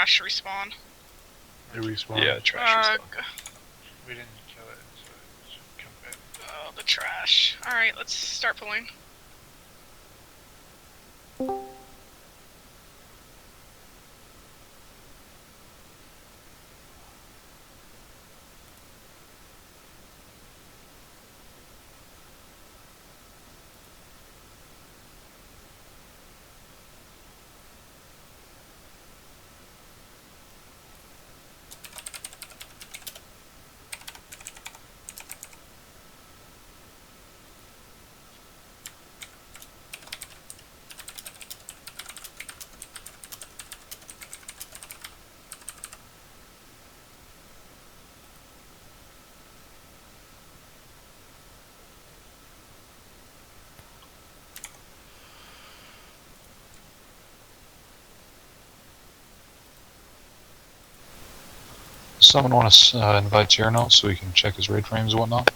trash respawn. They respawn. Yeah, trash respawn. We didn't kill it, so it should come back. Oh, the trash. Alright, let's start pulling. Someone want to invite Tierno so we can check his raid frames and whatnot?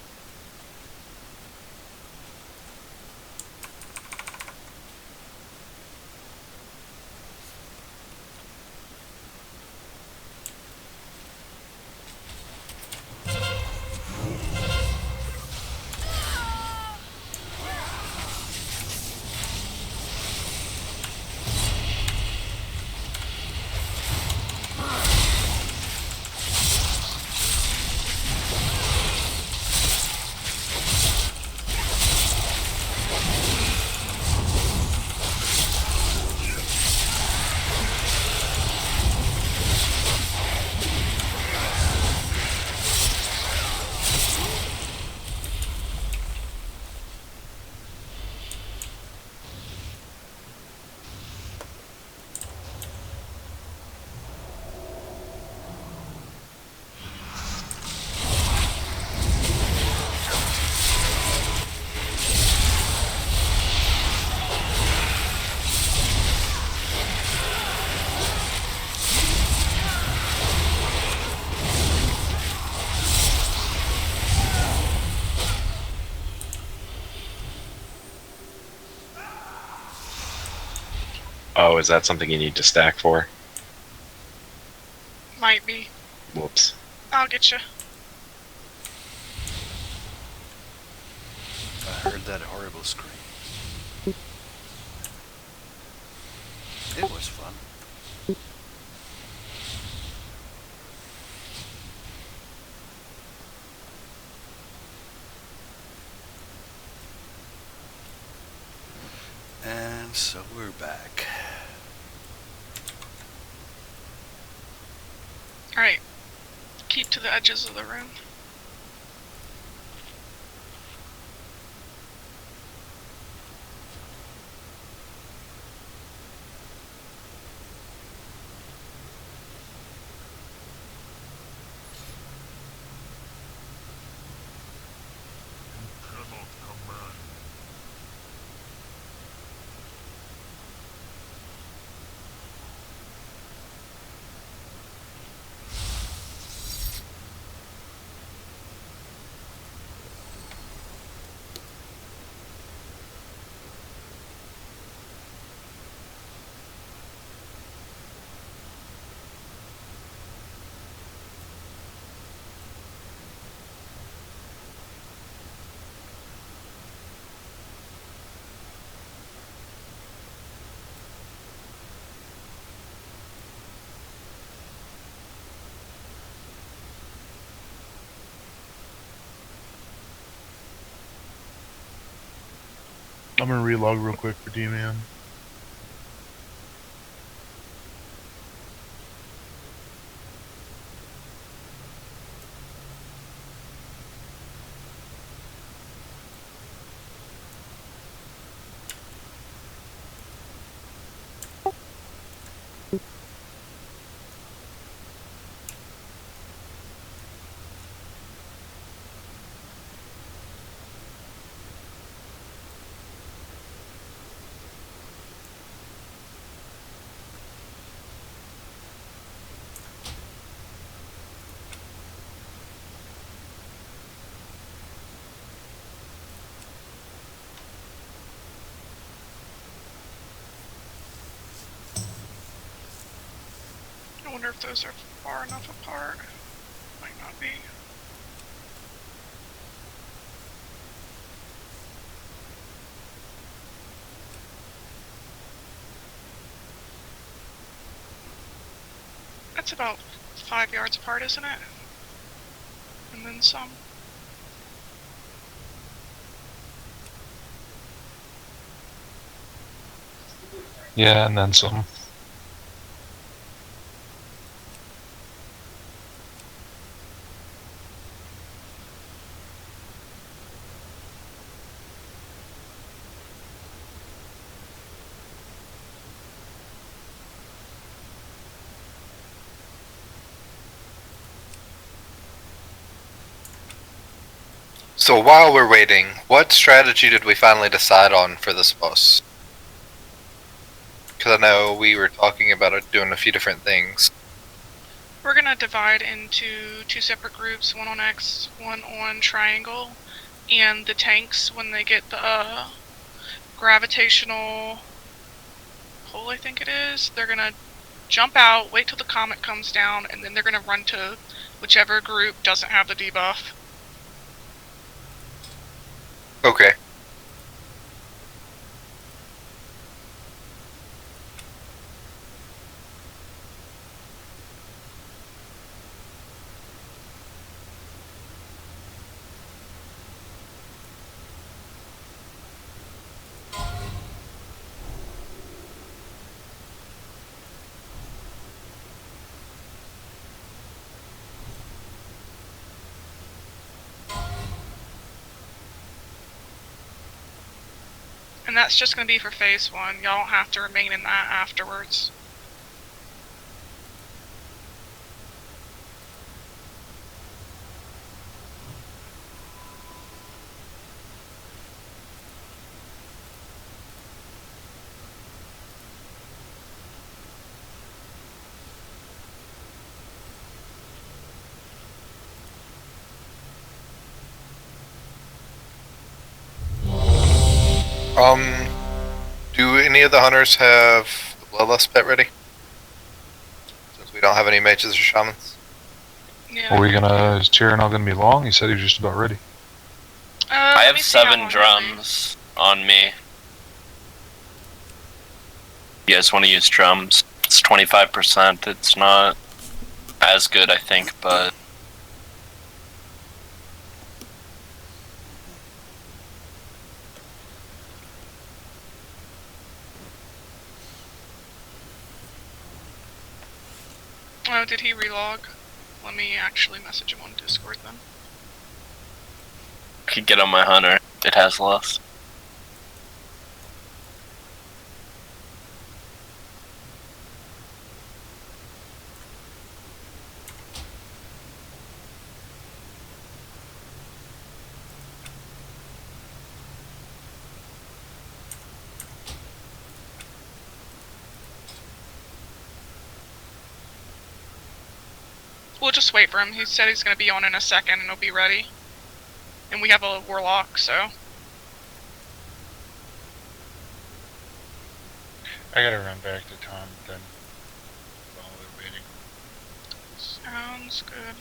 Oh, is that something you need to stack for? Might be. Whoops. I'll get you. I heard that horrible scream. It was fun. And so we're back. Alright. Keep to the edges of the room. I'm gonna relog real quick for D-Man. I wonder if those are far enough apart. Might not be. That's about 5 yards apart, isn't it? And then some. Yeah, and then some. So while we're waiting, what strategy did we finally decide on for this boss? Because I know we were talking about doing a few different things. We're gonna divide into 2 separate groups, one on X, one on Triangle, and the tanks, when they get the gravitational pull, I think it is, they're gonna jump out, wait till the comet comes down, and then they're gonna run to whichever group doesn't have the debuff. Okay. And that's just gonna be for phase 1. Y'all don't have to remain in that afterwards. Do any of the hunters have the Bloodlust pet ready? Since we don't have any mages or shamans. Yeah. Are we gonna, is Tyranol gonna be long? He said he was just about ready. I let have me see how 7 long drums on me. You guys want to use drums? It's 25%. It's not as good, I think, but Oh, did he relog? Let me actually message him on Discord then. I could get on my hunter. It has less. We'll just wait for him. He said he's gonna be on in a second and he'll be ready. And we have a warlock, so. I gotta run back to Tom then. While we're waiting. Sounds good.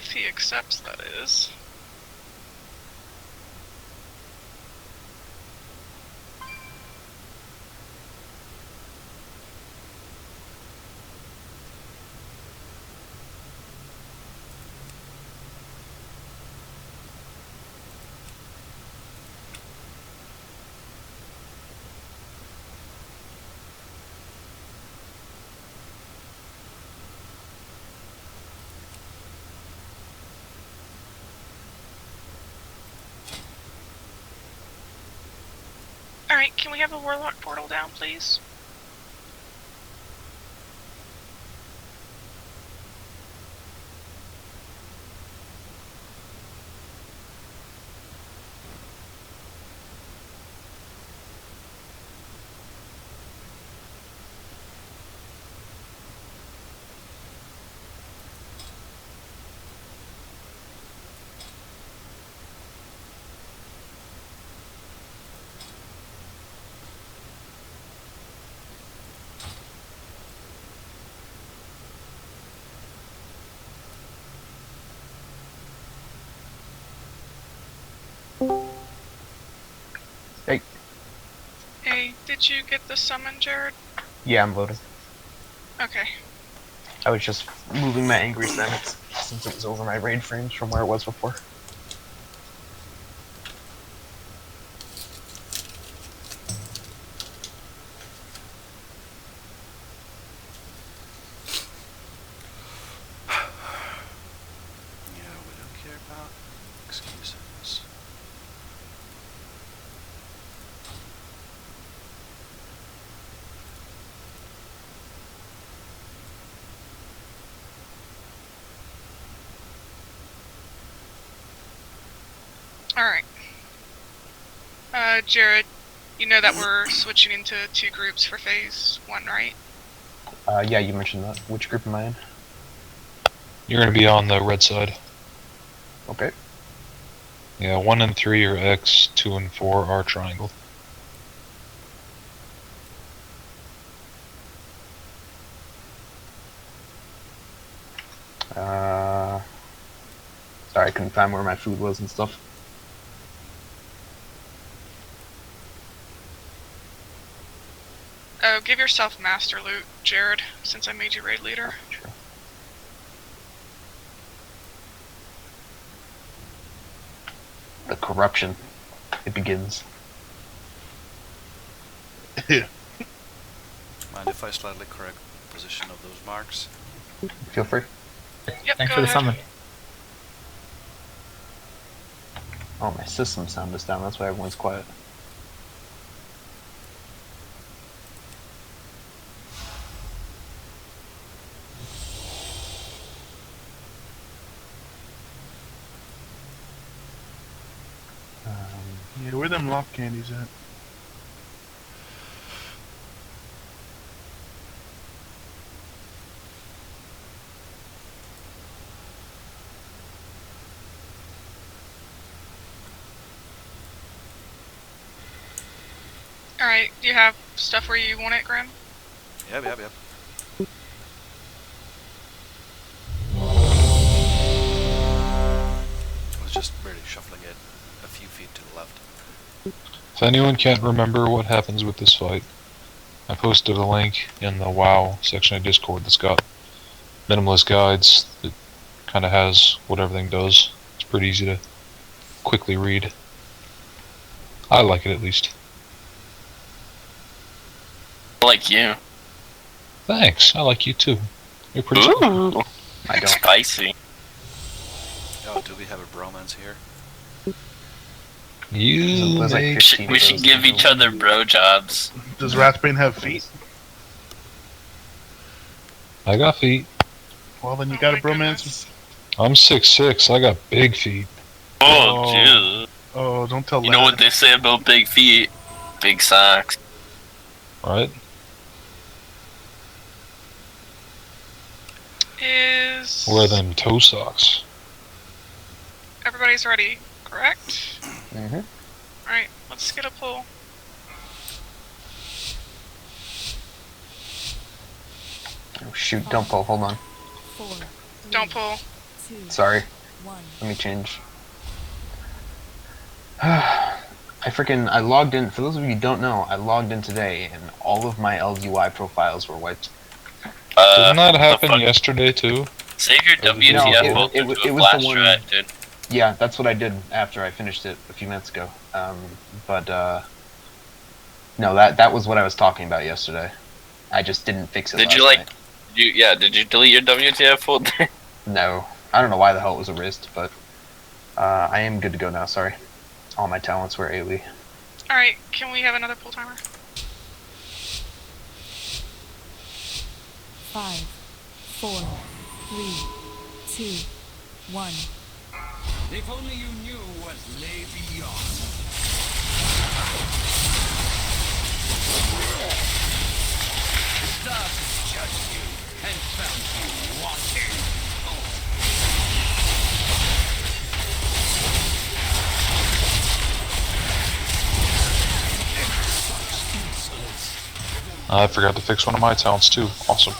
If he accepts, that is. Alright, can we have a warlock portal down, please? Hey. Hey, did you get the summon, Jared? Yeah, I'm loaded. Okay. I was just moving my angry sentence since it was over my raid frames from where it was before. Yeah, we don't care about excuses. Alright. Jared, you know that we're switching into 2 groups for phase 1, right? Yeah, you mentioned that. Which group am I in? You're gonna be on the red side. Okay. Yeah, 1 and 3 are X, 2 and 4 are triangle. Sorry, I couldn't find where my food was and stuff. Oh, give yourself master loot, Jared, since I made you raid leader. Sure. The corruption. It begins. Yeah. Mind if I slightly correct the position of those marks? Feel free. Yep, Thanks go for the ahead. summon. Oh, my system sound is down. That's why everyone's quiet. Yeah, where them lock candies at? Alright, do you have stuff where you want it, Grim? Yep. I was just barely shuffling it a few feet to the left. If anyone can't remember what happens with this fight, I posted a link in the WoW section of Discord that's got minimalist guides that kind of has what everything does. It's pretty easy to quickly read. I like it, at least. Like you. Thanks, I like you too. You're pretty smart. Ooh, I don't. spicy. Oh, do we have a bromance here? You There's like make 15 We of should those give each other bro jobs. Does Rathbane have feet? I got feet. Well, then you Oh got a my bromance. goodness. I'm 6'6", I got big feet. Oh, Oh. dude. Oh, don't tell You know what they say about big feet? Big socks. Right? Is... Wear them toe socks. Everybody's ready, correct? Mm-hmm. Alright, let's get a pull. Oh shoot, don't pull, hold on. 4, Don't pull. 2, Sorry. Let me change. I logged in. For those of you who don't know, I logged in today, and all of my LGY profiles were wiped. Didn't that what the happen fuck? yesterday too? Save your Or was it No, WTF before? folder it to a was the flash one. drive, dude. Yeah, that's what I did after I finished it a few minutes ago. But no, that was what I was talking about yesterday. I just didn't fix it Did last you like? night. Did you delete your WTF folder? No, I don't know why the hell it was erased, but I am good to go now. Sorry, all my talents were AoE. Alright, can we have another pull timer? 5, 4, 3, 2, 1. If only you knew what lay beyond. The stars have judged you and found you wanting. I forgot to fix one of my talents too. Awesome.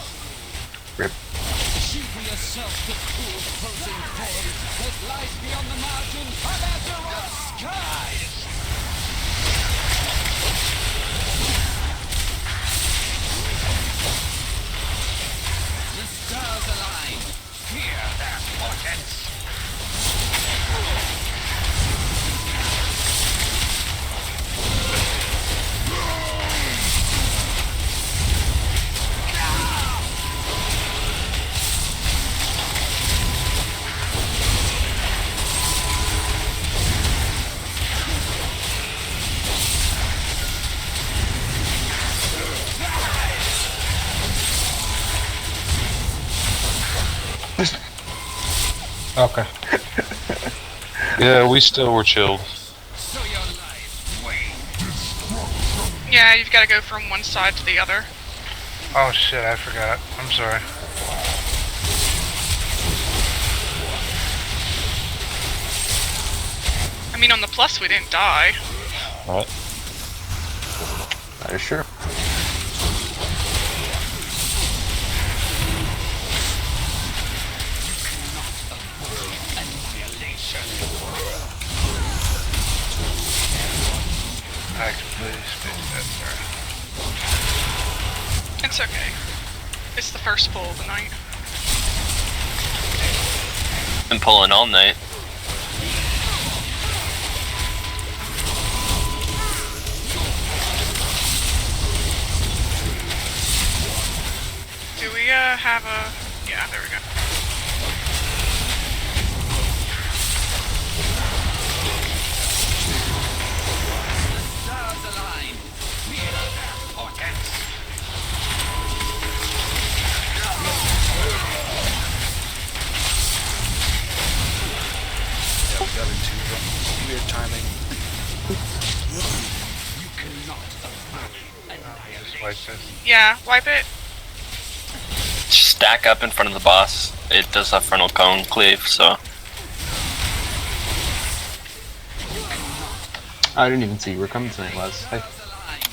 Rip. See for yourself the cool closing void that lies beyond the margin of Azeroth's skies. The stars align. Fear their portents. Okay. Yeah, we still were chilled. So your life wane. Yeah, you've got to go from one side to the other. Oh shit, I forgot. I'm sorry. I mean, on the plus, we didn't die. Right. That is sure. I completely spaced that, sorry. It's okay. It's the first pull of the night. Been pulling all night. Do we have a... Yeah, there we go. Stars align. Fear their portents. Yeah, we got into weird timing. You cannot avoid annihilation. Just wipe this. Yeah, wipe it. Stack up in front of the boss. It does have frontal cone cleave, so I didn't even see you were coming tonight, Les. Hey,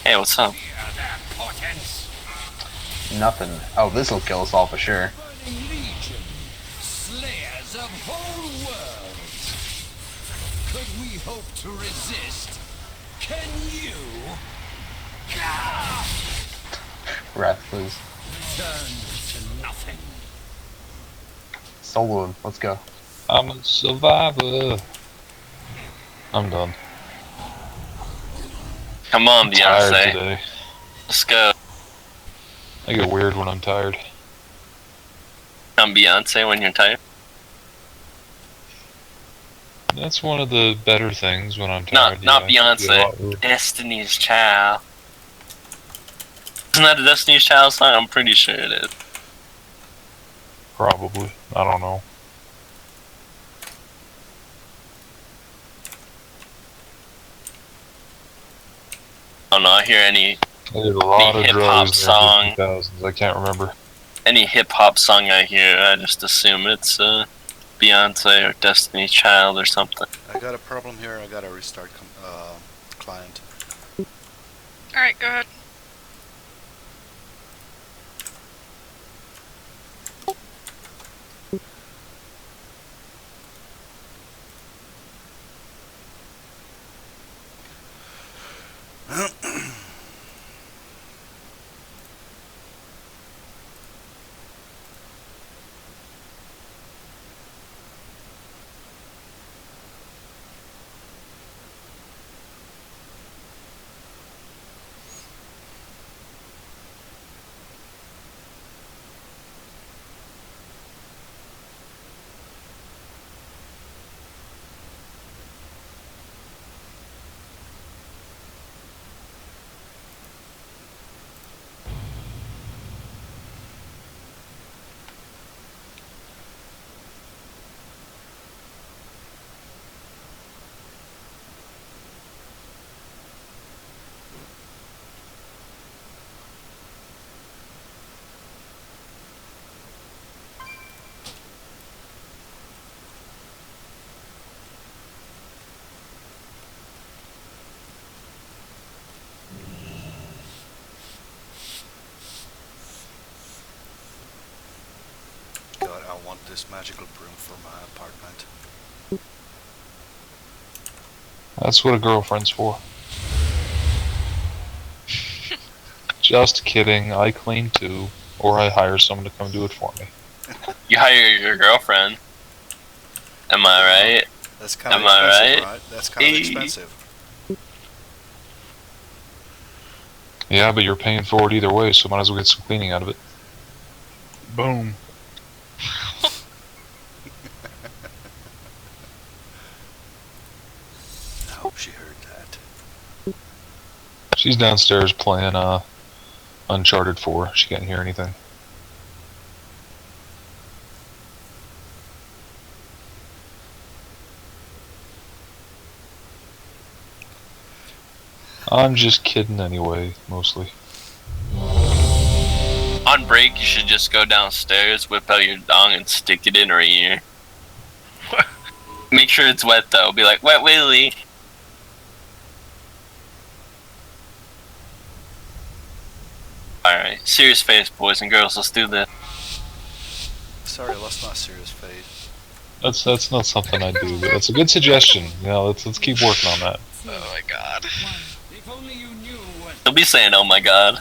hey, what's up? Fear their portents. nothing. Oh, this'll kill us all for sure. Burning legion. Slayers of whole worlds. Could we hope to resist? Can you? Wrath, please. Turn to nothing. Solo him. Let's go. I'm a survivor. I'm done. Come on, Tired Beyonce. today. Let's go. I get weird when I'm tired. I'm Beyonce when you're tired. That's one of the better things when I'm Not tired. not yeah, I get a lot Beyonce. weird. Destiny's Child. Isn't that a Destiny's Child song? I'm pretty sure it is. Probably. I don't know. I don't know. I hear any I did a lot of hip-hop drugs song. in the 2000s. I can't remember. hip hop song I hear. I just assume it's Beyonce or Destiny's Child or something. I got a problem here. I gotta restart client. Alright, go ahead. this magical broom for my apartment. That's what a girlfriend's for. Just kidding. I clean too, or I hire someone to come do it for me. You hire your girlfriend. Am I right? That's kind of Am I expensive, right? right? That's kind of Hey. expensive. Yeah, but you're paying for it either way, so might as well get some cleaning out of it. Boom. I hope she heard that. She's downstairs playing Uncharted 4. She can't hear anything. I'm just kidding anyway, mostly. On break, you should just go downstairs, whip out your dong, and stick it in her ear. Make sure it's wet though. Be like, Wet Willie. Alright, serious face, boys and girls. Let's do this. Sorry, I lost my serious face. That's not something I do, but that's a good suggestion. You know, let's keep working on that. Oh my god. If only you knew what Don't be saying, oh my god.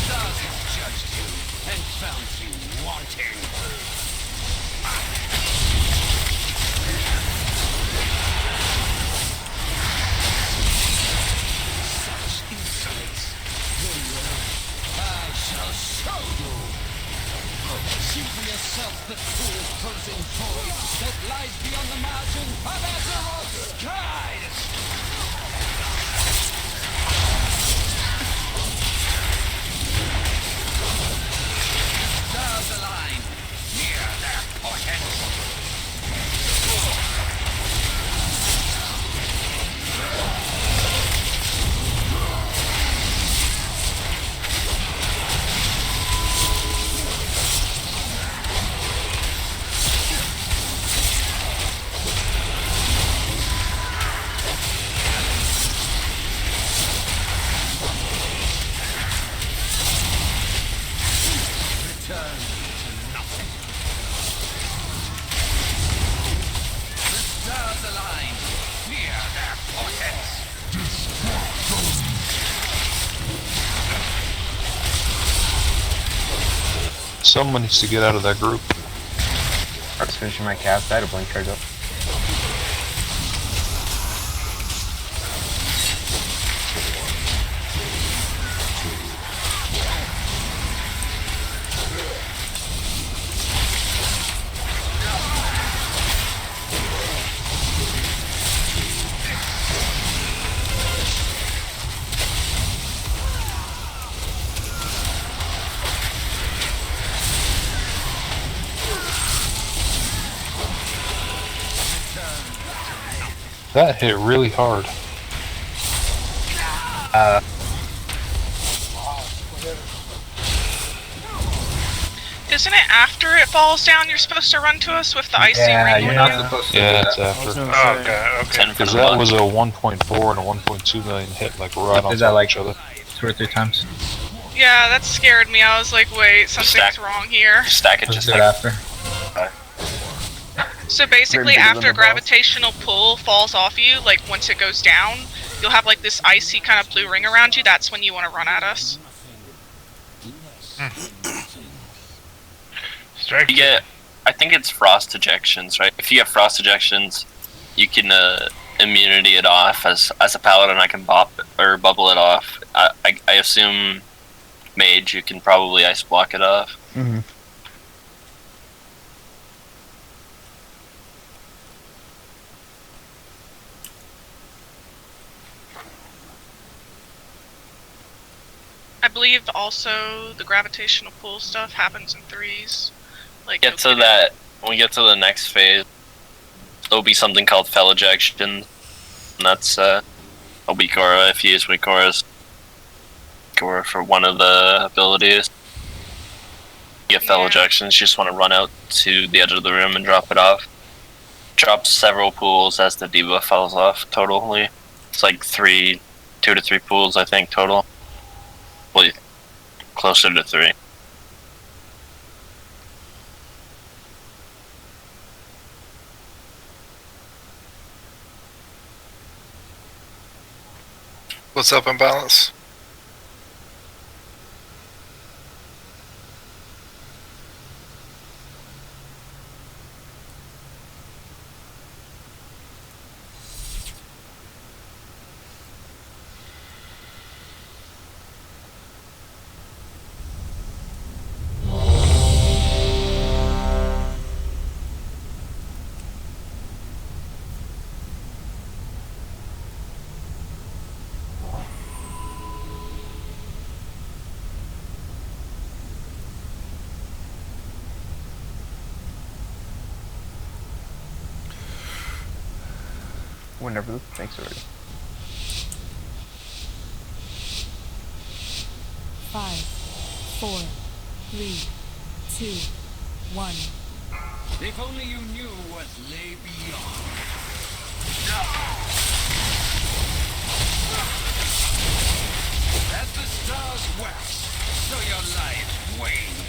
stars have judged you and found you wanting. Such insolence. Very well. I shall show you. See for yourself the cool frozen void that lies beyond the margin of Azeroth's skies. Stars align near their portents. Return to nothing. The stars align near their portents. Someone needs to get out of that group. I was finishing my cast. I had a blink charge up. That hit really hard. Isn't it after it falls down you're supposed to run to us with the icy Yeah, ring? you're not supposed to Yeah, do it's that. after. Oh, okay, okay. 10 for Because the that buck. was a 1.4 and a 1.2 million hit, like right on Did top that of like each other. 2 or 3 times. Yeah, that scared me. I was like, wait, something's Stack. wrong here. Stack it Let's just do it like after. So basically, bigger than after the boss. gravitational pull falls off you, like once it goes down, you'll have like this icy kind of blue ring around you. That's when you want to run at us. Strike. You get, I think it's frost ejections, right? If you get frost ejections, you can immunity it off. As a paladin, I can bubble it off. I assume mage, you can probably ice block it off. Mm-hmm. I believe also the gravitational pull stuff happens in threes. Like Get to that when we get to the next phase. There'll be something called fell ejection, and that's a weak aura if you use weak auras. Or for one of the abilities. You get fell Yeah. ejections, you just want to run out to the edge of the room and drop it off. Drops several pools as the debuff falls off totally. It's like 2 to 3 pools I think total. Well, closer to 3. What's up in balance? Whenever the tanks are ready. 5, 4, 3, 2, 1. If only you knew what lay beyond. As the stars wax, so your lives wane.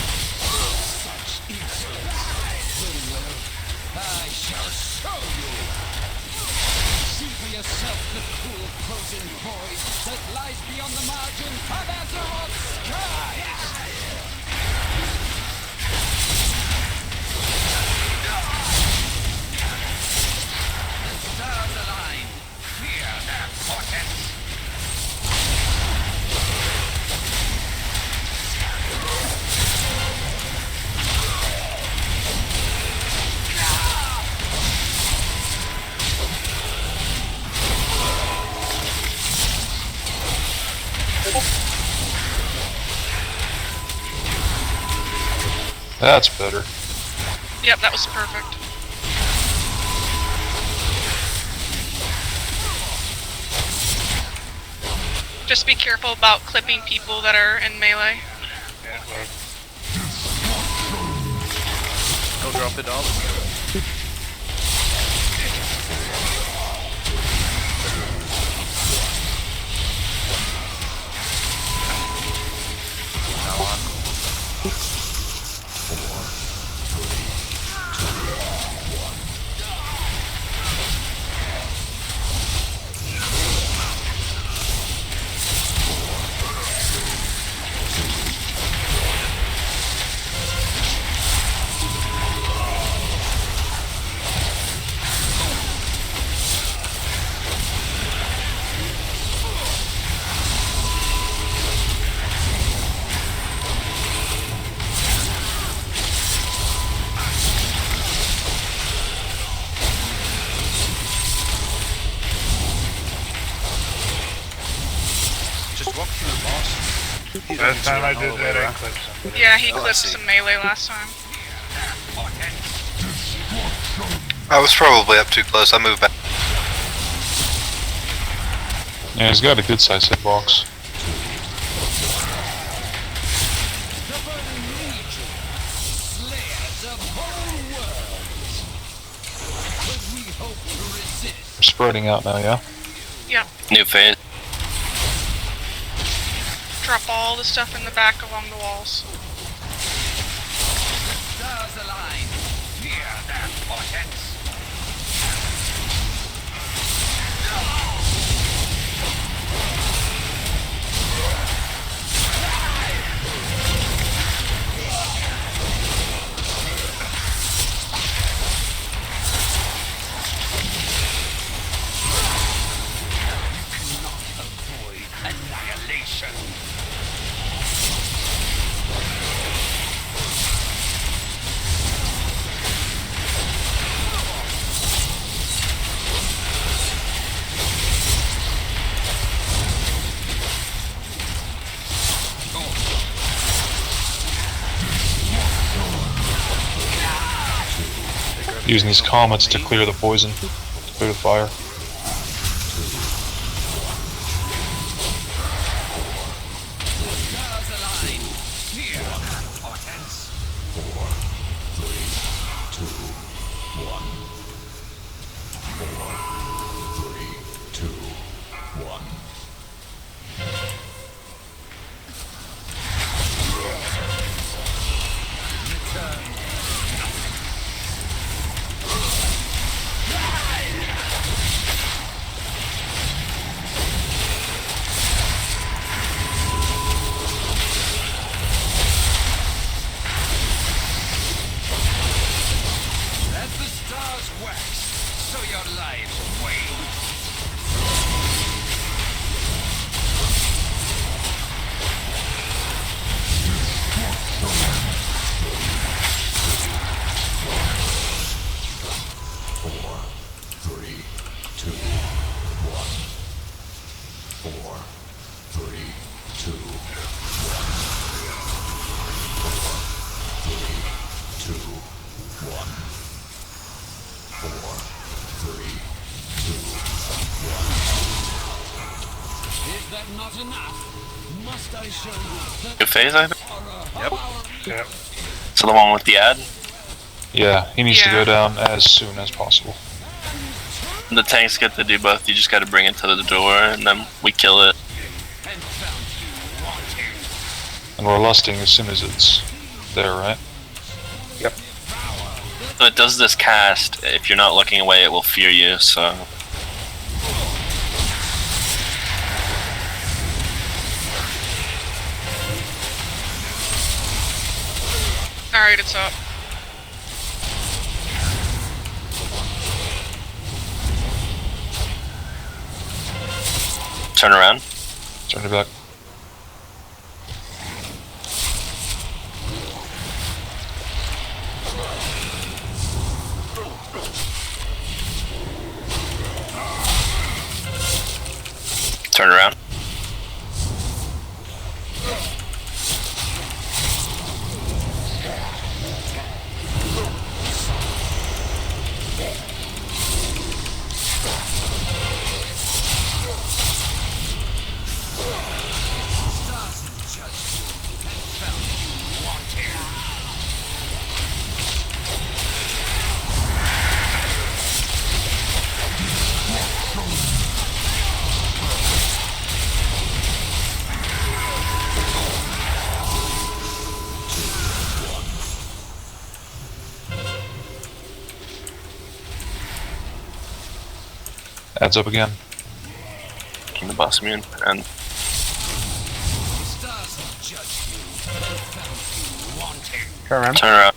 Such insolence. Very well. I shall show you. See for yourself the cool frozen void that lies beyond the margin of Azeroth's skies. The stars align. Fear their portents. That's better. Yep, that was perfect. Just be careful about clipping people that are in melee. Yeah, well, Go drop it off. Now on. Just walk through the boss. You don't need last to time I run all did the way that, I around. clipped somebody. Yeah, he Oh, I clipped see. some melee last time. I was probably up too close. I moved back. Yeah, he's got a good sized hitbox. The Burning Legion, slayers of whole worlds. But we hope to resist. We're spreading out now, yeah? Yep. New phase. Drop all the stuff in the back along the walls. Stars align. Fear their portents. You cannot avoid annihilation. Using these comets to clear the poison, to clear the fire. Stars align. Fear their portents. Good phase, I think. Yep. So the one with the ad. Yeah, he needs to Yeah. go down as soon as possible. The tanks get the debuff. You just got to bring it to the door, and then we kill it. And we're lusting as soon as it's there, right? So it does this cast. If you're not looking away, it will fear you. So Alright, it's up. turn around. Turn it back. Turn around. Adds up again. King the boss immune and Turn around. turn around.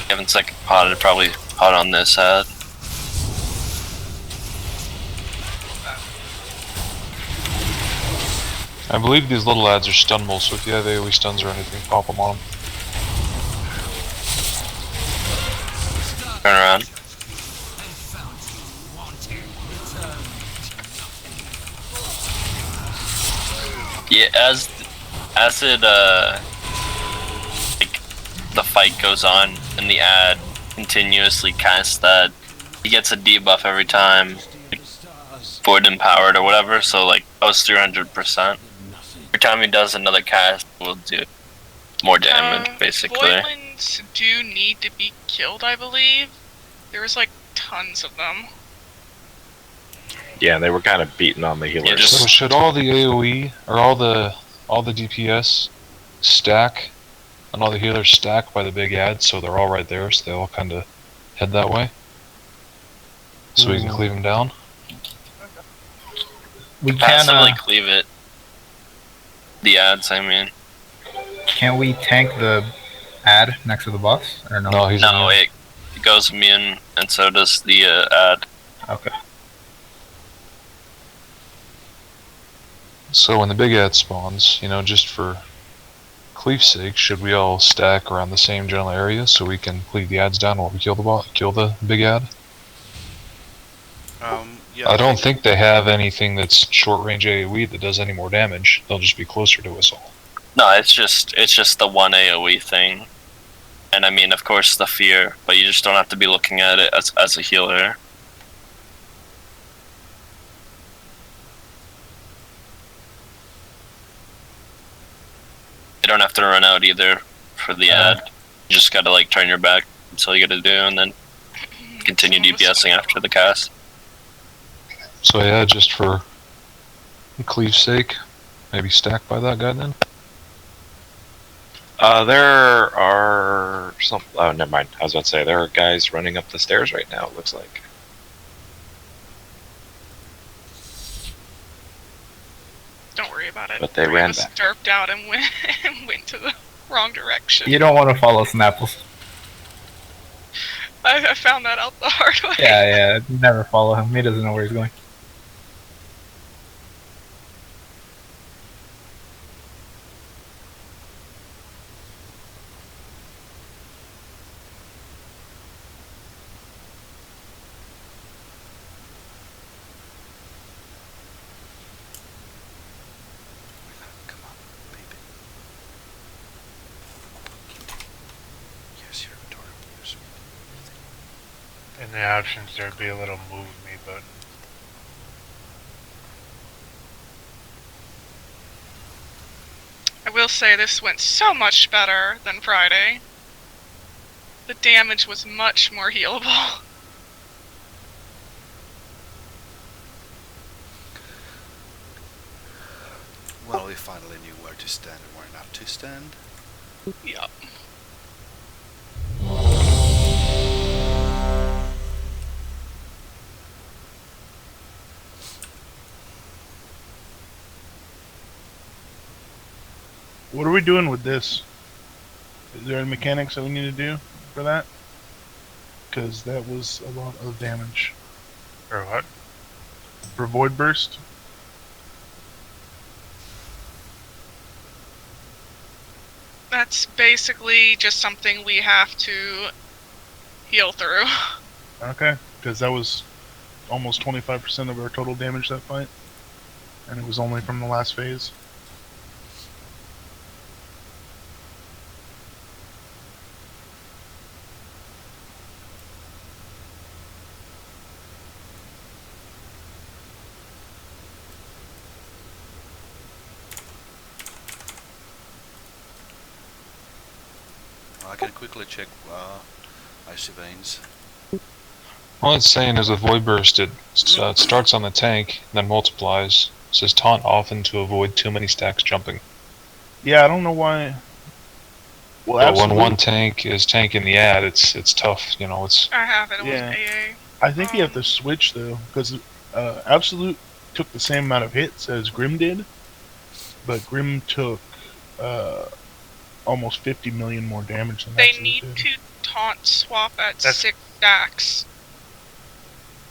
Kevin second potted, probably pot on this ad. I believe these little ads are stunable, so if you have AoE stuns or anything, pop them on them. Turn around. Yeah, as it like the fight goes on and the ad continuously casts that, he gets a debuff every time, like, void empowered or whatever. So like I was 300%. Every time he does another cast, we'll do more damage, basically. Voidlands do need to be killed, I believe. There's like tons of them. Yeah, they were kind of beating on the healers. Yeah, just- So should all the AoE or all the DPS stack and all the healers stack by the big ad, so they're all right there, so they all kind of head that way, so we can cleave them down. We can, Passively cleave it. The ads, I mean. can't we tank the ad next to the boss? Or no? No, he's No, immune. it goes immune, and so does the ad. Okay. So when the big ad spawns, you know, just for cleave's sake, should we all stack around the same general area so we can cleave the ads down while we kill the big ad? Yeah. I don't think they have anything that's short range AoE that does any more damage. They'll just be closer to us all. No, it's just the one AoE thing, and I mean, of course, the fear, but you just don't have to be looking at it as a healer. You don't have to run out either for the ad. You just gotta like turn your back. That's all you gotta do, and then continue DPSing after the cast. So yeah, just for cleave's sake, maybe stack by that guy then? There are some. Oh, never mind. I was about to say there are guys running up the stairs right now. It looks like. Don't worry about it. But they Three of ran us back. derped out and went to the wrong direction. You don't want to follow Snapples. I found that out the hard way. Yeah, never follow him. He doesn't know where he's going. Come on, baby. Yes, you're In the options, there'd be a little move me button. I will say this went so much better than Friday. The damage was much more healable. Well, we finally knew where to stand and where not to stand. Yep. What are we doing with this? Is there any mechanics that we need to do for that? Because that was a lot of damage. Or what? For Void Burst? That's basically just something we have to heal through. Okay, because that was almost 25% of our total damage that fight. And it was only from the last phase. I can quickly check icy veins. All it's saying is with Void Burst, it starts on the tank, then multiplies. It says taunt often to avoid too many stacks jumping. Yeah, I don't know why. Well, But absolutely. when one tank is tanking the ad, it's tough. You know, it's. I have it. It Yeah. was AA. I think you have to switch though, because Absolute took the same amount of hits as Grim did, but Grim took almost 50 million more damage than They Absolute need did. to taunt swap at That's- 6 stacks.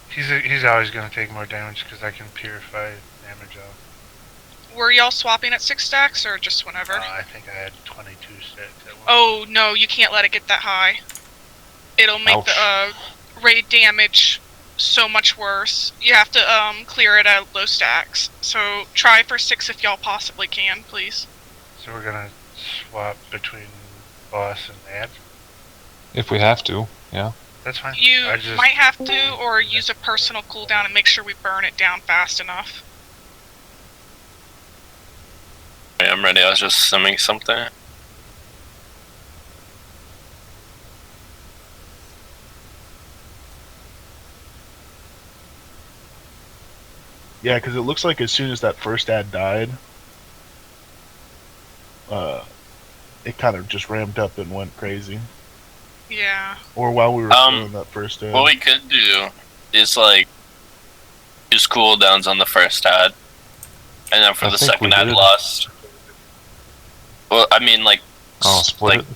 He's always going to take more damage because I can purify damage off. Were y'all swapping at 6 stacks or just whenever? I think I had 22 stacks at once. Oh no, you can't let it get that high. It'll make the raid damage so much worse. You have to clear it at low stacks. So try for 6 if y'all possibly can, please. So we're going to swap between boss and ad? If we have to, yeah. That's fine. You I just- might have to, or use a personal cooldown and make sure we burn it down fast enough. Okay, I'm ready. I was just simming something. Yeah, because it looks like as soon as that first ad died, it kind of just ramped up and went crazy. Yeah. Or while we were doing that first ad. What we could do is like use cooldowns on the first ad, and then for I the think second we ad did. lost. Well, I mean like. Oh, split like, it.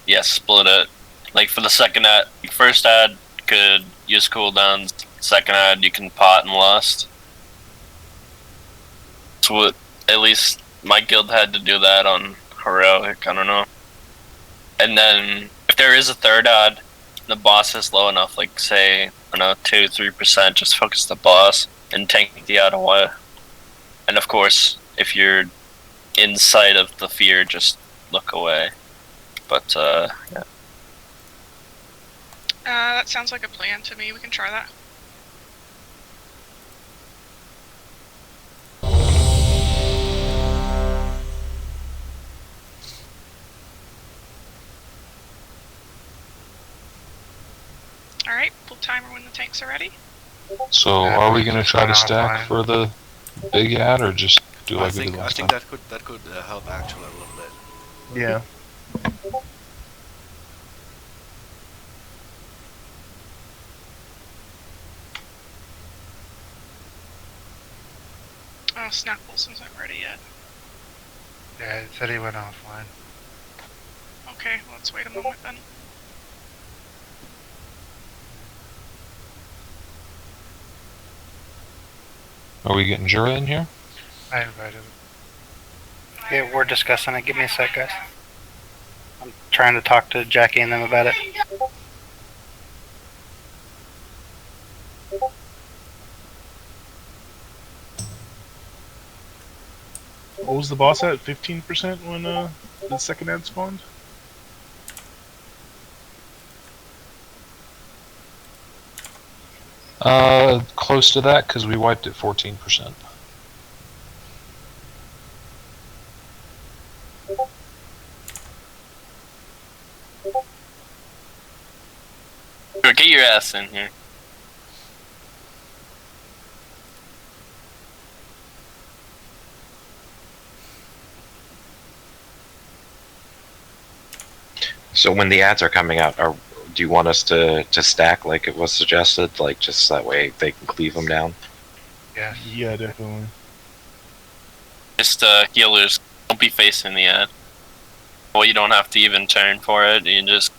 Yeah, split it. Like for the second ad, first ad could use cooldowns. Second ad you can pot and lust. So what? At least my guild had to do that on heroic. I don't know. And then if there is a third ad, the boss is low enough. Like say, I don't know, 2-3%. Just focus the boss and tank the ad away. And of course, if you're in sight of the fear, just look away. But yeah. That sounds like a plan to me. We can try that. Alright, pull timer when the tanks are ready. So Yeah, are we gonna try to it's stack offline. for the big ad or just do I like we think did I last think time? that could help actually a little bit. Yeah. Oh, Snap Wilson's not ready yet. Yeah, it said he went offline. Okay, well, let's wait a moment then. Are we getting Jura in here? I invited him. Yeah, we're discussing it. Give me a sec, guys. I'm trying to talk to Jackie and them about it. What was the boss at? 15% when the second ad spawned? Close to that because we wiped it 14%. Get your ass in here. So when the ads are coming out, do you want us to stack like it was suggested, like just that way they can cleave them down? Yes. Yeah, definitely. Just healers, don't be facing the ad. Well, you don't have to even turn for it. You just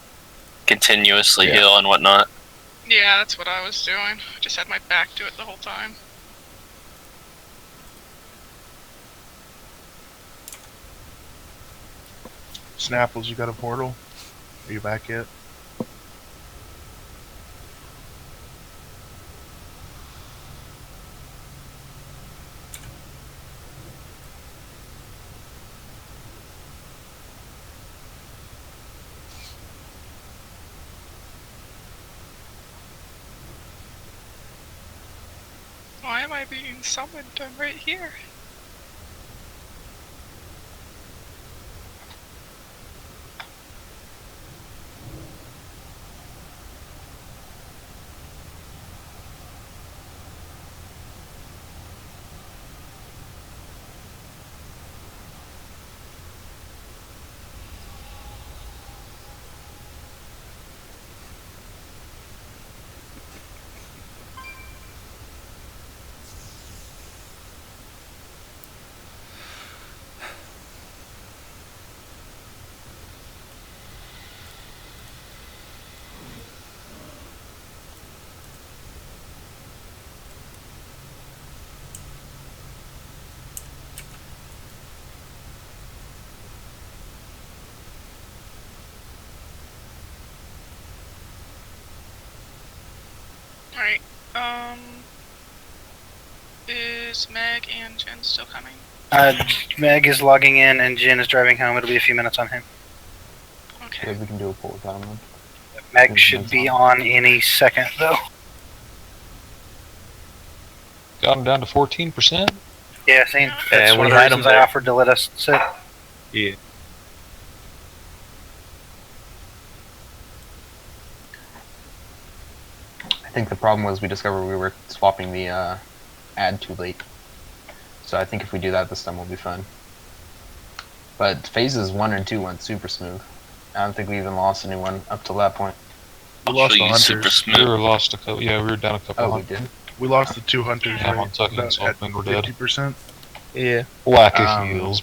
continuously heal and whatnot. Yeah, that's what I was doing. I just had my back to it the whole time. Snapples, you got a portal? Are you back yet? Why am I being summoned? I'm right here. Alright, is Meg and Jen still coming? Meg is logging in and Jin is driving home. It'll be a few minutes on him. Okay. Yeah, we can do a pull without him. Meg should be on any second, though. Got him down to 14%. Yeah, see, that's And one we of the had him reasons I there. offered to let us sit. Yeah. I think the problem was we discovered we were swapping the ad too late. So I think if we do that this time, we'll be fine. But phases 1 and 2 went super smooth. I don't think we even lost anyone up to that point. We lost the Super hunters. We smooth. were lost a couple. Yeah, we were down a couple. Oh, we did? We lost the 2 hunters, Yeah, right? one second, About so at when we're dead. 50%. Yeah. Lack of heals.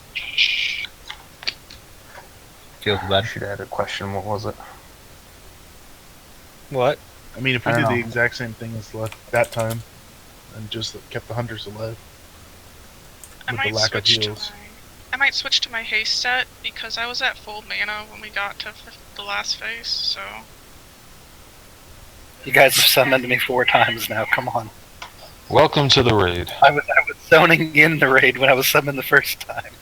Feels I bad. should add a question. What was it? What? I mean, if we I did don't the know. exact same thing as that time, and just kept the hunters alive, I with the might lack of switch to heals. I might switch to my haste set because I was at full mana when we got to the last phase, so... You guys have summoned me 4 times now. Come on. Welcome to the raid. I was zoning in the raid when I was summoned the first time.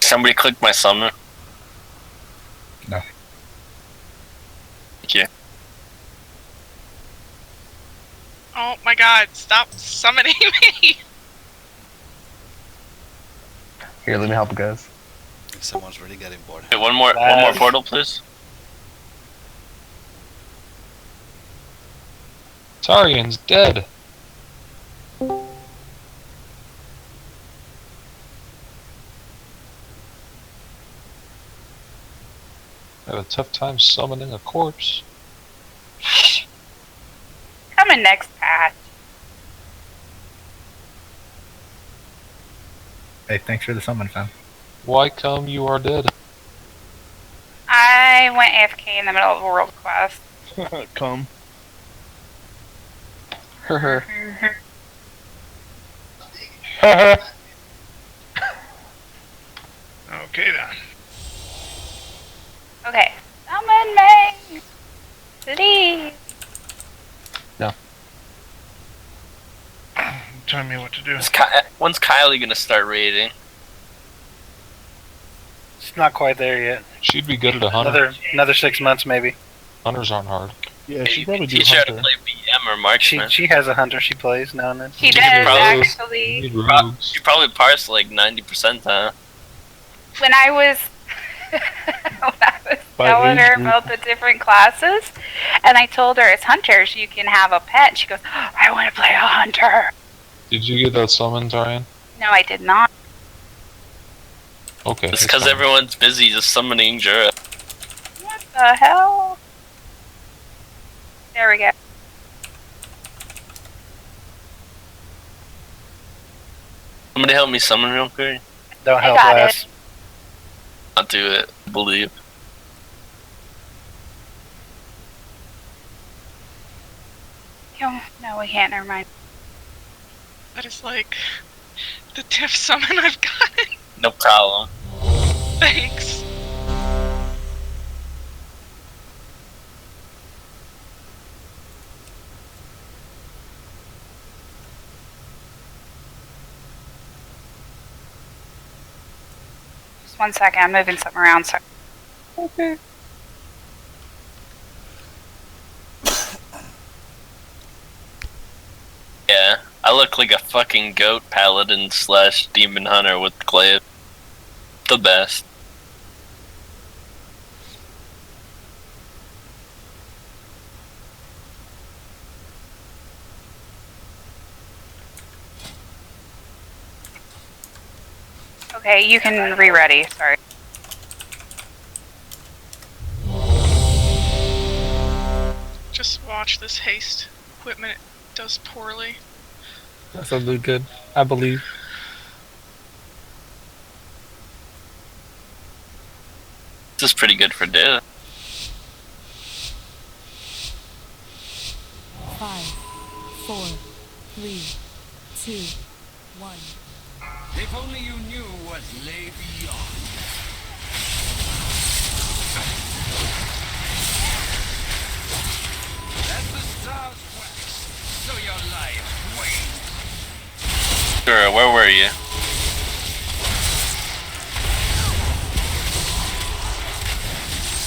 Somebody click my summon. No. Thank you. Oh my god, stop summoning me! Here, let me help you guys. Someone's really getting bored. Hey, one more portal, please. Tarian's dead. Had a tough time summoning a corpse. Coming next patch. Hey, thanks for the summon, fam. Why come you are dead? I went AFK in the middle of a world quest. Come. Okay then. Okay. Summon me! Please! Tell me what to do. When's Kylie gonna start raiding? It's not quite there yet. She'd be good at a hunter. Another 6 months, maybe. Hunters aren't hard. Yeah, Hey, she you probably can do teach her how to hunter. play BM or marksman. She has a hunter she plays now and then. She You does, can probably- actually. Need rogues. You probably parse like 90%, huh? When I was when I was By telling age her group. about the different classes, and I told her as hunters you can have a pet, and she goes, I want to play a hunter. Did you get that summon, Tarian? No, I did not. Okay. It's that's because fine. everyone's busy just summoning Jura. What the hell? There we go. Somebody help me summon real quick. Don't I help got less. I'll do it. Believe. No, we can't. Never mind. That is like the diff summon I've got. No problem. Thanks. Just 1 second. I'm moving something around. So. Okay. Yeah, I look like a fucking goat paladin / demon hunter with glaive. The best. Okay, you can re-ready. Sorry. Just watch this haste equipment. It does poorly. That's a do good. I believe. This is pretty good for death. 5, 4, 3, 2, 1. If only you knew what lay beyond. As the stars wax, so your life wanes. Jura, where were you?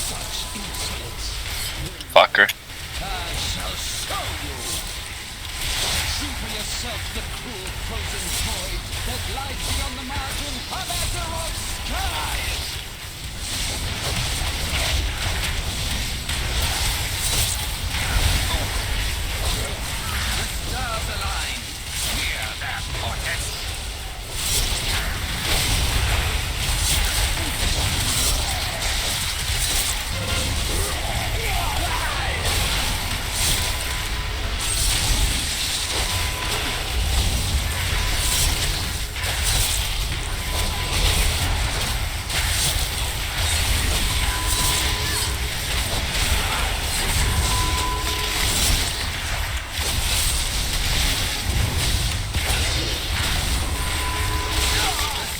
Such insolence. Fucker. I shall show you. See for yourself the cruel frozen void that lies beyond the margin of Azeroth's skies. The stars align. Hear their portents.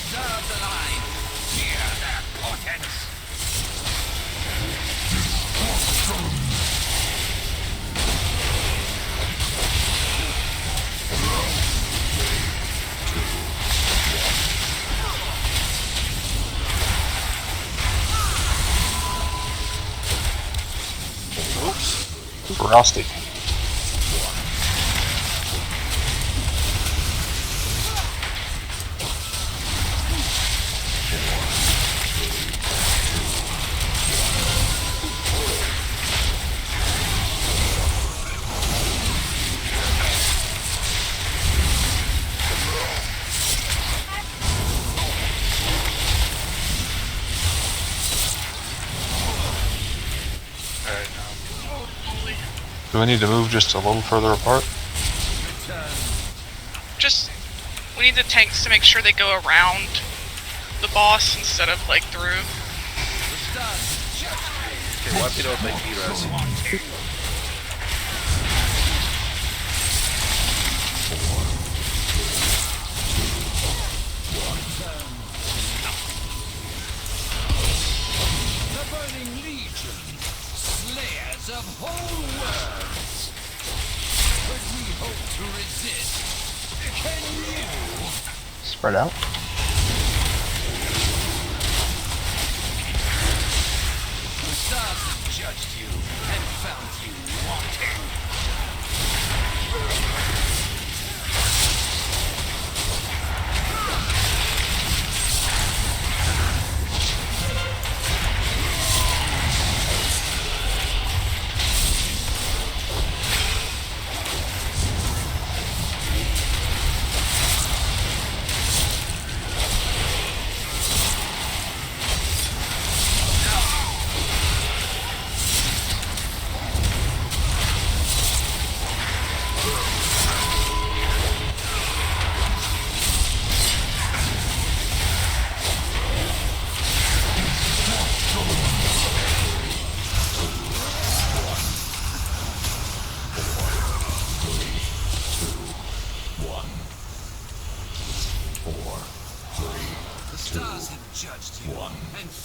Stars align. Hear their portents. Rusty. Alright, now. Oh, holy. Do we need to move just a little further apart? Just, we need the tanks to make sure they go around the boss instead of like through. Okay, wipe it out by heroes. The Burning Legion, slayers of whole worlds. But we hope to resist. Can you? Spread out. The stars have judged you and found you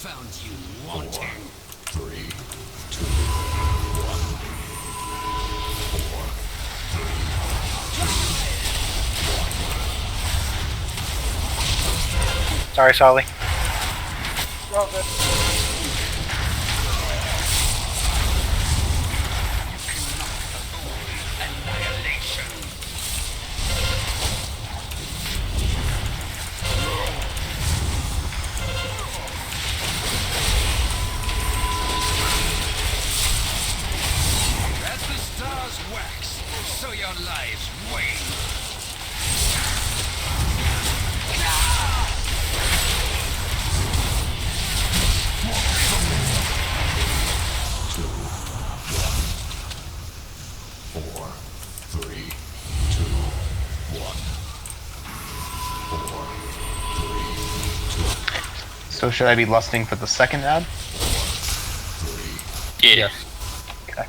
found you wanting. 3, 2, 1. Sorry, Solly. As the stars wax, so your lives wane. So should I be lusting for the second ad? Yeah. Okay.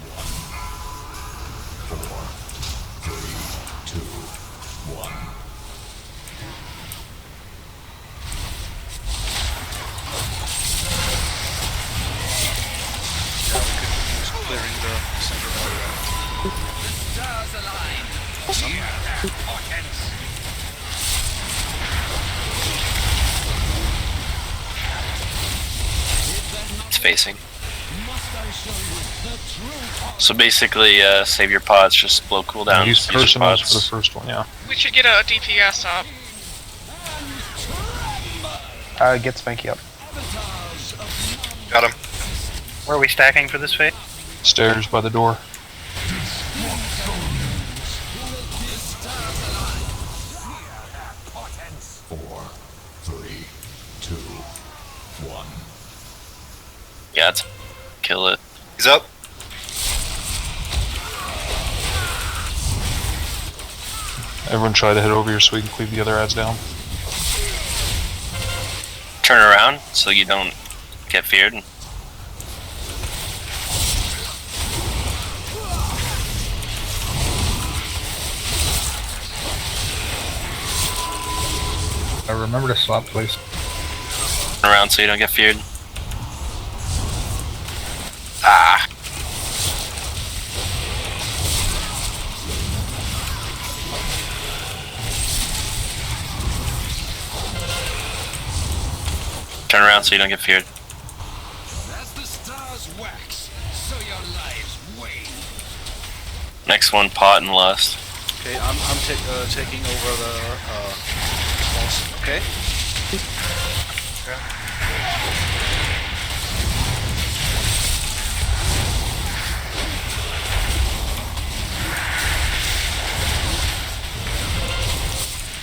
2, 1. Clearing the center of The stars align. Sheer portents. It's facing. Must I show you the true So basically, save your pods, just blow cooldowns. Use your personals for the pods. first one, yeah. We should get a DPS up. Get Spanky up. Got him. Where are we stacking for this phase? Stairs by the door. Yeah, it's kill it. He's up. Everyone try to head over here so we can cleave the other ads down. Turn around so you don't get feared. Remember to swap place. Turn around so you don't get feared. Ah. Turn around so you don't get feared. As the stars wax, so your lives wane. Next one, pot and lust. Okay, I'm taking over the boss. Okay.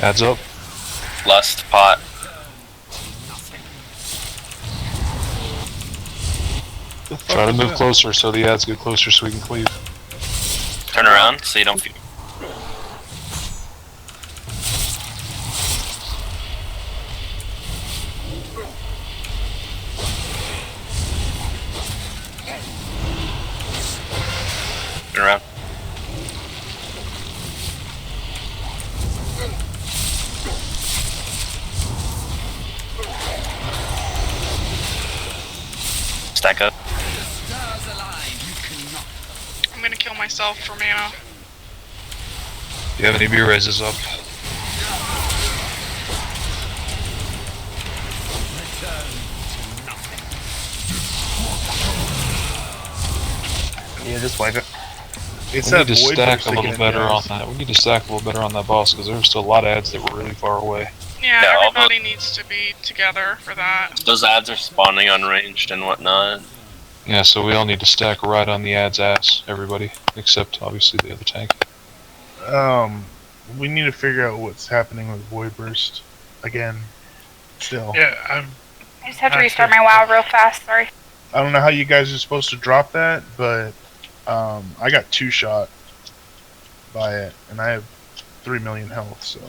Adds up. Lust, pot. Try to move closer so the ads get closer so we can cleave. Turn around so you don't fear. Turn around. Stack up. I'm gonna kill myself for mana. Do you have any of your raises up? Yeah, just wipe it. It's We need that to void stack burst a little again, better on guys. that. We need to stack a little better on that boss because there were still a lot of ads that were really far away. Yeah, Yeah, everybody needs to be together for that. Those ads are spawning unranged and whatnot. Yeah, so we all need to stack right on the ad's ass, everybody, except obviously the other tank. We need to figure out what's happening with void burst again. Still, Yeah, I just have to restart my WoW real fast, sorry. I don't know how you guys are supposed to drop that, but I got 2-shot by it, and I have 3 million health. So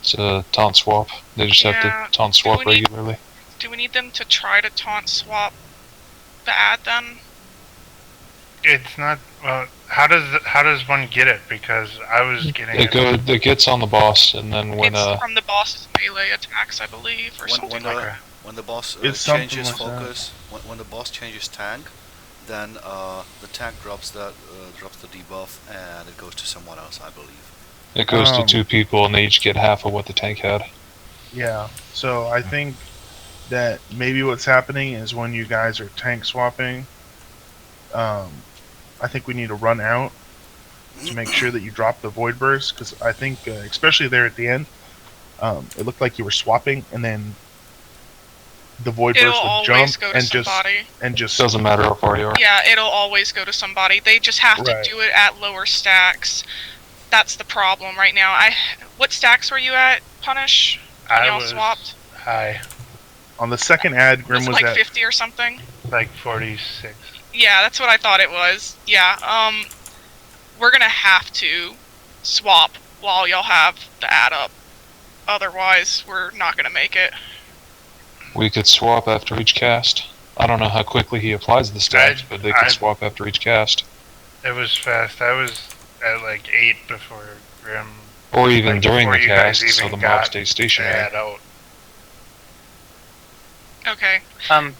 It's a taunt swap. They just have Yeah, to taunt swap do we need- regularly. Do we need them to try to taunt swap the ad then? it's not. Well, how does one get it? Because I was getting It gets on the boss, and then when It's from the boss's melee attacks, I believe, or something like that. When the boss It's something changes like that. focus, when the boss changes tank, then the tank drops the debuff and it goes to someone else, I believe. It goes to 2 people and they each get half of what the tank had. Yeah. So I think that maybe what's happening is when you guys are tank swapping, I think we need to run out to make sure that you drop the void burst, because I think, especially there at the end, it looked like you were swapping, and then the void It'll burst would always jump go to somebody. and just doesn't matter how far you are. Yeah, it'll always go to somebody. They just have Right. to do it at lower stacks. That's the problem right now. What stacks were you at, Punish? When I y'all was swapped? high, on the second ad, Grim Was it was like at 50 or something? like 46. Yeah, that's what I thought it was. Yeah, we're gonna have to swap while y'all have the ad up. Otherwise, we're not gonna make it. We could swap after each cast. I don't know how quickly he applies the stats, but they could swap after each cast. It was fast. I was at like 8 before Grim. Or even like, during before the you guys cast, so even the mob got stays stationary. the ad out. Okay.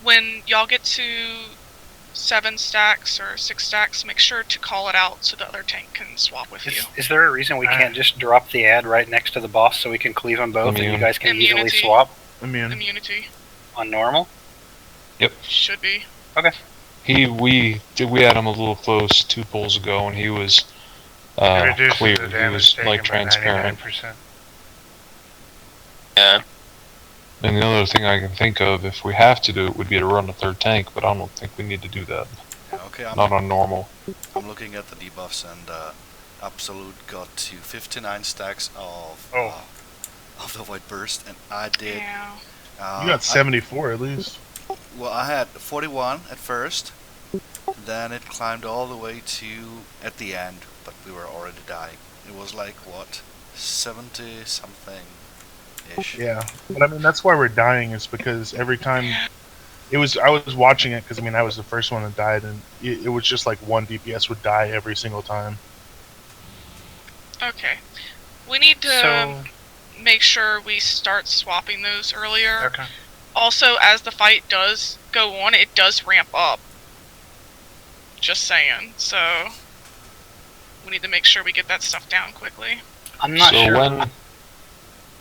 When y'all get to 7 stacks or 6 stacks, make sure to call it out so the other tank can swap with you. Is there a reason we can't just drop the ad right next to the boss so we can cleave them both and you guys can easily Immunity. swap Immunity. on normal? Yep. Should be. Okay. We had him a little close 2 pulls ago, and he was It reduces clear. the He damage was taken like by transparent. 99%. Yeah. And the other thing I can think of, if we have to do it, would be to run a 3rd tank, but I don't think we need to do that. Yeah, okay, Not on normal. I'm looking at the debuffs, and Absolute got to 59 stacks of the Void Burst, and I did. Yeah. you got 74 at least. Well, I had 41 at first, then it climbed all the way to at the end, but we were already dying. It was like what, 70 something ish. Yeah, but I mean that's why we're dying, is because every time I was watching it, because I mean I was the first one that died, and it was just like one DPS would die every single time. Okay. We need to make sure we start swapping those earlier. Okay. Also, as the fight does go on, it does ramp up. Just saying. So, we need to make sure we get that stuff down quickly. I'm not so sure.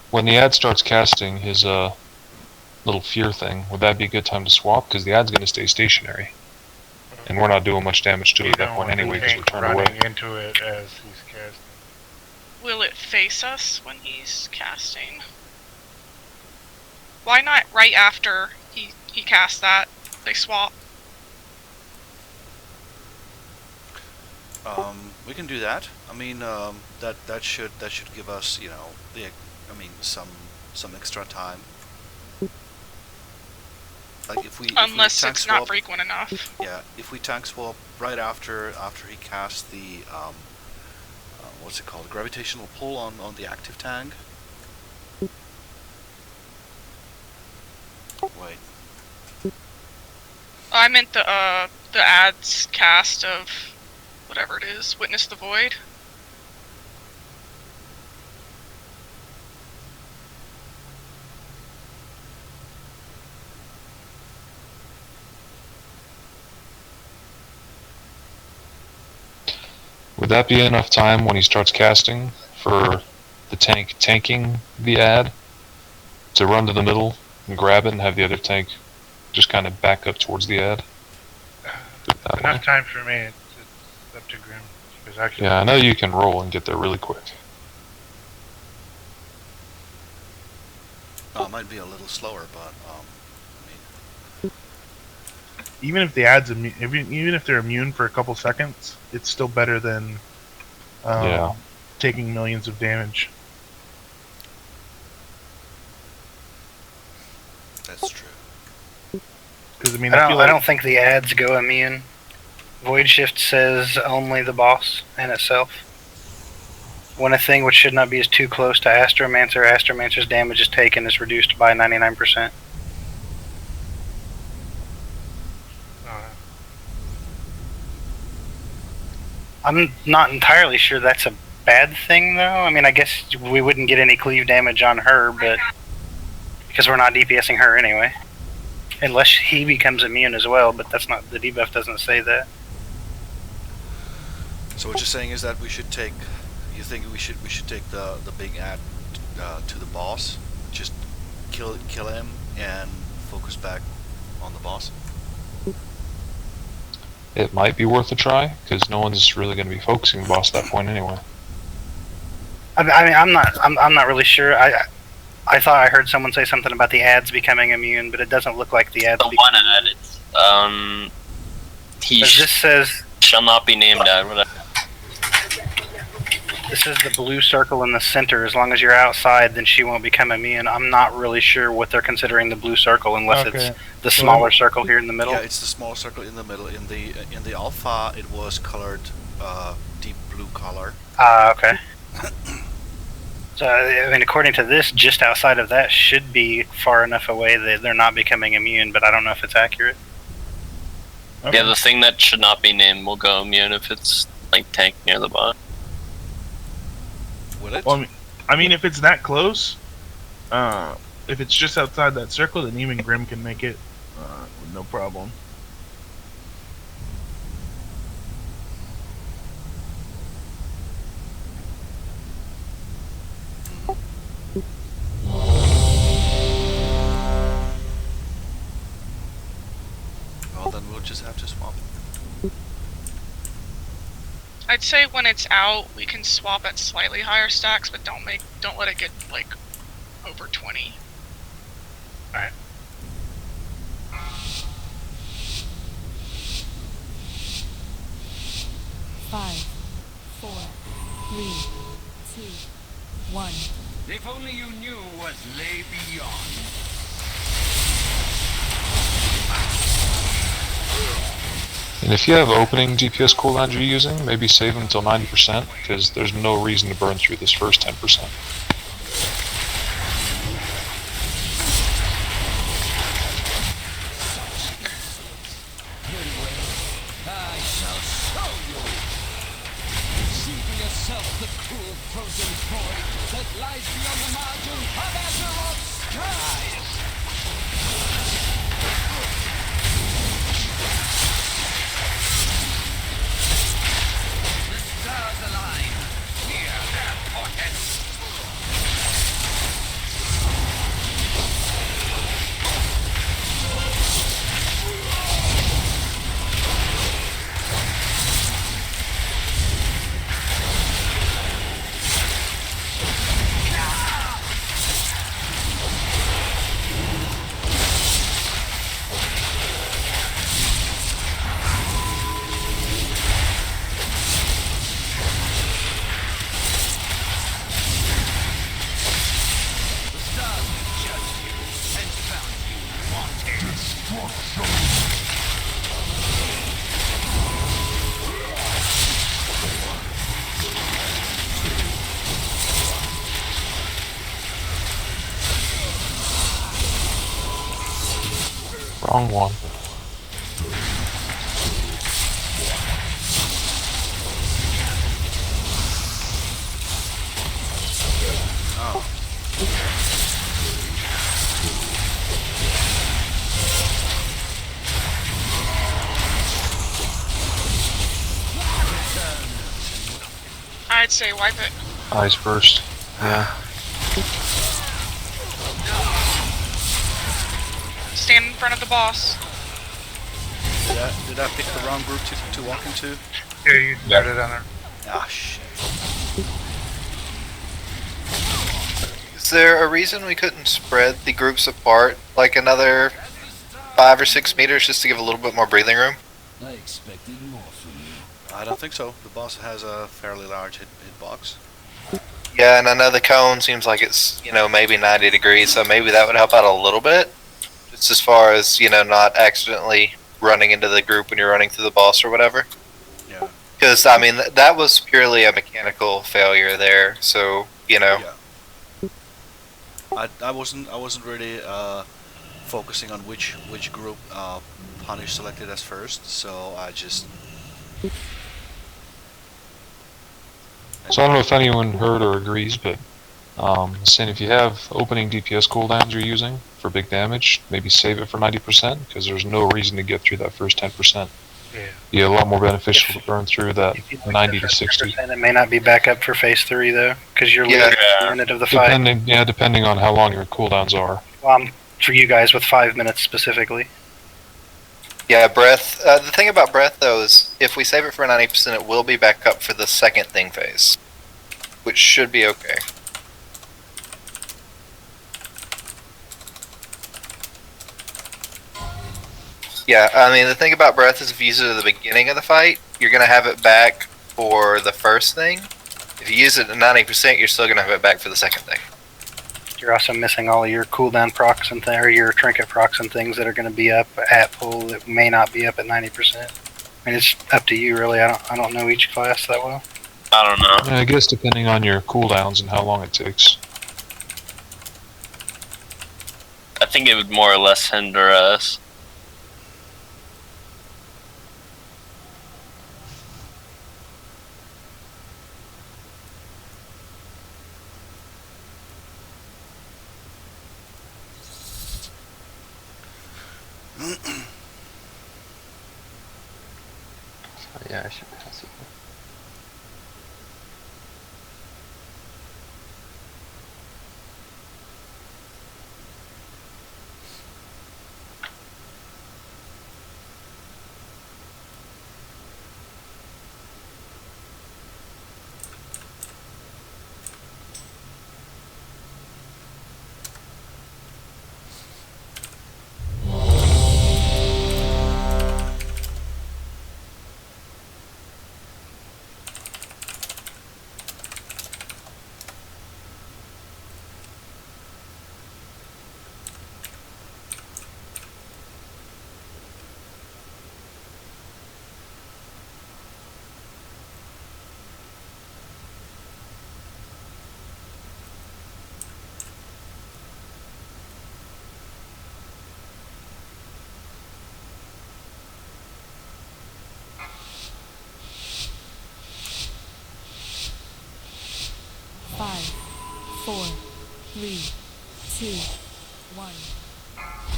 when the ad starts casting his little fear thing, would that be a good time to swap? Because the ad's going to stay stationary. And we're not doing much damage to it at that point anyway, because we're turned away. Running into it as he's casting. Will it face us when he's casting? Why not right after he casts that? They swap. We can do that. I mean, that should give us, you know, some extra time. Like if we Unless tank it's swap, not frequent enough. Yeah, if we tank swap right after he casts the what's it called, gravitational pull on the active tank. Wait. I meant the ads cast of whatever it is, Witness the Void. Would that be enough time when he starts casting for the tank tanking the ad to run to the middle and grab it and have the other tank just kind of back up towards the ad? Enough time for me. It's up to Grim. Because I can, Yeah, I know you can roll and get there really quick. It might be a little slower, but Even if the ad's even if they're immune for a couple seconds, it's still better than taking millions of damage. that's true. Because I mean, I don't think the ads go immune. Void Shift says only the boss and itself. When a thing which should not be as too close to Astromancer, Astromancer's damage is taken is reduced by 99%. I'm not entirely sure that's a bad thing, though. I mean, I guess we wouldn't get any cleave damage on her, but because we're not DPSing her anyway. Unless he becomes immune as well, but that's not, the debuff doesn't say that. So what you're saying is that we should take. You think we should take the big ad to the boss, just kill him and focus back on the boss. It might be worth a try, because no one's really going to be focusing the boss at that point anyway. I mean, I'm not really sure. I thought I heard someone say something about the ads becoming immune, but it doesn't look like the ads. The one ad, it's this says shall not be named ad. Whatever. This is the blue circle in the center. As long as you're outside, then she won't become immune. I'm not really sure what they're considering the blue circle, unless it's the smaller circle here in the middle. Yeah, it's the small circle in the middle. In the alpha, it was colored deep blue color. Okay. So, I mean, according to this, just outside of that should be far enough away that they're not becoming immune, but I don't know if it's accurate. Okay. Yeah, the thing that should not be named will go immune if it's like tank near the boss. Will it? Well, I mean, if it's that close, if it's just outside that circle, then even Grim can make it with no problem. Well, then we'll just have to swap. I'd say when it's out, we can swap at slightly higher stacks, but don't let it get like over 20. All right. Five, 4, 3, 2, 1. If only you knew what lay beyond. And if you have opening DPS cooldowns you're using, maybe save them until 90%, because there's no reason to burn through this first 10%. I shall show you. See for yourself the cruel frozen void that lies beyond the margin of Azeroth's skies. The stars align. Hear their portents. Wrong one. I'd say wipe it. Eyes first. Yeah. Stand in front of the boss. Did I pick the wrong group to walk into? Yeah, you started on there. Ah, shit. Is there a reason we couldn't spread the groups apart like another 5 or 6 meters just to give a little bit more breathing room? I expected more from you. I don't think so. The boss has a fairly large hitbox. Yeah, and I know the cone seems like it's, maybe 90 degrees, so maybe that would help out a little bit. Just as far as, not accidentally running into the group when you're running through the boss or whatever. Yeah. Because, I mean, that was purely a mechanical failure there, so, Yeah. I wasn't really focusing on which group Punish selected as first, so I just. So I don't know if anyone heard or agrees, but Saying if you have opening DPS cooldowns you're using for big damage, maybe save it for 90% because there's no reason to get through that first 10%. Yeah. Yeah, a lot more beneficial to burn through that If you like 90 the to 60. 10%, it may not be back up for phase 3 though, because you're losing a minute of the fight. Depending on how long your cooldowns are. For you guys with 5 minutes specifically. Yeah, breath. The thing about breath though is if we save it for 90%, it will be back up for the second thing phase, which should be okay. Yeah, I mean the thing about breath is if you use it at the beginning of the fight, you're gonna have it back for the first thing. If you use it at 90%, you're still gonna have it back for the second thing. You're also missing all of your cooldown procs and or your trinket procs and things that are going to be up at pull that may not be up at 90%. I mean, it's up to you really. I don't know each class that well. I don't know. Yeah, I guess depending on your cooldowns and how long it takes. I think it would more or less hinder us. Yeah, I should pass it. Five, four, three, two, one.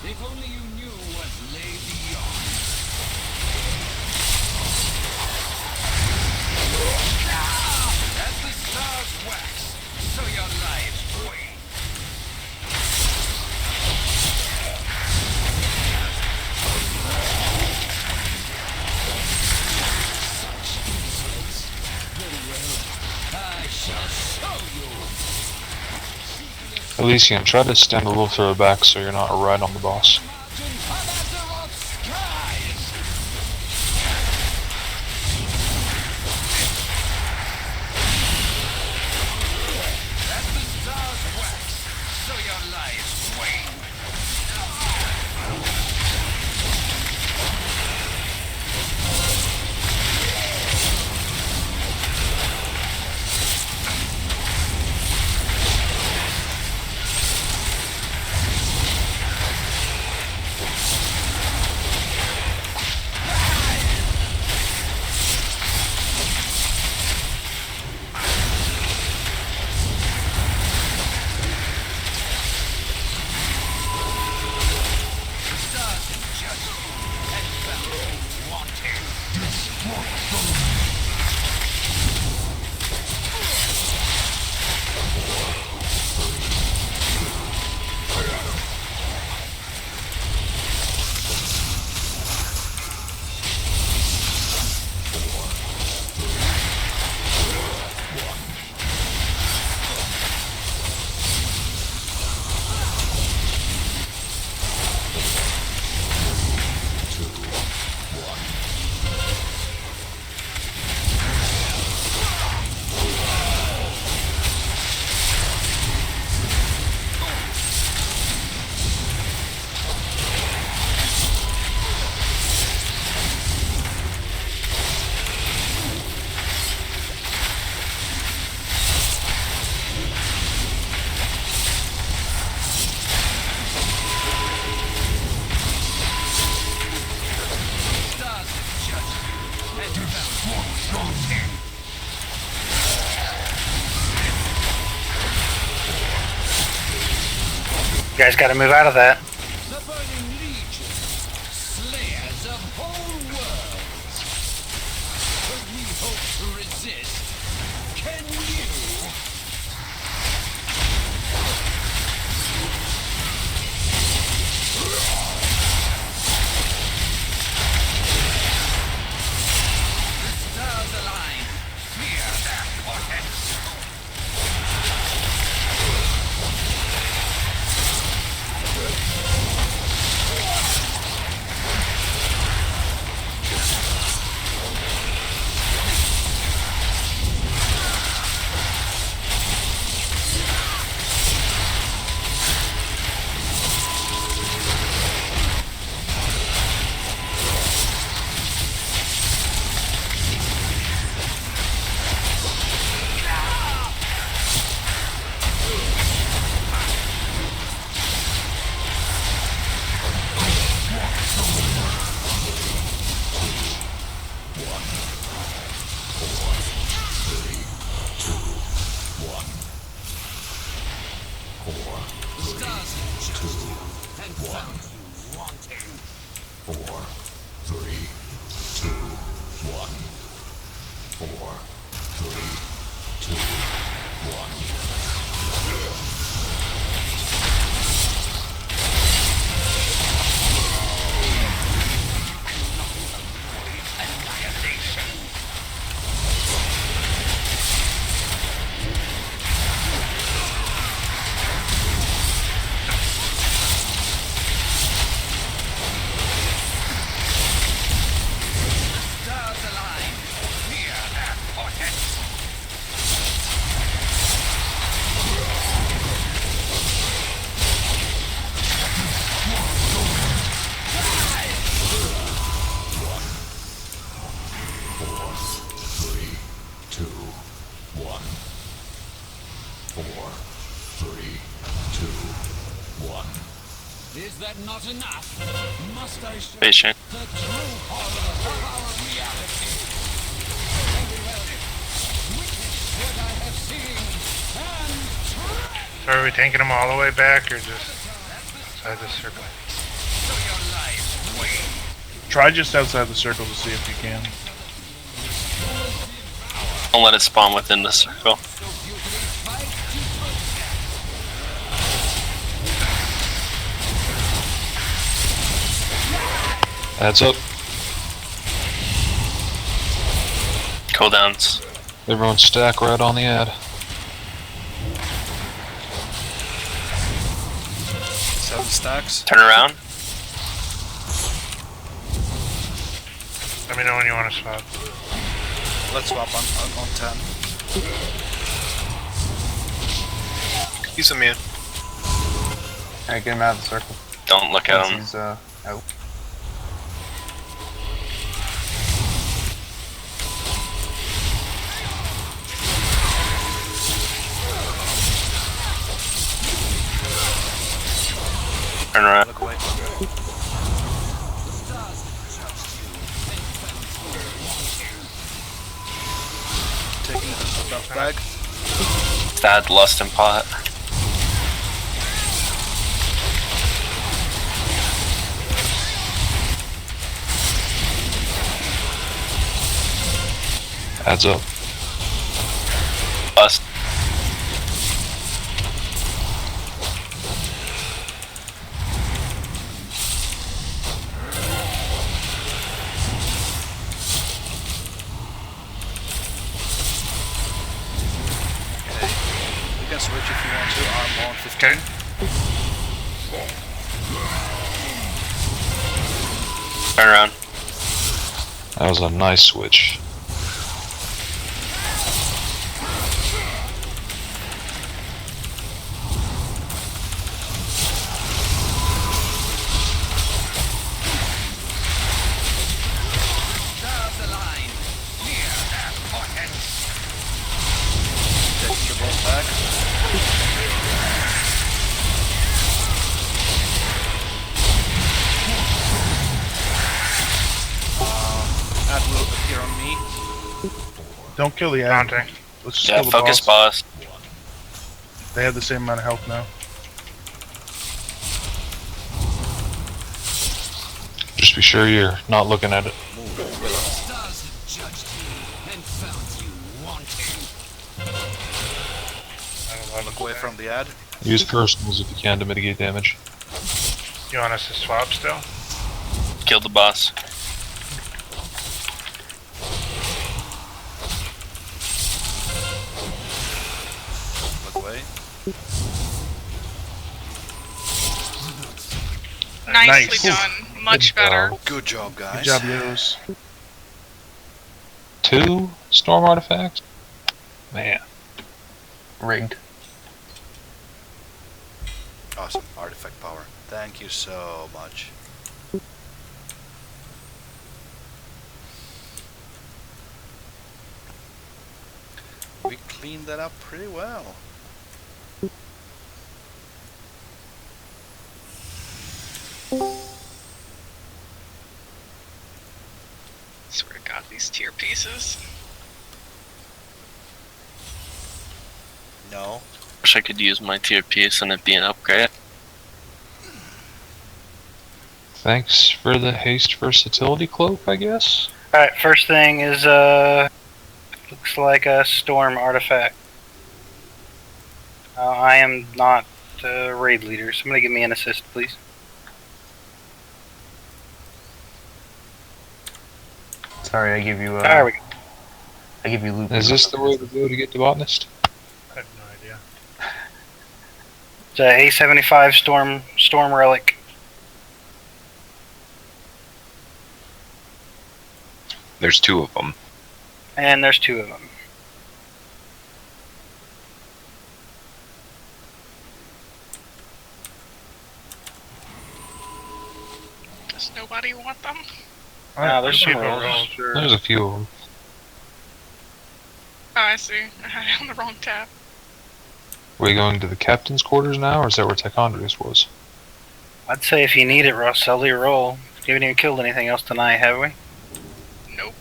If only you knew what lay beyond. As the stars wax, so your lives wane. Such insolence. Very well. I shall show you. Elysian, try to stand a little further back so you're not right on the boss. You guys gotta move out of that. The Burning Legion, slayers of whole worlds. Could we hope to resist? Can you? The stars align. Fear their portents. Is that not enough? Must I show Patient. the true horror of our reality? Very well. Witness what I have seen and try. So are we taking them all the way back, or just outside the circle? So your life wait. Try just outside the circle to see if you can. Don't let it spawn within the circle. Adds up. Cooldowns. Everyone stack right on the ad. 7 stacks. Turn around. Let me know when you want to swap. Let's swap on 10. He's immune. Alright, get him out of the circle. Don't look at him. He's out. Turn around. Look away. Taking the duff bag. That lust and pot. Adds up. Lust. You can switch if you want to. I'm on 15. Turn around. That was a nice switch. Stars align. Fear their portents. Taking the boss back. Ad will appear on me. Don't kill the ad. Counting. Let's just Yeah, kill the focus boss. boss. They have the same amount of health now. Just be sure you're not looking at it. Stars have judged you and found you wanting. Look away from the ad. Use personals if you can to mitigate damage. You want us to swap still? Kill the boss. Look away. Nicely Nice. done. Much better. Good job, guys. Good job, Yos. 2 storm artifacts? Man. Rigged. Awesome. Artifact power. Thank you so much. We cleaned that up pretty well. Swear to God, these tier pieces. No. Wish I could use my tier piece and it be an upgrade. Thanks for the haste versatility cloak, I guess. Alright, first thing is, looks like a storm artifact. I am not raid leader. Somebody give me an assist, please. Sorry, I give you. There we go. I give you loot. Is this the way to go to get the botanist? I have no idea. It's a A75 storm relic. There's 2 of them. And there's 2 of them. Does nobody want them? No, there's some People rolls. roll. Sure. There's a few of them. Oh, I see. I had it on the wrong tab. Are we going to the captain's quarters now, or is that where Tichondrius was? I'd say if you need it, Russ, sell your roll. We haven't even killed anything else tonight, have we? Nope.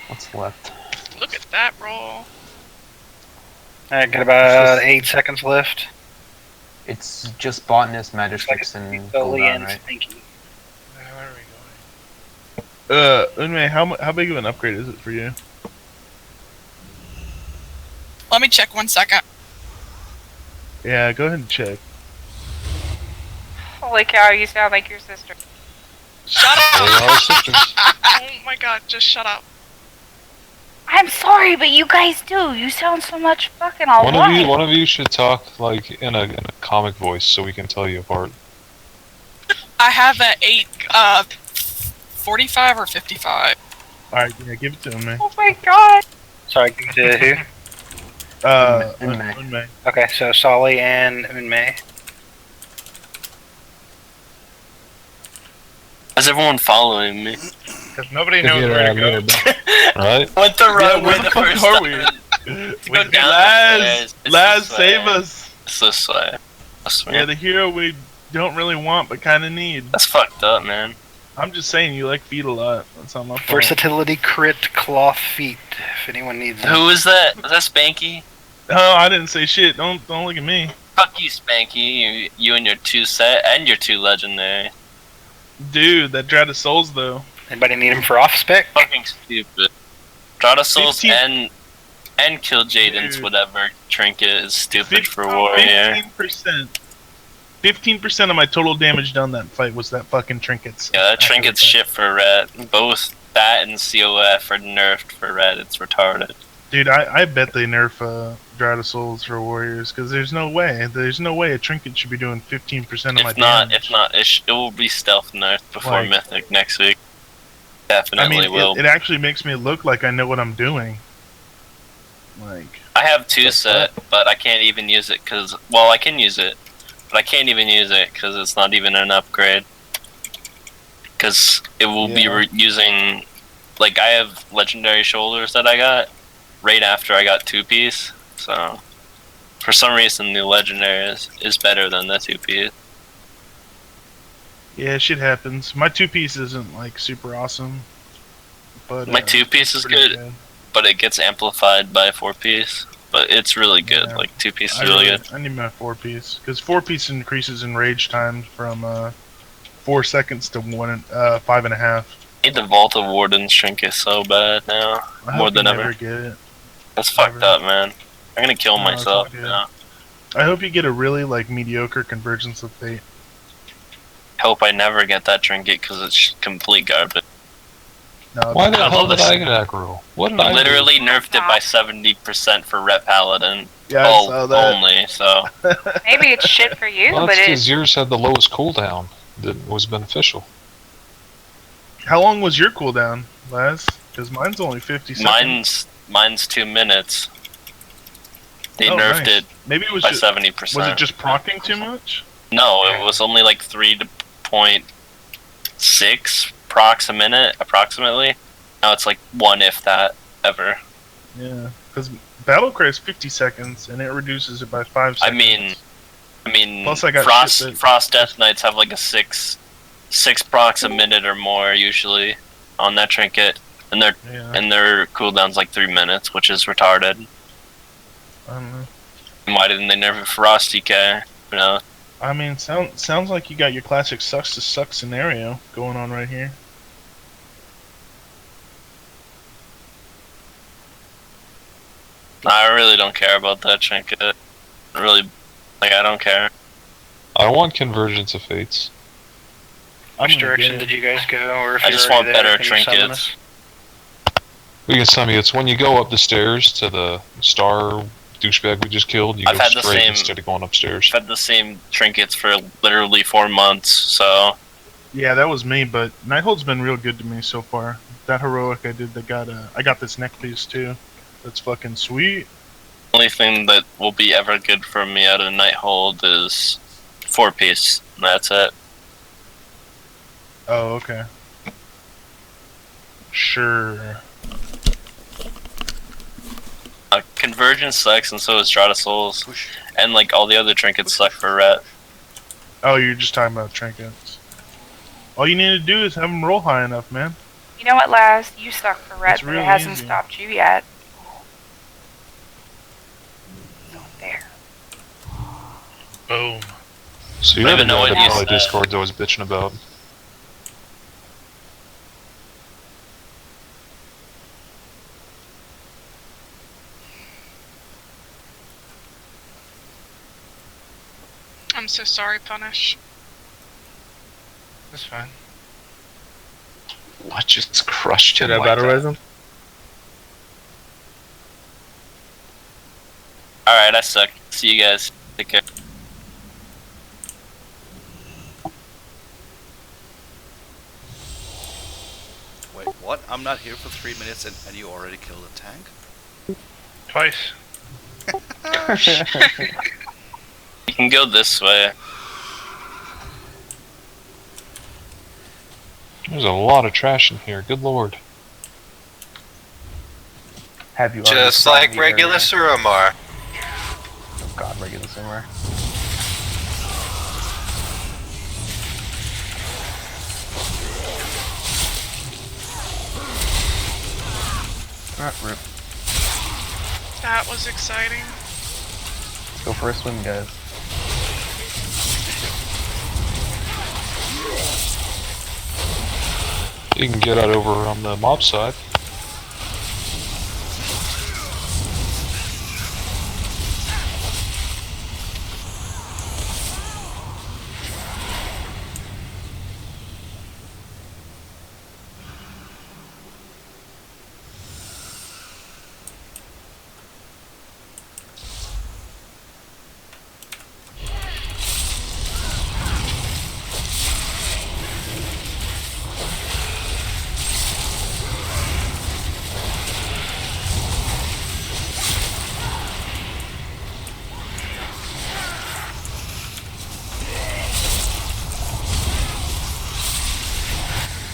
What's left? Look at that roll. Alright, got about 8 seconds left. It's just botanist, magistrix, and cooldown, right? Stinky. Where are we going? Unmei, how big of an upgrade is it for you? Let me check 1 second. Yeah, go ahead and check. Holy cow, you sound like your sister. Shut They are up! sisters. Oh my God, just shut up. I'm sorry, but you guys do. You sound so much fucking One alike. of you should talk like in a comic voice so we can tell you apart. I have at 45 or 55. Alright, yeah, give it to Unmei. Oh my God. Sorry, give it to who? Unmei. Unmei. Okay, so Solly and Unmei. Is everyone following me? Because nobody knows where to go. Right? Went the wrong way where the fuck first are time. we? Go down Laz, the stairs. It's Laz, this way. save us! It's this way. I swear. Yeah, the hero we don't really want but kind of need. That's fucked up, man. I'm just saying, you like feet a lot. That's not my fault. Versatility crit cloth feet, if anyone needs them. Who is that? Is that Spanky? Oh, I didn't say shit. Don't look at me. Fuck you, Spanky. You and your 2 set and your 2 legendary. Dude, that Drat of Souls, though. Anybody need him for off spec? Fucking stupid. Drata Souls 15 and Kill Jaden's Dude. whatever trinket is stupid for Warrior. 15%. 15% of my total damage done that fight was that fucking trinkets. Yeah, that trinket's shit for red. Both that and COF are nerfed for red. It's retarded. Dude, I bet they nerf Drat of Souls for warriors because there's no way a trinket should be doing 15% of my damage. If not, it will be stealth nerfed before Like- Mythic next week. I Definitely mean, will. it actually makes me look like I know what I'm doing. Like, I have 2 set, but I can't even use it because, well, I can use it, but I can't even use it because it's not even an upgrade. Because it will be using, like, I have legendary shoulders that I got right after I got 2-piece, so for some reason the legendary is better than the 2-piece. yeah, shit happens. My 2-piece isn't like super awesome, but My 2-piece is pretty good, but it gets amplified by 4-piece. But it's really good. Yeah. Like 2-piece is I really good. I need my 4-piece because 4-piece increases in rage time from 4 seconds to 5.5. Need the Vault of Warden's trinket so bad now. I More hope than you ever. never get it. That's fucked up, man. I'm gonna kill No, it's myself all good. now. I hope you get a really mediocre Convergence of Fate. Hope I never get that trinket because it's complete garbage. No, Why the I hell love did this. I get aggro? What did I do? Literally nerfed it by 70% for Ret Paladin. Yeah, I saw that. Only, so. Maybe it's shit for you, Well, but that's it. because yours had the lowest cooldown that was beneficial. How long was your cooldown, Laz? Because mine's only 50 seconds. Mine's 2 minutes. They Oh, nerfed nice. it Maybe it was by just, 70%. Was it just proccing too much? No, it was only like 3.6 procs a minute, approximately. Now it's like 1 if that, ever. Yeah, because Battlecry is 50 seconds, and it reduces it by 5 seconds. I mean, Plus I got shit Frost Death Knights have like a 6 procs a minute or more usually on that trinket, and their cooldown's like 3 minutes, which is retarded. I don't know. And why didn't they nerf Frost DK? You know? I mean, sounds like you got your classic sucks to suck scenario going on right here. I really don't care about that trinket. Really, I don't care. I want Convergence of Fates. Which direction did you guys go? Or if I you're just already want better there, can you summon trinkets. us? We can summon you. It's when you go up the stairs to the star douchebag we just killed, you I've go had the straight same- instead of going upstairs. I've had the same trinkets for literally 4 months, so. Yeah, that was me, but Nighthold's been real good to me so far. That heroic I did, I got this neck piece too. That's fucking sweet. Only thing that will be ever good for me out of Nighthold is 4-piece. That's it. Oh, okay. Sure. Convergence sucks, and so is Strata Souls. And like all the other trinkets suck for Ret. Oh, you're just talking about trinkets. All you need to do is have them roll high enough, man. You know what, Laz? You suck for red, It's but real it hasn't easy. stopped you yet. There. Boom. So I you're don't the even know guy what that you probably said. Discord's always bitching about. I'm so sorry, Punish. That's fine. What just crushed him Should I like battle that? res him? Alright, I suck. See you guys. Take care. Wait, what? I'm not here for 3 minutes and you already killed a tank? Twice. You can go this way. There's a lot of trash in here. Good lord. Have you already Just tried like the Regulus area? or Omar. Oh god, Regulus somewhere. Rip. That was exciting. Let's go for a swim, guys. You can get out over on the mob side.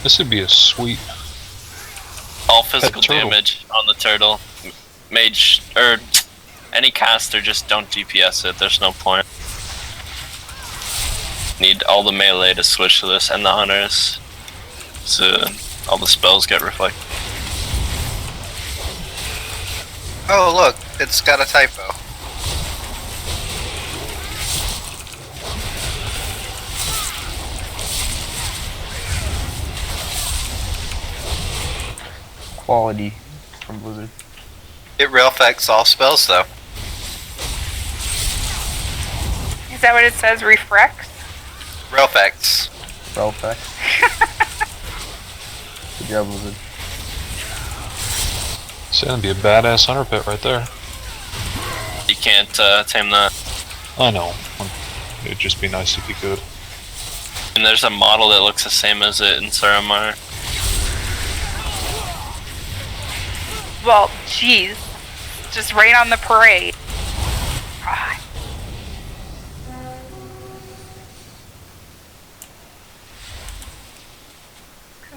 This would be a sweet. All physical turtle. damage on the turtle. Mage, or any caster, just don't DPS it. There's no point. Need all the melee to switch to this and the hunters. So all the spells get reflected. Oh, look, it's got a typo. quality from Blizzard. It rail affects all spells though. Is that what it says? Refrex? Rail effects. Rail effects. Good job, Blizzard. It's gonna be a badass hunter pet right there. You can't tame that. I know. It'd just be nice if you could. And there's a model that looks the same as it in Suramar. Well, jeez. Just rain on the parade. God.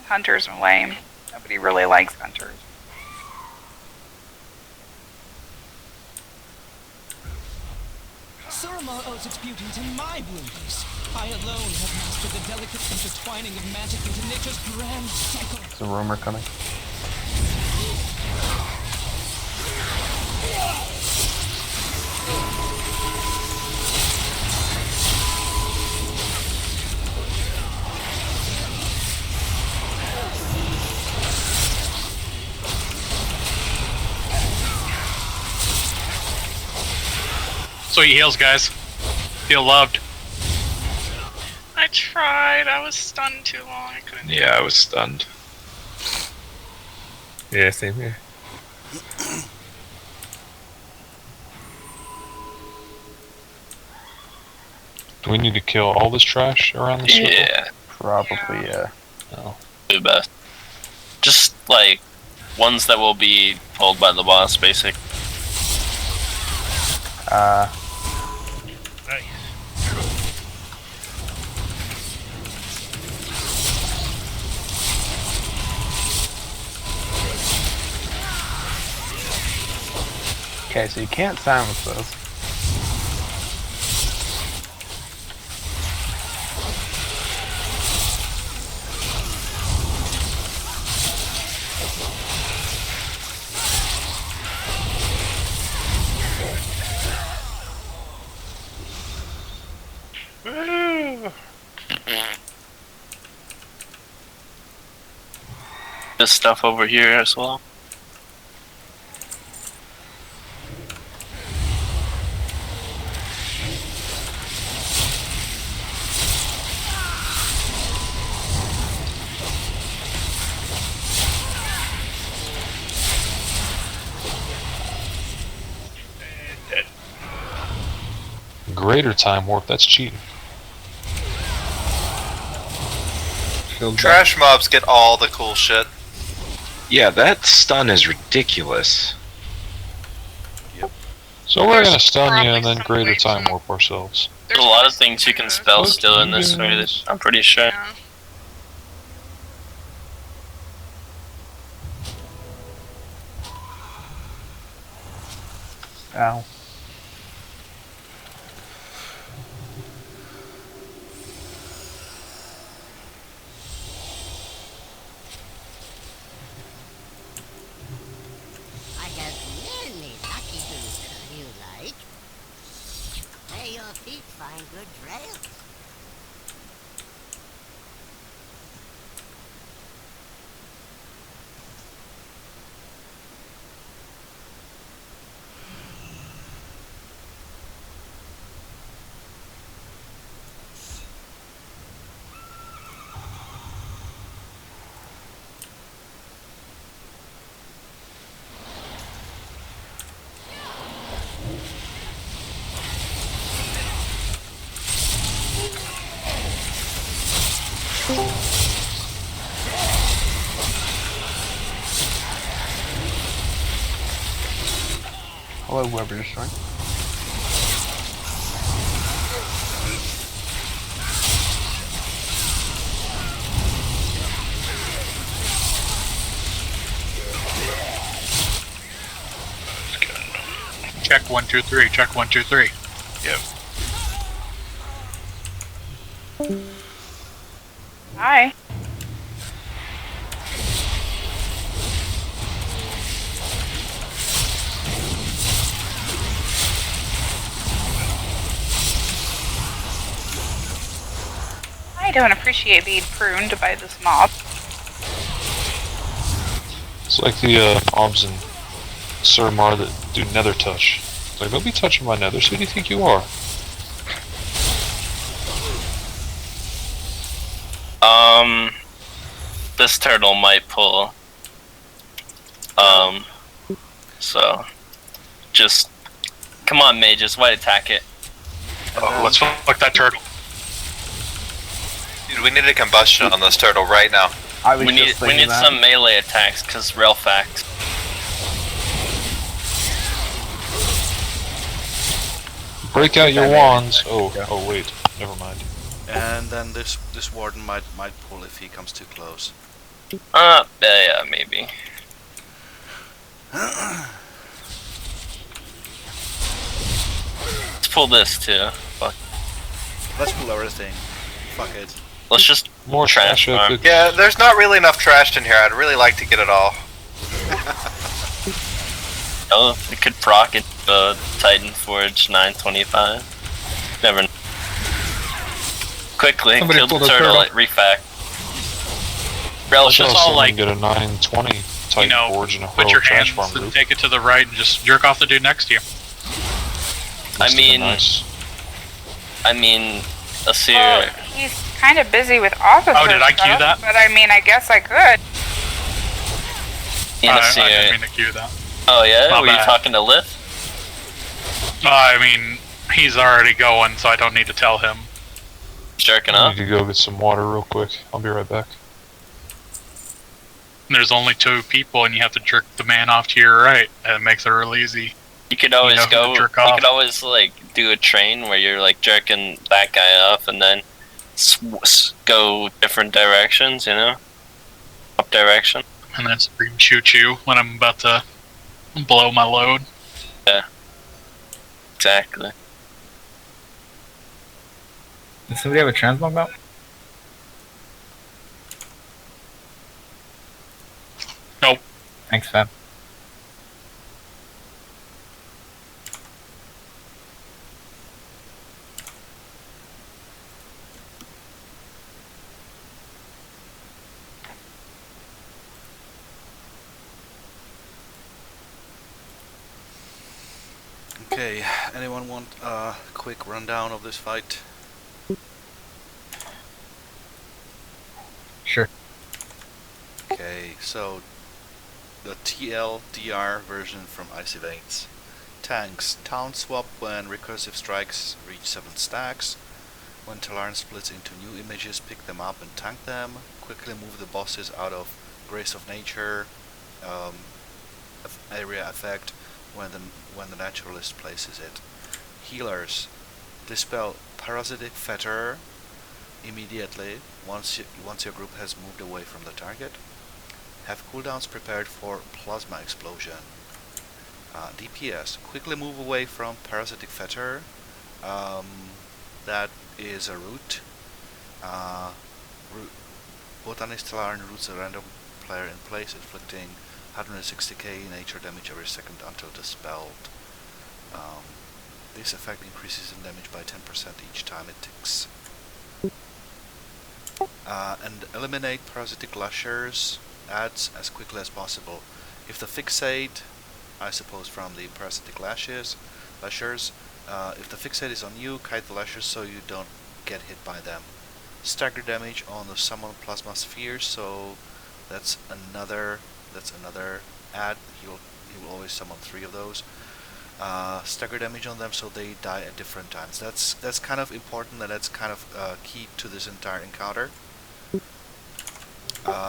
Hunters are lame. Nobody really likes hunters. Suramar owes its beauty to my bloomers. I alone have mastered the delicate intertwining of magic into nature's grand cycle. Is a rumor coming? So he heals, guys. Feel loved. I tried. I was stunned too long. I couldn't. Yeah, I was stunned. Yeah, same here. Do we need to kill all this trash around the circle? Yeah. Probably, yeah. No. Do best. Just like ones that will be pulled by the boss, basic. Nice. Okay, so you can't silence those. This stuff over here as well. Greater time warp, that's cheating. Trash mobs get all the cool shit. Yeah, that stun is ridiculous. So we're gonna stun you and then greater time warp ourselves. There's a lot of things you can spell still in this way, I'm pretty sure. Yeah. Ow. I have many lucky boots you like. May your feet find good trails. Hello, whoever you're destroying. Check 1, 2, 3. Check 1, 2, 3. Yep. Hi. I don't appreciate being pruned by this mob. It's like the mobs in Sir Mar that do nether touch. It's like, don't be touching my nether, so who do you think you are? This turtle might pull. So just come on, mages, why attack it? Oh, let's fuck that turtle. Dude, we need a combustion on this turtle right now. We need some melee attacks, cause real fact. Break out your wands. Oh wait, never mind. And then this warden might pull if he comes too close. Yeah, maybe. Let's pull this too. Fuck. Let's pull everything. Fuck it. Let's just more trash farm. Yeah, there's not really enough trash in here. I'd really like to get it all. Oh, we could proc it the Titan Forge 925. Never know. Quickly, Somebody kill the pull the turtle turtle. at refact. Let's just all like, get a 920 Titan Forge and a put hurl your trash hands farm and roof. take it to the right and just jerk off the dude next to you. I mean, Asir. Well, he's kind of busy with officer Oh, did I cue stuff, that? But I mean, I guess I could. I didn't mean to cue that. Oh yeah, My were you bad. talking to Lith? I mean, he's already going, so I don't need to tell him. Jerking I off? need to go get some water real quick. I'll be right back. There's only 2 people, and you have to jerk the man off to your right. And it makes it real easy. You could always know who to go. jerk You off. could always like do a train where you're like jerking that guy off, and then go different directions. You know, up direction. And then scream choo-choo when I'm about to blow my load. Yeah. Exactly. Does somebody have a transmog mount? Nope. Thanks, Fab. Okay, anyone want a quick rundown of this fight? Sure. Okay, so the TLDR version from Icy Veins. Tanks. Town swap when recursive strikes reach 7 stacks. When Talarn splits into new images, pick them up and tank them. Quickly move the bosses out of Grace of Nature area effect when the naturalist places it. Healers. Dispel Parasitic Fetter immediately once your group has moved away from the target. Have cooldowns prepared for Plasma Explosion. DPS. Quickly move away from Parasitic Fetter. That is a root. Botanist Talarn roots a random player in place, inflicting 160k nature damage every second until dispelled. This effect increases in damage by 10% each time it ticks. And eliminate parasitic lashers adds as quickly as possible. If the fixate, I suppose from the parasitic lashers, if the fixate is on you, kite the lashers so you don't get hit by them. Stagger damage on the summon plasma spheres, so that's another add. He will always summon 3 of those. Stagger damage on them so they die at different times. That's kind of important, and that's kind of key to this entire encounter.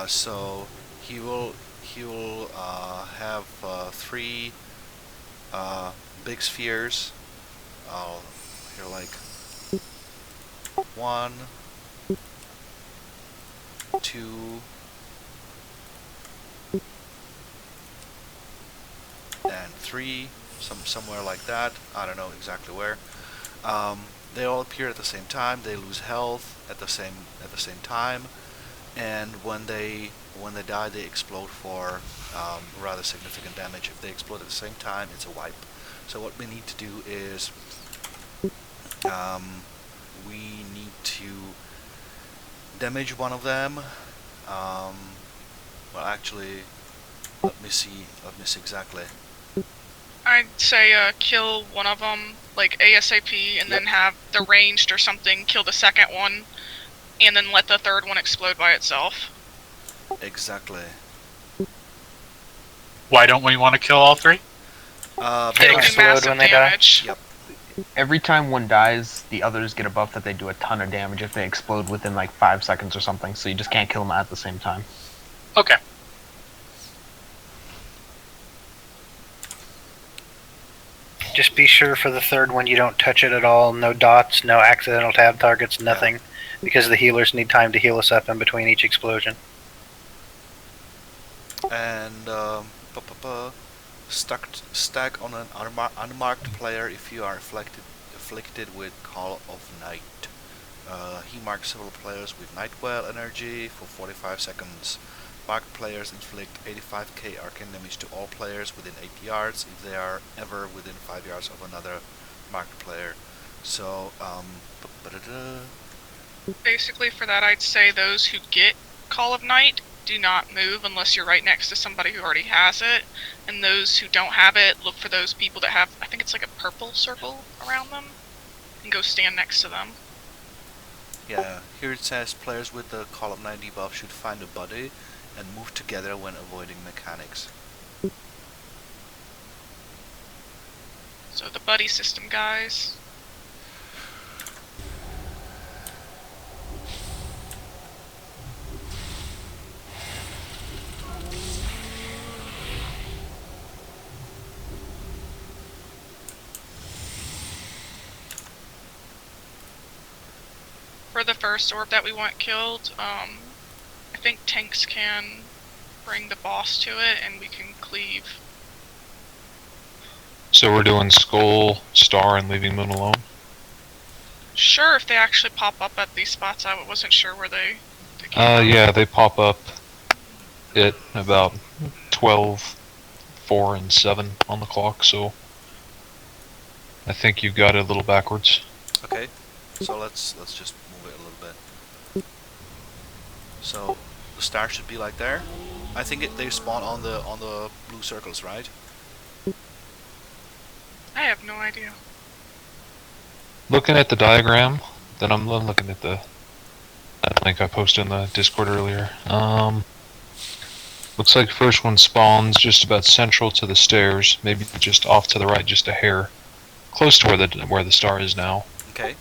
So he will have 3 big spheres. Here, like 1, 2, and 3, somewhere like that. I don't know exactly where. They all appear at the same time. They lose health at the same time, and when they die, they explode for rather significant damage. If they explode at the same time, it's a wipe. So what we need to do is we need to damage one of them. Well, actually, Let me see exactly. I'd say kill one of them, like ASAP, and then have the ranged or something kill the second one, and then let the third one explode by itself. Exactly. Why don't we want to kill all three? It'll do massive damage. Yep. Every time one dies, the others get a buff that they do a ton of damage if they explode within like 5 seconds or something, so you just can't kill them at the same time. Okay. Just be sure for the third one you don't touch it at all. No dots, no accidental tab targets, nothing. Because the healers need time to heal us up in between each explosion. And stack on an unmarked player if you are afflicted with Call of Night. He marks several players with Nighthold energy for 45 seconds. Marked players inflict 85k arcane damage to all players within 8 yards if they are ever within 5 yards of another marked player. So, basically for that I'd say those who get Call of Night do not move unless you're right next to somebody who already has it, and those who don't have it, look for those people that have, I think it's like a purple circle around them, and go stand next to them. yeah, here it says players with the Call of Night debuff should find a buddy and move together when avoiding mechanics. So the buddy system, guys. For the first orb that we want killed, I think tanks can bring the boss to it and we can cleave. So we're doing Skull, Star, and leaving Moon alone? Sure, if they actually pop up at these spots, I wasn't sure where they came from. Yeah, they pop up at about 12, 4, and 7 on the clock, so I think you've got it a little backwards. Okay, so let's just move it a little bit. So the star should be like there. I think they spawn on the blue circles, right? I have no idea. Looking at the diagram, then I'm looking at that link I posted in the Discord earlier. Looks like the first one spawns just about central to the stairs, maybe just off to the right, just a hair, close to where the star is now. Okay.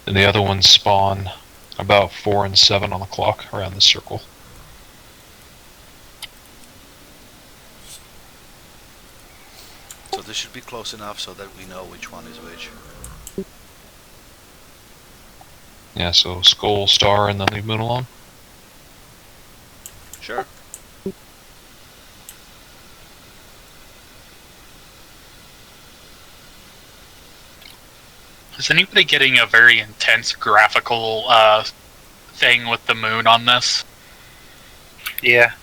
And the other ones spawn about 4 and 7 on the clock around the circle. So this should be close enough so that we know which one is which. Yeah, so Skull, Star, and then leave Moon alone. Sure. Is anybody getting a very intense graphical thing with the moon on this? Yeah.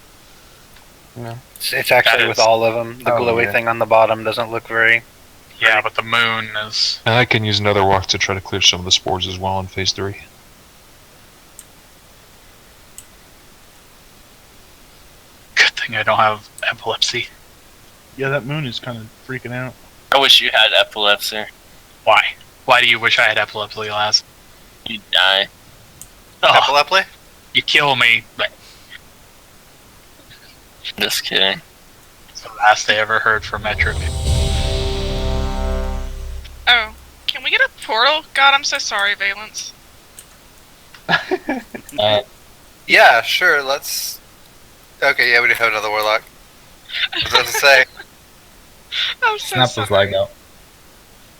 No. It's actually with all of them. The glowy thing on the bottom doesn't look very... Yeah, but the moon is... And I can use another walk to try to clear some of the spores as well in phase 3. Good thing I don't have epilepsy. Yeah, that moon is kind of freaking out. I wish you had epilepsy. Why? Why do you wish I had epilepsy, Laz? You'd die. Epilepsy? You kill me, but... Just kidding. It's the last I ever heard from Metric. Oh, can we get a portal? God, I'm so sorry, Valence. Yeah, sure, let's... Okay, yeah, we do have another warlock. I was about to say. I'm so Snap sorry. was lagged out.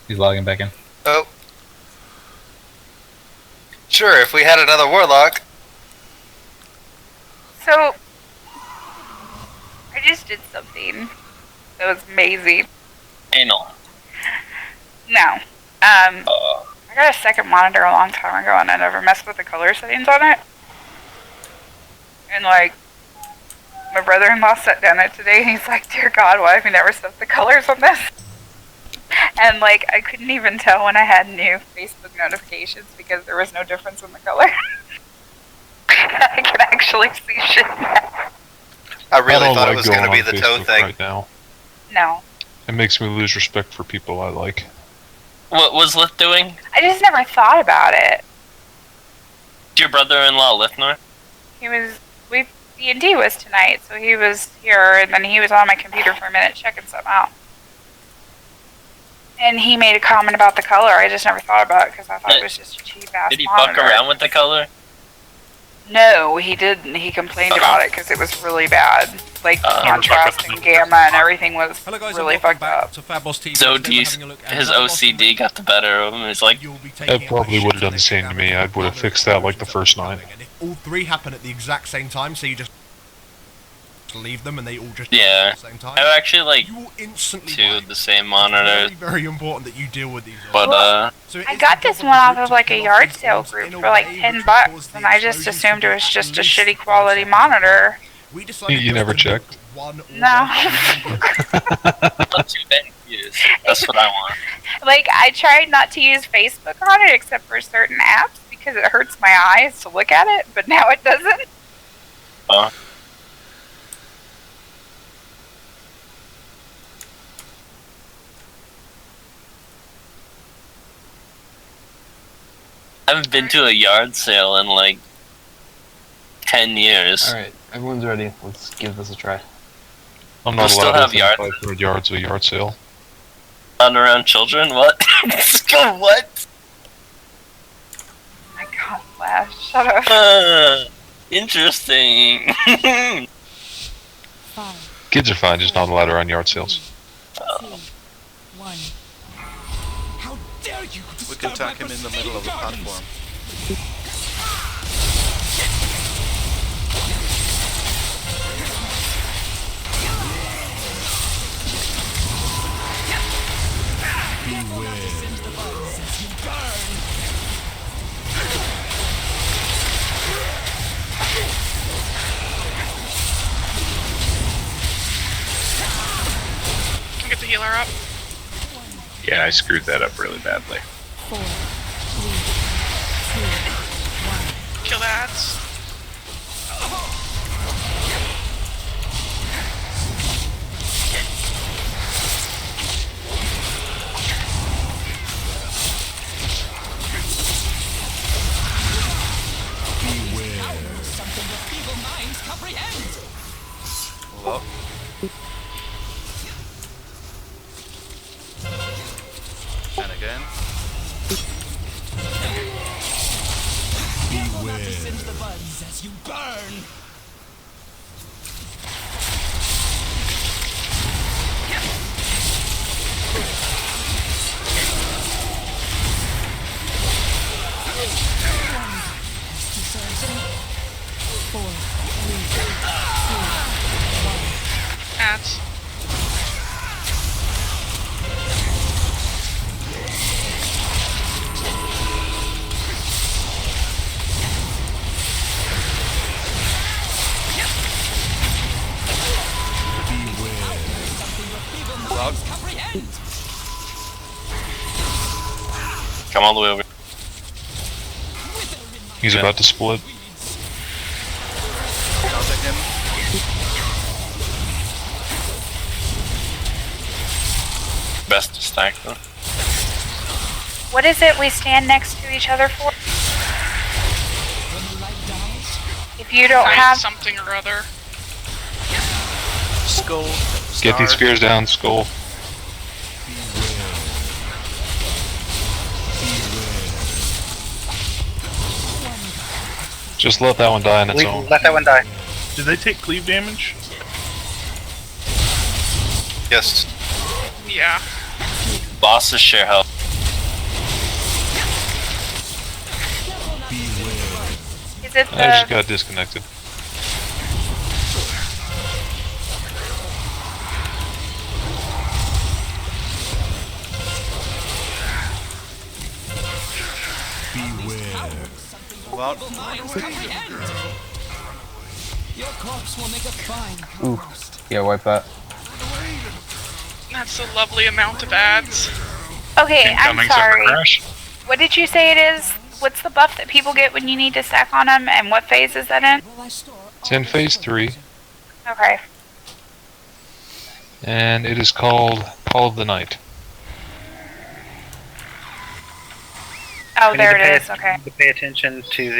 He's logging back in. Oh. Sure, if we had another warlock. So, I just did something that was amazing. Anal. No. I got a second monitor a long time ago and I never messed with the color settings on it. And like, my brother-in-law sat down it today and he's like, dear God, why have you never set the colors on this? And like, I couldn't even tell when I had new Facebook notifications because there was no difference in the color. I can actually see shit now. I really don't thought like it was going going to be on the toe Facebook thing. right now. No. It makes me lose respect for people I like. What was Lith doing? I just never thought about it. Your brother-in-law Lithnor? He was, D&D was tonight, so he was here, and then he was on my computer for a minute checking something out. And he made a comment about the color. I just never thought about it because I thought it was just a cheap ass Did he monitor. fuck around with the color? No, he didn't. He complained about it because it was really bad. Like contrast and gamma and everything was really fucked up. So his OCD got the better of him. It's like, It probably would have done the same to me. I would have fixed that like the first night. All three happen at the exact same time, so you just leave them and they all just yeah. at the same time. I actually like instantly two of the same monitors. Very important that you deal with these. But I got this one off of like a yard sale group for like $10, and I just assumed it was just a shitty quality monitor. You never checked? No. Not too bad to use. That's what I want. Like, I tried not to use Facebook on it except for certain apps because it hurts my eyes to look at it, but now it doesn't. I haven't been to a yard sale in like 10 years. Alright, everyone's ready. Let's give this a try. I'm not still allowed have to yard 500 yards of a yard sale. Run around children? What? What? My God, Flash, shut up. Interesting. Kids are fine, just not allowed around yard sales. We can attack him in the middle of the platform. Get the healer up. Yeah, I screwed that up really badly. 4, 3, 2, 1. Kill the ads. Well. And again. Sends the buds as you burn. Ads. Come all the way over. He's about to split. I'll take him. Best to stack though. What is it we stand next to each other for? If you don't have something or other. Skull. Get these spears down, Skull. Just let that one die on its own. Let that one die. Did they take cleave damage? Yes. Yeah. Bosses share health. Is it I just got disconnected. Well, Your corpse will make a fine Ooh. Yeah, wipe that. That's a lovely amount of ads. Okay, I'm Incoming sorry. server crash. What did you say it is? What's the buff that people get when you need to stack on them, and what phase is that in? It's in phase 3. Okay. And it is called Call of the Night. Oh, We there need to it is. Okay. To pay attention to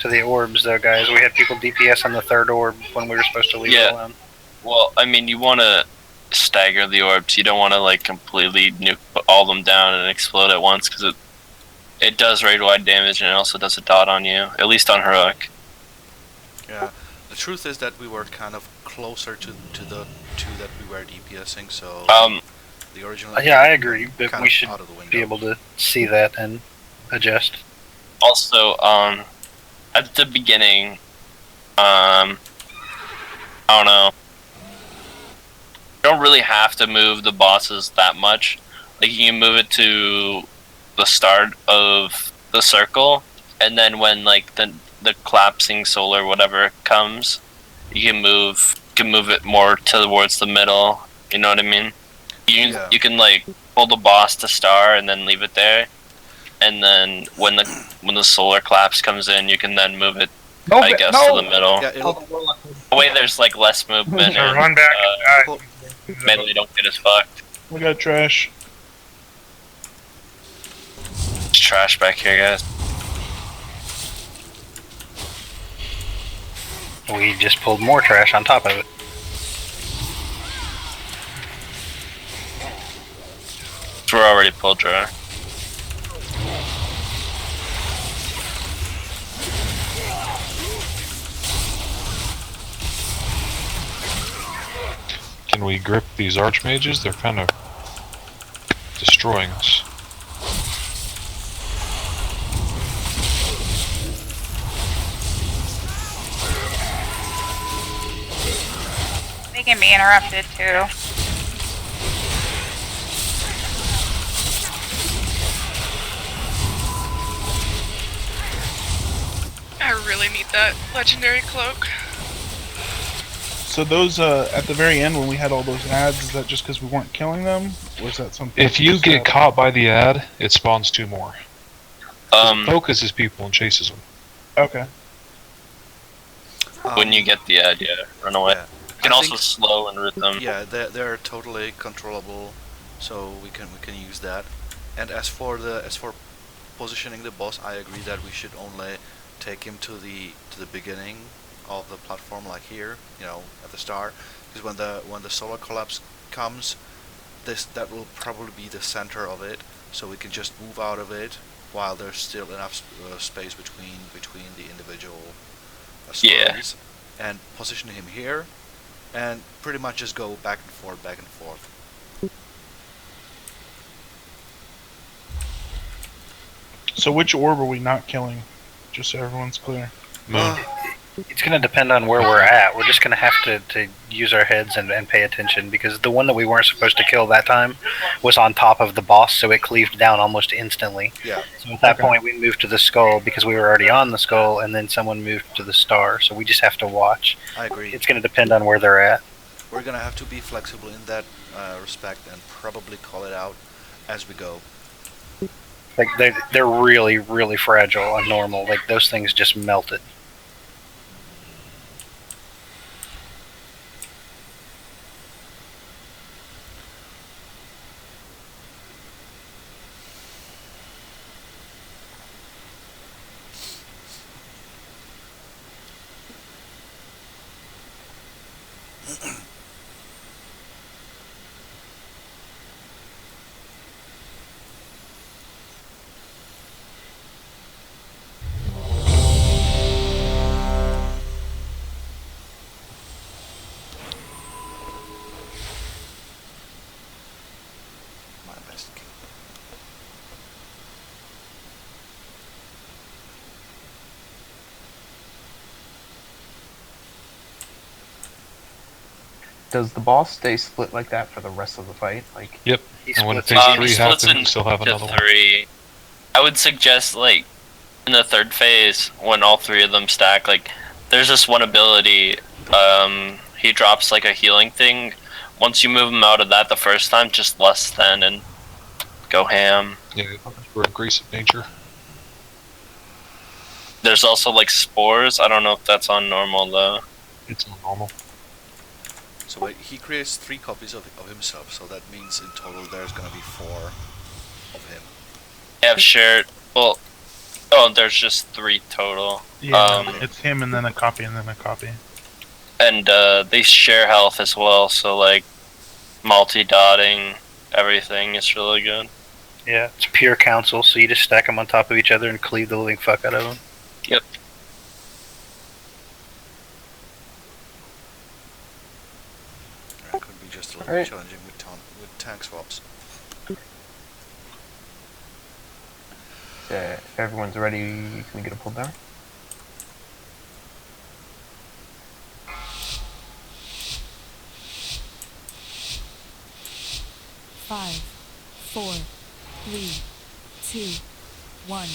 the orbs, though, guys. We had people DPS on the third orb when we were supposed to leave it alone. Well, I mean, you want to stagger the orbs. You don't want to like completely nuke all them down and explode at once because it does raid-wide damage and it also does a dot on you, at least on heroic. Yeah, the truth is that we were kind of closer to the two that we were DPSing, so the original. Yeah, I agree, but kind we of should out of the window. be able to see that and adjust. Also, at the beginning, I don't know. You don't really have to move the bosses that much. Like you can move it to the start of the circle, and then when like the collapsing soul or whatever comes, you can move it more towards the middle. You know what I mean? You can like pull the boss to star and then leave it there, and then when the solar collapse comes in, you can then move it. I guess to the middle. The way there's like less movement. So and, run back. melee don't get as fucked. We got trash. There's trash back here, guys. We just pulled more trash on top of it. We're already pulled dry. Can we grip these archmages? They're kind of destroying us. They can be interrupted too. I really need that legendary cloak. So those at the very end when we had all those ads, is that just because we weren't killing them? Or is that something? If you get caught by the ad, it spawns 2 more. It focuses people and chases them. Okay. When you get the ad, run away. Yeah. You can also slow and root them. Yeah, they're totally controllable, so we can use that. And as for positioning the boss, I agree that we should only take him to the beginning of the platform, like here, you know, at the start, because when the solar collapse comes, that will probably be the center of it, so we can just move out of it while there's still enough space between the individual stories, and position him here, and pretty much just go back and forth. So which orb are we not killing? Just so everyone's clear. It's going to depend on where we're at. We're just going to have to use our heads and pay attention, because the one that we weren't supposed to kill that time was on top of the boss, so it cleaved down almost instantly. Yeah. So at that point, we moved to the skull because we were already on the skull, and then someone moved to the star. So we just have to watch. I agree. It's going to depend on where they're at. We're going to have to be flexible in that respect and probably call it out as we go. Like they're really, really fragile on normal. Like those things just melted. Does the boss stay split like that for the rest of the fight? Like, yep. And when phase 3 he happens, splits we still have into another one. 3. I would suggest, like, in the third phase, when all 3 of them stack, like, there's this one ability, he drops, like, a healing thing. Once you move him out of that the first time, just less than, and go ham. Yeah, we're a grace of nature. There's also, like, spores. I don't know if that's on normal, though. It's on normal. So wait, he creates 3 copies of himself, so that means in total there's gonna be 4 of him. They have shared. Well, oh, there's just 3 total. Yeah, it's him and then a copy and then a copy. And they share health as well, so like multi-dotting everything is really good. Yeah, it's pure council, so you just stack them on top of each other and cleave the living fuck out of them. Yep. That could be just a little Alright. challenging with tank swaps. If everyone's ready, can we get a pull down? Five, four, three, two, one.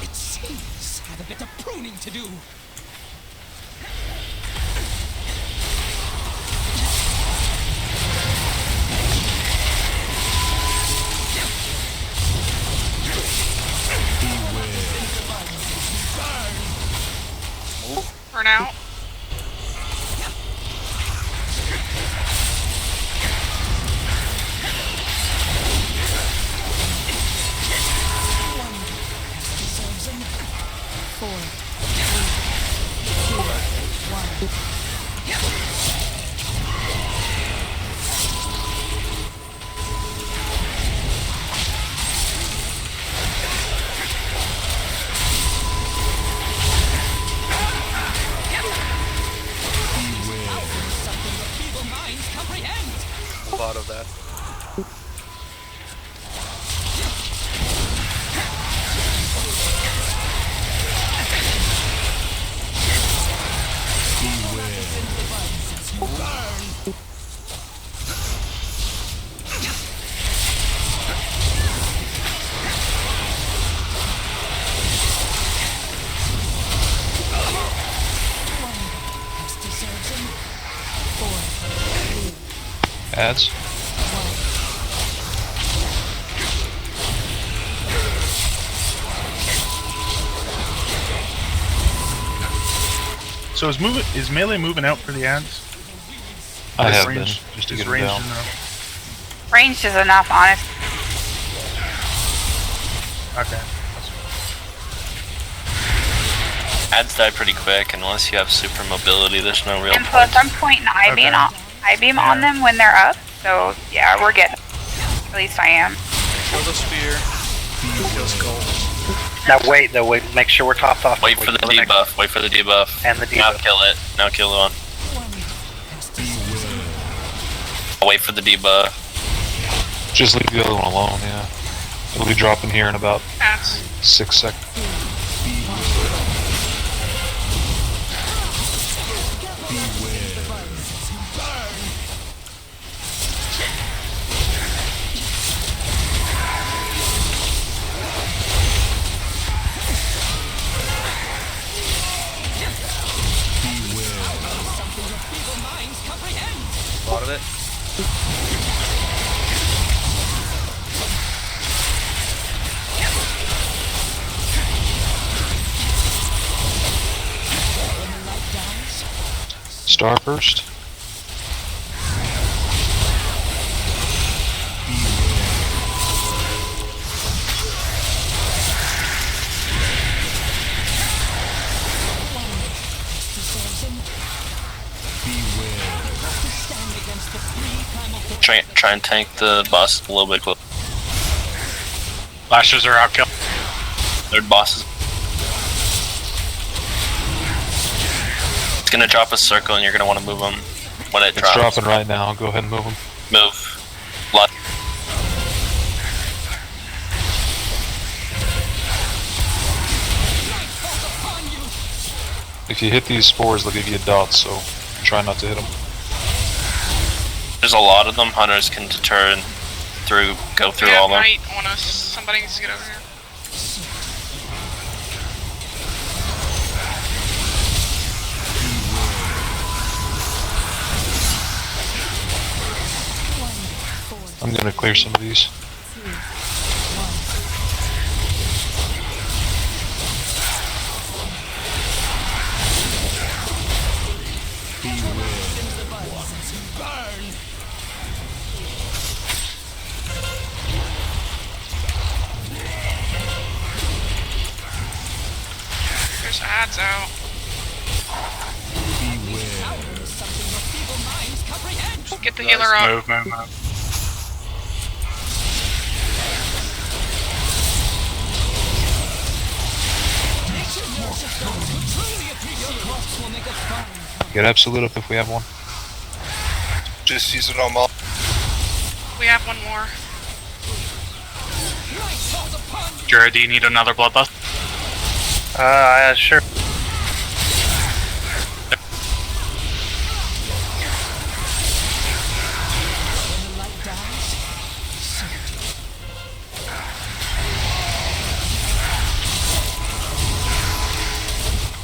It seems I have a bit of pruning to do. For now. Four, three, two, one. Move out of that. Ads. So is melee moving out for the ads? I have range, been, just to is get them ranged down. enough? Ranged is enough, honest. Okay. Ads die pretty quick, unless you have super mobility, there's no real And plus, point. I'm pointing I-beam on them when they're up. So yeah, we're getting. At least I am. Kill the spear. Kill skull. Now wait, though, wait, make sure we're topped off. Wait for the debuff, wait for the debuff. And the Now debuff. kill it, now kill one. Wait for the debuff. Just leave the other one alone, yeah. It'll be dropping here in about Ads. 6 seconds. A lot of it. Star first. Try and tank the boss a little bit closer. Lashes are out, kill. Third bosses. It's gonna drop a circle and you're gonna want to move them when it It's drops. dropping right now. Go ahead and move them. Move. Lot. If you hit these spores, they'll give you dots, so try not to hit them. There's a lot of them. Hunters can deter and go through all them. Knight on us. Somebody needs to get over here. I'm gonna clear some of these. adds out. Get the healer up. Move. Get absolute up if we have one. Just use it on all. We have one more. Jared, do you need another bloodlust? Sure.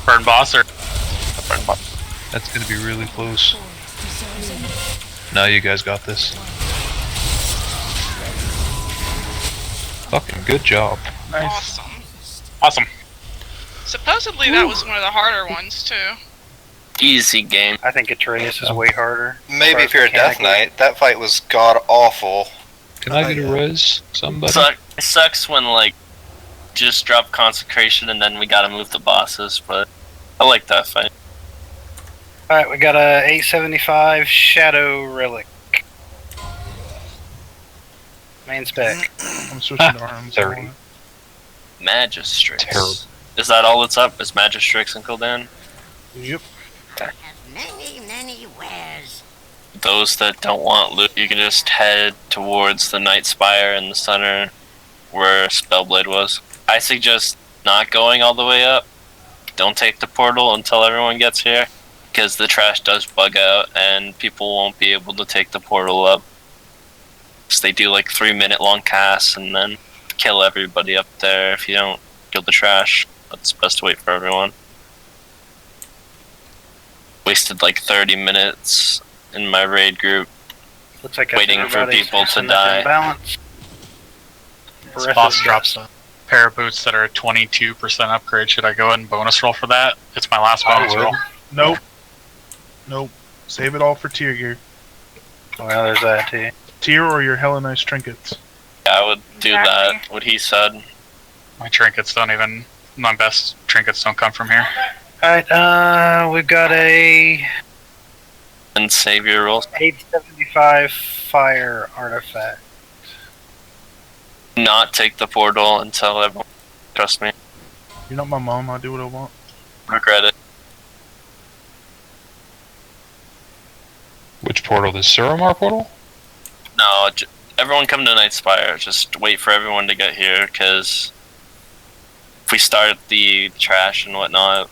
Burn boss or Burn boss. That's gonna be really close. Now you guys got this. Fucking good job. nice. Awesome. Supposedly that was one of the harder ones too. Easy game. I think Atreus is way harder. Maybe if you're a Death Knight, that fight was god awful. Can I get a res? Somebody? It sucks when, like, just drop consecration and then we gotta move the bosses, but I like that fight. Alright, we got a 875 Shadow Relic. Main spec. I'm switching to arms. 30. Magistrates. Terrible. Is that all that's up? Is Magistrates and Gul'dan? Yep. Many wares. Those that don't want loot, you can just head towards the Night Spire in the center where Spellblade was. I suggest not going all the way up. Don't take the portal until everyone gets here, because the trash does bug out and people won't be able to take the portal up. So they do like 3-minute long casts and then kill everybody up there if you don't kill the trash. That's best to wait for everyone. Wasted like 30 minutes in my raid group Looks like waiting for people to die. Balance. This boss drops a pair of boots that are a 22% upgrade. Should I go ahead and bonus roll for that? It's my last bonus roll. Nope. Save it all for tier gear. Well, there's that too. Tier or your hella nice trinkets. Yeah, I would do that, what he said. My trinkets don't even... My best trinkets don't come from here. Alright, we've got a... And save your rolls. 875 Fire Artifact. Not take the portal until everyone... Trust me. You're not my mom, I'll do what I want. Regret it. Which portal? The Suramar portal? No, everyone come to Night Spire. Just wait for everyone to get here, because if we start the trash and whatnot,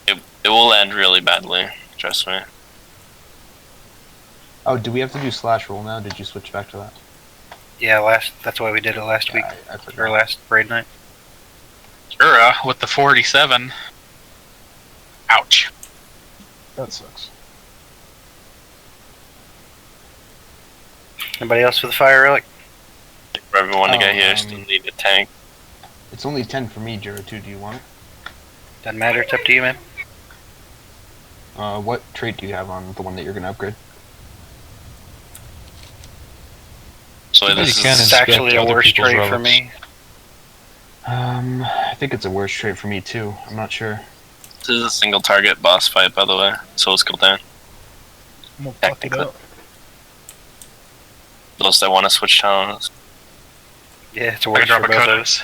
it will end really badly. Trust me. Oh, do we have to do slash roll now? Did you switch back to that? Yeah, that's why we did it last week. Or last raid night. Jura with the 47. Ouch. That sucks. Anybody else for the Fire Relic? For everyone to get here, still need a tank. It's only 10 for me, Jiro, too. Do you want it? Doesn't matter, it's up to you, man. What trait do you have on the one that you're going to upgrade? So this is actually a worse trait for me. I think it's a worse trait for me, too. I'm not sure. This is a single target boss fight, by the way. So it's Gul'dan. I'm gonna fuck it up. Those that want to switch towns. Yeah, it's a worse for both of us.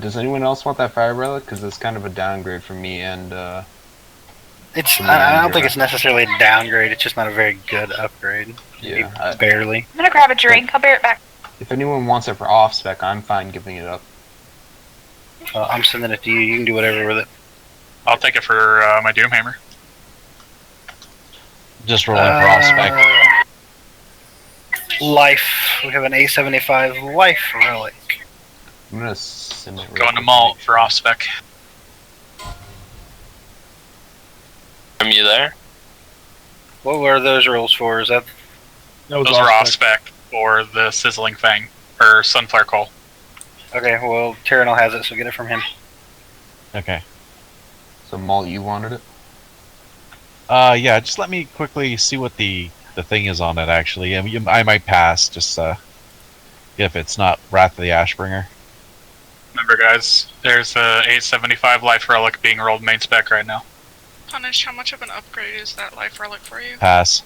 Does anyone else want that Fire Relic? Because it's kind of a downgrade for me and, I don't think it's necessarily a downgrade, it's just not a very good upgrade. Yeah. Barely. I'm gonna grab a drink. I'll be right back. If anyone wants it for off spec, I'm fine giving it up. I'm sending it to you. You can do whatever with it. I'll take it for my Doomhammer. Just rolling for off spec. Life. We have an A75 Life Relic. I'm gonna send it. Going to Malt for off spec. Are you there? What were those rolls for? Is that? Those are off spec for the Sizzling Fang or Sunflare Coal. Okay, well, Terranol has it, so get it from him. Okay. So, Malt, you wanted it? Yeah, just let me quickly see what the thing is on it, actually. I might pass, just, if it's not Wrath of the Ashbringer. remember, guys. There's a 875 life relic being rolled main spec right now. Punish, how much of an upgrade is that life relic for you? Pass.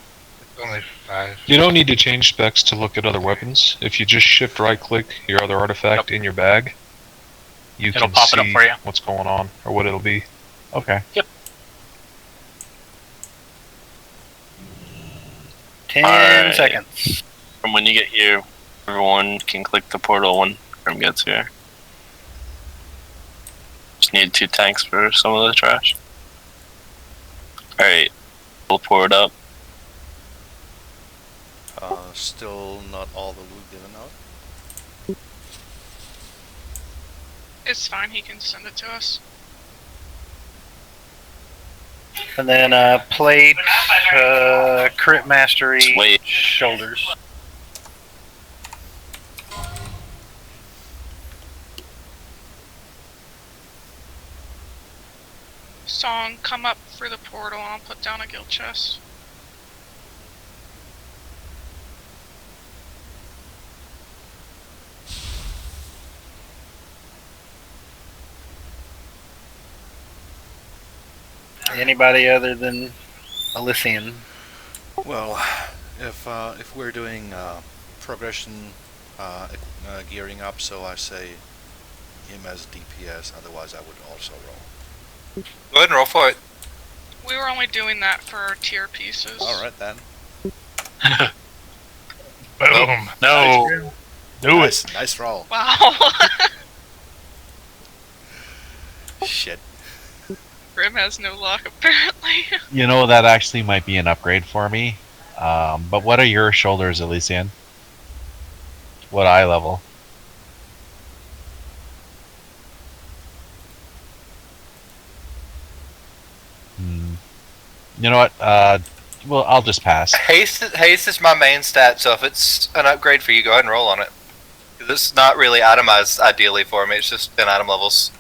Only 5. You don't need to change specs to look at other weapons. If you just shift right click your other artifact in your bag, you It'll can pop it see up for you. what's going on or what it'll be. Okay. Yep. 10 seconds. From when you get here, everyone can click the portal when Grim gets here. Just need 2 tanks for some of the trash. Alright, we'll pour it up. Still not all the loot given out. It's fine, he can send it to us. And then plate, crit mastery, shoulders. Song, come up for the portal and I'll put down a guild chest. Anybody other than Elysian? Well, if we're doing progression gearing up, so I say him as DPS. Otherwise, I would also roll. Go ahead and roll for it. We were only doing that for tier pieces. All right then. Boom. No. Do nice, it. Nice roll. Wow. Shit. Grim has no luck, apparently. You know, that actually might be an upgrade for me. But what are your shoulders, Elysian? What eye level? You know what? Well, I'll just pass. Haste is my main stat, so if it's an upgrade for you, go ahead and roll on it. 'Cause it's not really itemized ideally for me, it's just in item levels.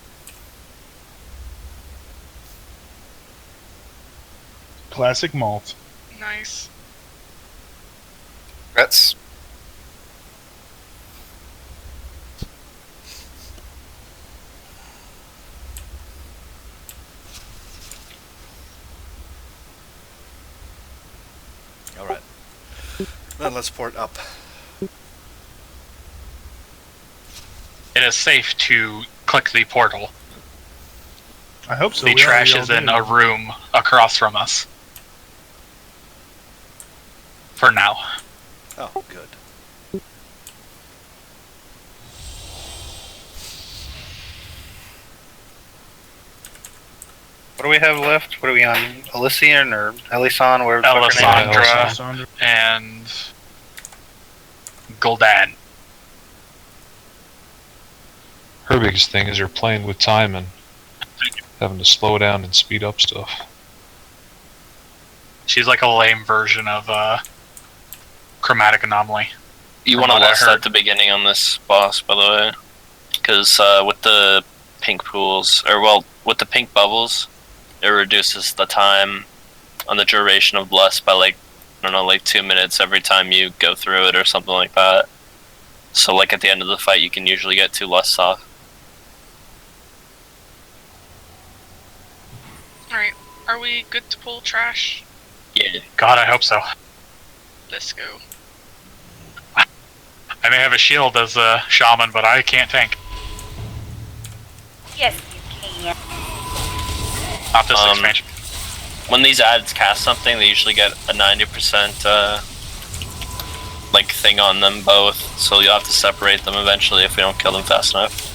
Classic malt. Nice. That's All right. Then let's port up. It is safe to click the portal. I hope so. The We trash already is all in did. a room across from us. For now. Oh, good. What do we have left? What are we on? Elysian or Elyson? Where the fuck her name is? Elisandra and Gul'dan. Her biggest thing is you're playing with time and having to slow down and speed up stuff. She's like a lame version of Chromatic Anomaly. You From want to what I lust heard. at the beginning on this boss, by the way. Because with the pink pools, or well, with the pink bubbles, it reduces the time on the duration of Bless by like, I don't know, like 2 minutes every time you go through it or something like that. So like at the end of the fight, you can usually get 2 lusts off. Alright, are we good to pull trash? Yeah. God, I hope so. Let's go. I may have a shield as a shaman, but I can't tank. Yes, you can. Not this expansion. When these ads cast something, they usually get a 90% like thing on them both, so you'll have to separate them eventually if we don't kill them fast enough.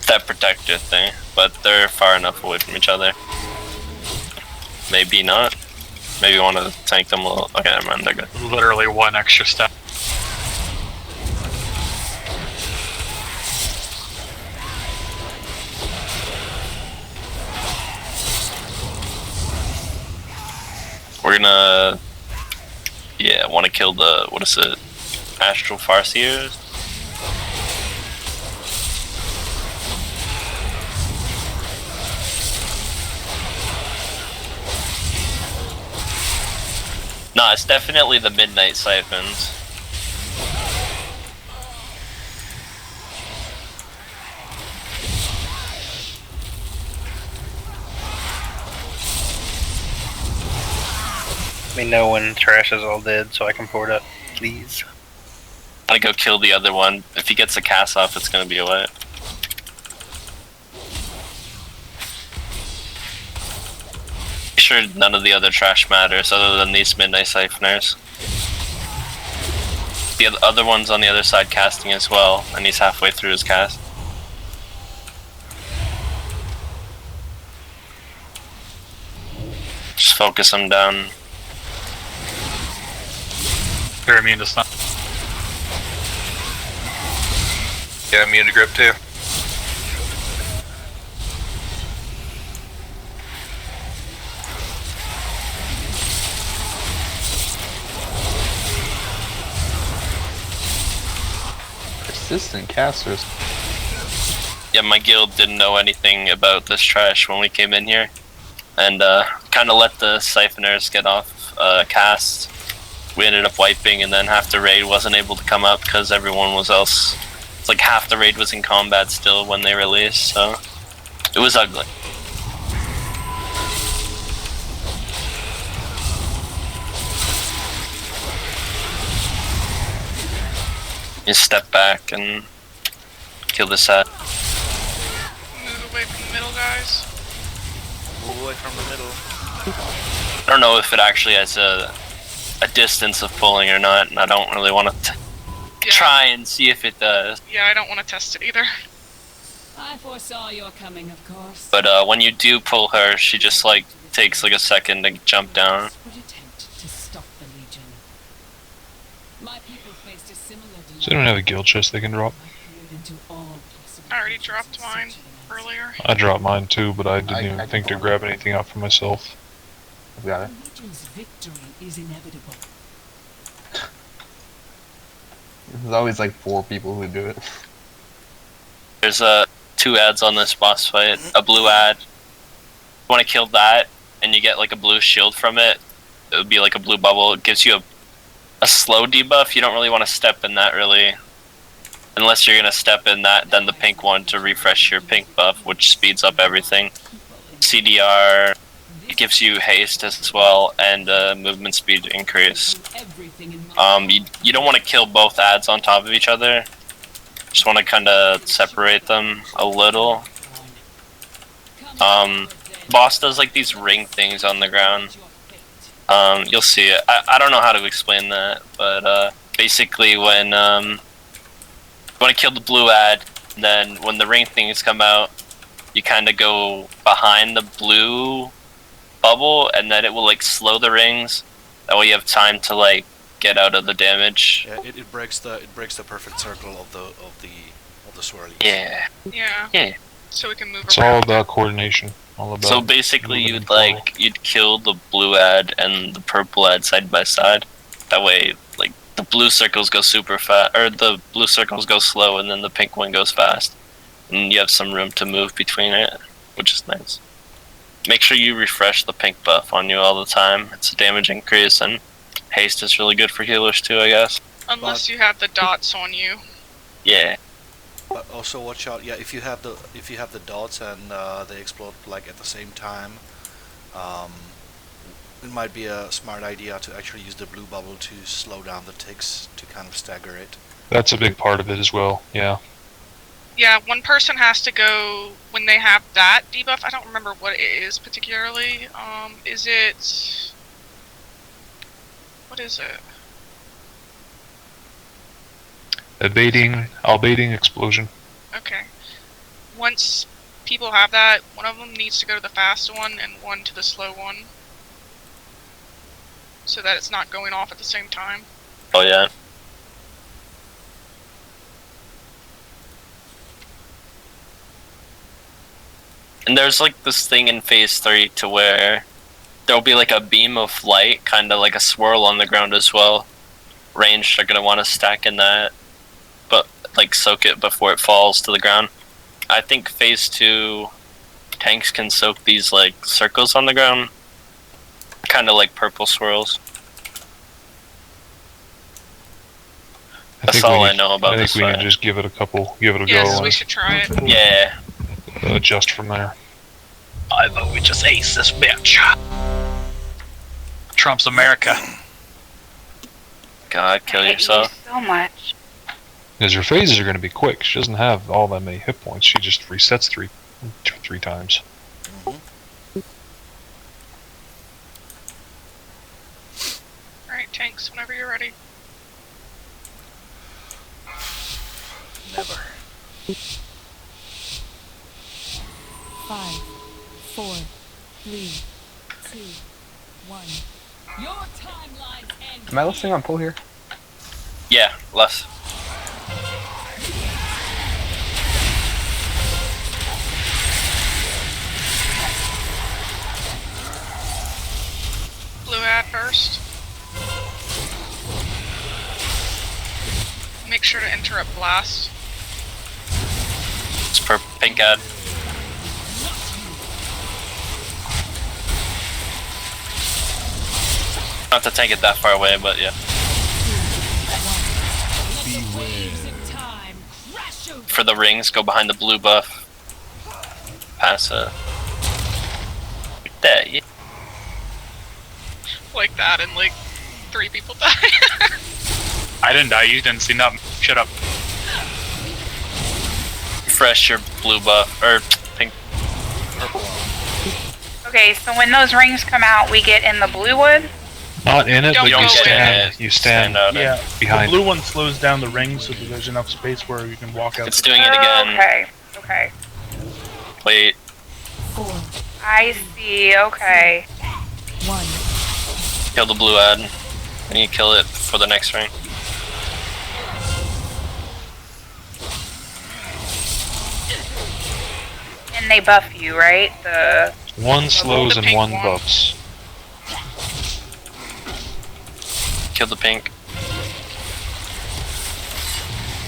That protector thing, but they're far enough away from each other. Maybe not. Maybe you want to tank them a little. Okay, never mind, they're good. Literally 1 extra step. We're gonna, yeah, want to kill the, what is it, Astral Farseers? No, it's definitely the midnight siphons. Let me know when trash is all dead so I can pour it up, please. I'm gonna go kill the other one. If he gets the cast off, it's gonna be a wet. Sure, none of the other trash matters other than these midnight siphoners. The other one's on the other side casting as well, and he's halfway through his cast. Just focus him down. They're immune to stun. Yeah, immune to grip too. Persistent casters. Yeah, my guild didn't know anything about this trash when we came in here. And kind of let the siphoners get off cast. We ended up wiping, and then half the raid wasn't able to come up because everyone was else. It's like half the raid was in combat still when they released, so it was ugly. You step back and kill the set. Move away from the middle, guys. Move away from the middle. I don't know if it actually has a distance of pulling or not, and I don't really want to try and see if it does. Yeah, I don't want to test it either. I foresaw your coming, of course. But when you do pull her, she just like takes like a second to jump down. Would attempt to stop the Legion. My people faced a similar So they don't have a guild chest they can drop. I already dropped mine earlier. I dropped mine too, but I didn't even think to grab anything out for myself. I've got it. The Legion's victory is inevitable. There's always like 4 people who do it. There's 2 ads on this boss fight. A blue ad. You want to kill that, and you get like a blue shield from it. It would be like a blue bubble. It gives you a slow debuff. You don't really want to step in that really. Unless you're going to step in that, then the pink one to refresh your pink buff, which speeds up everything. CDR, it gives you haste as well, and movement speed increase. You don't want to kill both ads on top of each other. Just want to kind of separate them a little. Boss does like these ring things on the ground. You'll see it. I don't know how to explain that, but basically when you want to kill the blue ad, and then when the ring things come out, you kind of go behind the blue bubble, and then it will like slow the rings. That way you have time to like get out of the damage. Yeah, it breaks the perfect circle of the swirly. Yeah. Yeah. Yeah. So we can move It's around. all about coordination. All about So basically, you'd kill the blue ad and the purple ad side by side. That way, like the blue circles go super fast, or the blue circles go slow, and then the pink one goes fast, and you have some room to move between it, which is nice. Make sure you refresh the pink buff on you all the time. It's a damage increase, and haste is really good for healers too, I guess. Unless you have the dots on you. Yeah. But also watch out. Yeah, if you have the dots and they explode like at the same time, it might be a smart idea to actually use the blue bubble to slow down the ticks to kind of stagger it. That's a big part of it as well. Yeah. Yeah, one person has to go when they have that debuff. I don't remember what it is particularly. Is it... What is it? Albaiting explosion. Okay. Once people have that, one of them needs to go to the fast one and one to the slow one. So that it's not going off at the same time. Oh yeah. And there's like this thing in phase 3 to where there'll be like a beam of light, kind of like a swirl on the ground as well. Ranged are gonna want to stack in that, but like soak it before it falls to the ground. I think phase 2 tanks can soak these like circles on the ground, kind of like purple swirls. That's all I know about I this think we fight. can just give it a go. Yes, we should try it. Yeah. Adjust from there. I vote we just ace this bitch. Trump's America. God, kill yourself. So much. Because her phases are going to be quick. She doesn't have all that many hit points. She just resets three times. Alright, tanks, whenever you're ready. Never. 5, 4, 3, 2, 1. Your timelines end. Am I listening on pull here? Yeah, less. Blue ad first. Make sure to interrupt blast. It's for pink ad. Not to tank it that far away, but yeah. For the rings, go behind the blue buff. Pass it. Like that, yeah. Like that, and like 3 people die. I didn't die, you didn't see nothing. Shut up. Refresh your blue buff, or pink. Okay, so when those rings come out, we get in the blue wood? Not in it, Don't but go you in stand. it. You stand. out Yeah, behind. the blue one slows down the ring so that there's enough space where you can walk out. It's doing it again. Okay, okay. Wait. 4, I see, okay. 1. Kill the blue ad. And you kill it for the next ring. And they buff you, right? One slows the and pink one one. buffs. Kill the pink.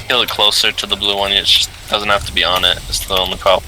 Kill it closer to the blue one, it just doesn't have to be on it. It's the only problem.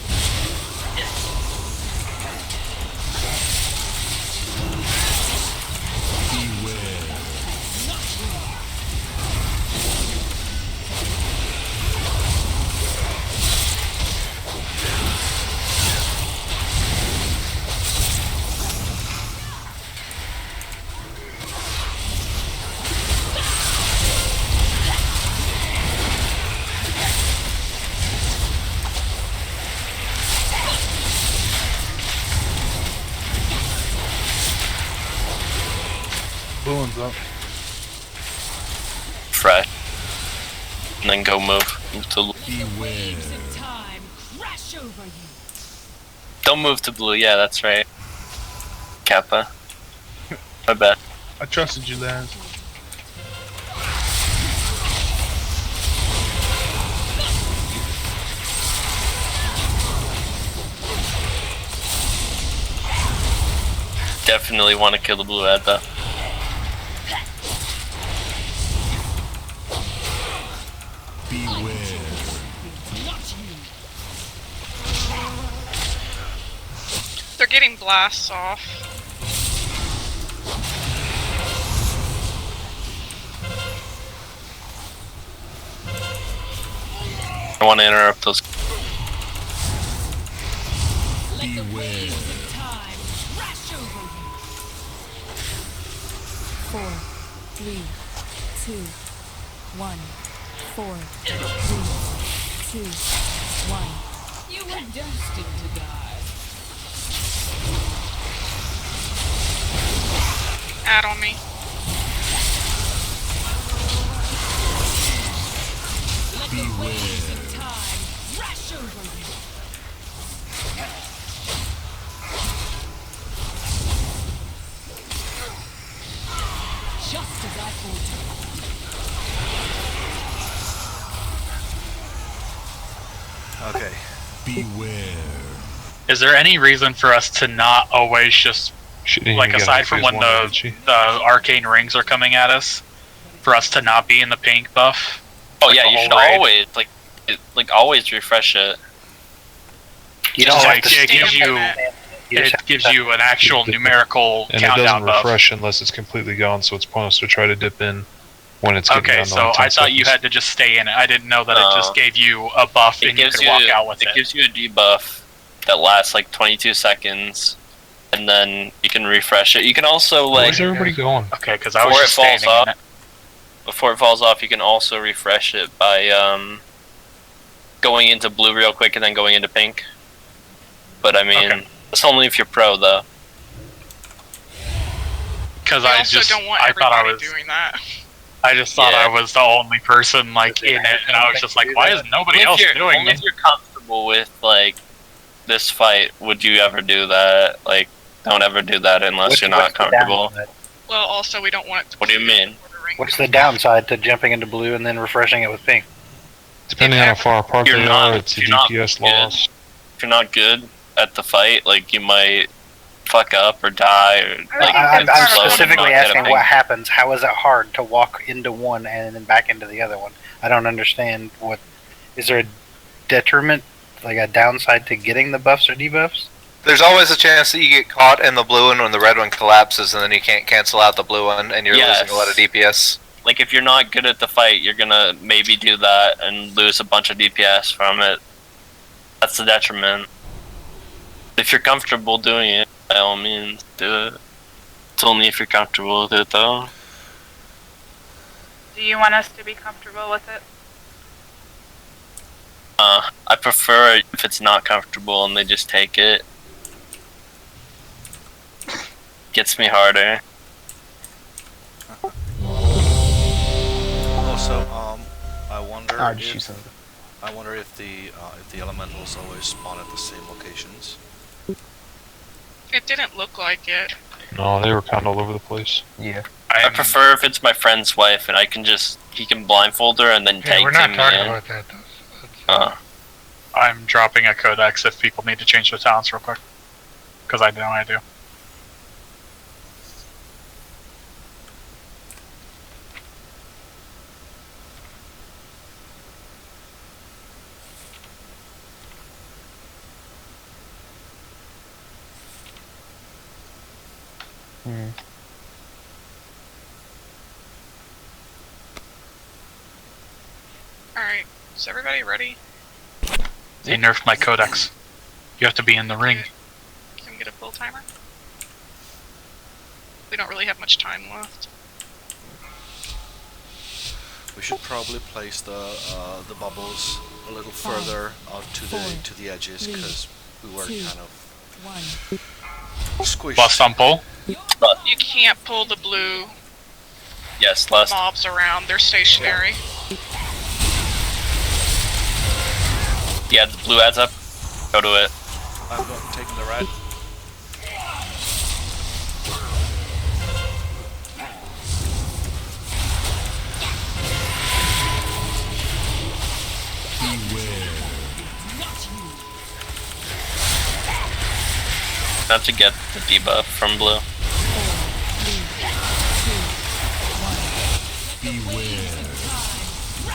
Blue one's up. Fresh. And then go move to Waves of time crash over you. Don't move to blue, yeah, that's right. Kappa. My bad. I trusted you, Laz. Definitely want to kill the blue ad though. They're getting blasts off. I want to interrupt those. Waves of time crash over you. 4, 3, 2, 1. 4, 3, 2, 1. You were destined to die. Add on me. Waves of time crash over you. Just as I foretold. Okay. Is there any reason for us to not always just, like, aside from when the arcane rings are coming at us, for us to not be in the pink buff? Oh like yeah, the you whole should raid? always always refresh it. You know, like it gives you an actual numerical And it countdown doesn't buff. refresh unless it's completely gone, so it's pointless to try to dip in. when it's getting Okay, down to so like 10 I thought you seconds. had to just stay in it. I didn't know that it No. just gave you a buff and you could walk out with it. It gives you a debuff that lasts like 22 seconds, and then you can refresh it. You can also like. Where's everybody going? Okay, because I was just standing in it. Before it falls off, you can also refresh it by going into blue real quick and then going into pink. But I mean, it's only if you're pro though. Because We I also just don't want I thought I everybody was doing that. I just thought Yeah. I was the only person like in it, and I was just like, why is nobody Only if else you're- doing only it? if you're comfortable with like this fight, would you ever do that? Like, don't ever do that unless you're not comfortable. Well, also we don't want it to. What do you mean? What's the downside to jumping into blue and then refreshing it with pink? Depending on how far apart You're they not- are, it's a you're not DPS good. loss. If you're not good at the fight, like you might fuck up or die or like I'm explode and specifically not get a asking pink. what happens. How is it hard to walk into one and then back into the other one? I don't understand what. Is there a detriment, like a downside to getting the buffs or debuffs? There's always a chance that you get caught in the blue one when the red one collapses, and then you can't cancel out the blue one, and you're losing a lot of DPS. Like if you're not good at the fight, you're gonna maybe do that and lose a bunch of DPS from it. That's the detriment. If you're comfortable doing it, by all means, do it. It's only if you're comfortable with it, though. Do you want us to be comfortable with it? I prefer it if it's not comfortable and they just take it. Gets me harder. Also, I wonder Ah, just use if the elementals always spawn at the same locations. It didn't look like it. No, they were kind of all over the place. Yeah. I prefer if it's my friend's wife and I can just he can blindfold her and then Yeah, tag we're not team me talking in. about that though. I'm dropping a codex if people need to change their talents real quick. Because I know I do. Alright, is everybody ready? They nerfed my codex. You have to be in the ring. Can we get a full timer? We don't really have much time left. We should probably place the bubbles a little further out to the edges because we were kind of squished. Bust on pull. You can't pull the blue Yes, last. mobs around. They're stationary. Yeah, the blue adds up. Go to it. I'm taking the red. Not to get the debuff from blue.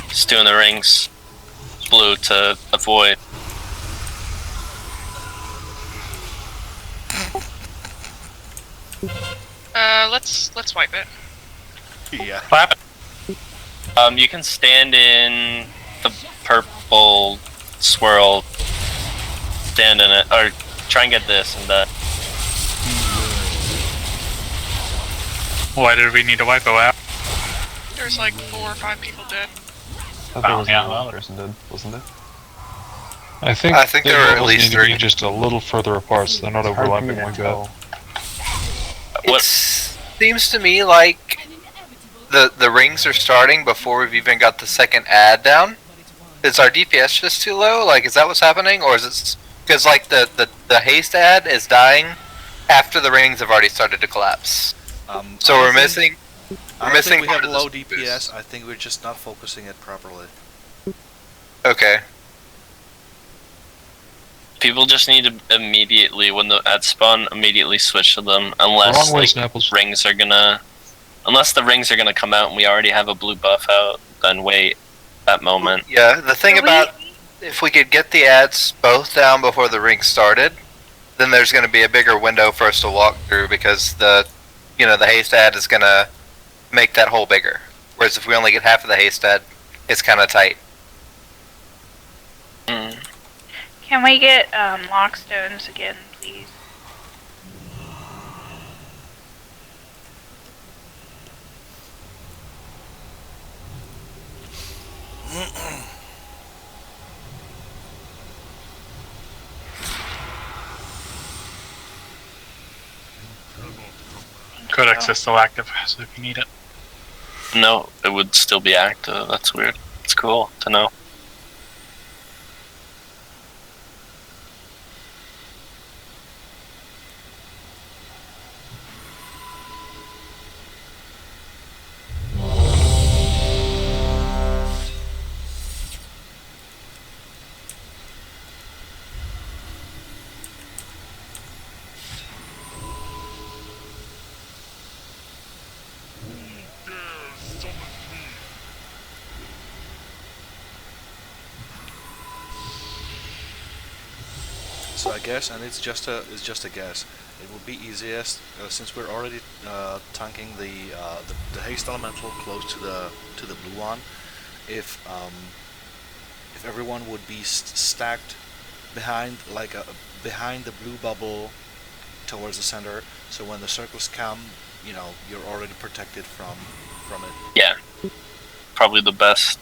Just doing the rings. Blue to avoid. Let's wipe it. Yeah. Clap. You can stand in the purple swirl. Stand in it, or try and get this and that. Why did we need to wipe it out? There's like 4 or 5 people dead. I thought there Oh, was yeah, only well. one person dead, wasn't there? I think there were at levels least need to be 3. just a little further apart so they're not It's hard for me overlapping to like that. tell. It seems to me like the rings are starting before we've even got the second ad down. Is our DPS just too low? Like, is that what's happening, or is it because like the haste ad is dying after the rings have already started to collapse? So I we're think- missing. I We're don't missing think we part have of this low DPS. I think we're just not focusing it properly. Okay. People just need to immediately, when the ads spawn, immediately switch to them, unless Wrong way, like, Snapples. rings are gonna, unless the rings are gonna come out and we already have a blue buff out. Then wait that moment. Yeah, the thing about if we could get the ads both down before the ring started, then there's going to be a bigger window for us to walk through because the haste ad is going to make that hole bigger. Whereas if we only get half of the haste ad, it's kind of tight. Can we get lockstones again, please? Codex is still active, so if you need it. No, it would still be active. That's weird. It's cool to know. So I guess, and it's just a guess. It would be easiest since we're already tanking the haste elemental close to the blue one. If everyone would be stacked behind behind the blue bubble towards the center, so when the circles come, you know, you're already protected from it. Yeah. Probably the best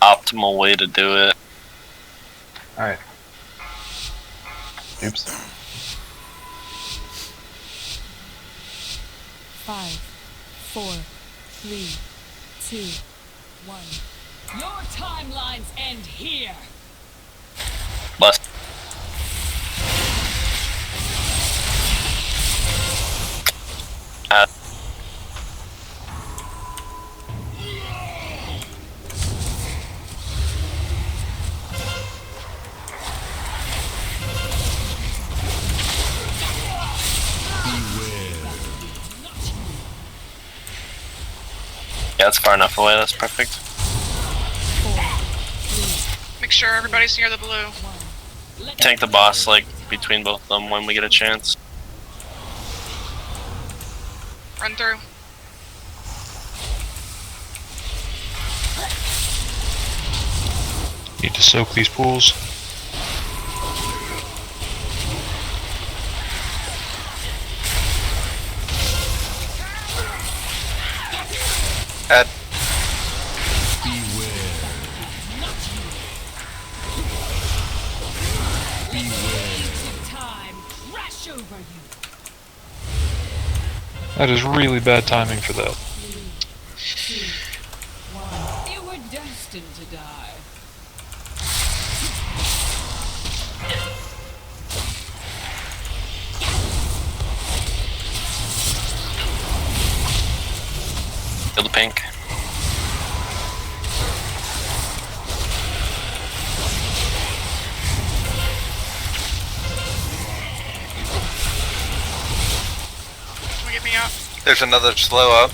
optimal way to do it. Alright. Oops. 5, 4, 3, 2, 1. Your timelines end here. Less. Yeah, it's far enough away. That's perfect. Make sure everybody's near the blue. Tank the boss, like, between both of them when we get a chance. Run through. Need to soak these pools. Ed. That is really bad timing for that. 3, 2, 1. You were destined to die. Kill the pink. Get me up. There's another slow up.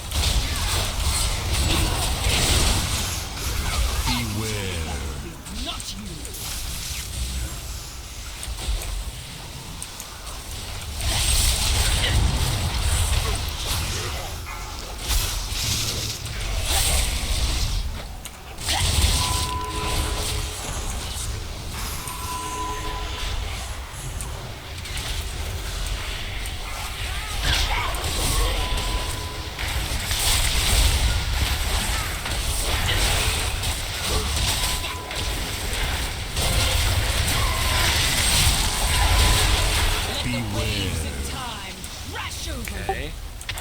Okay.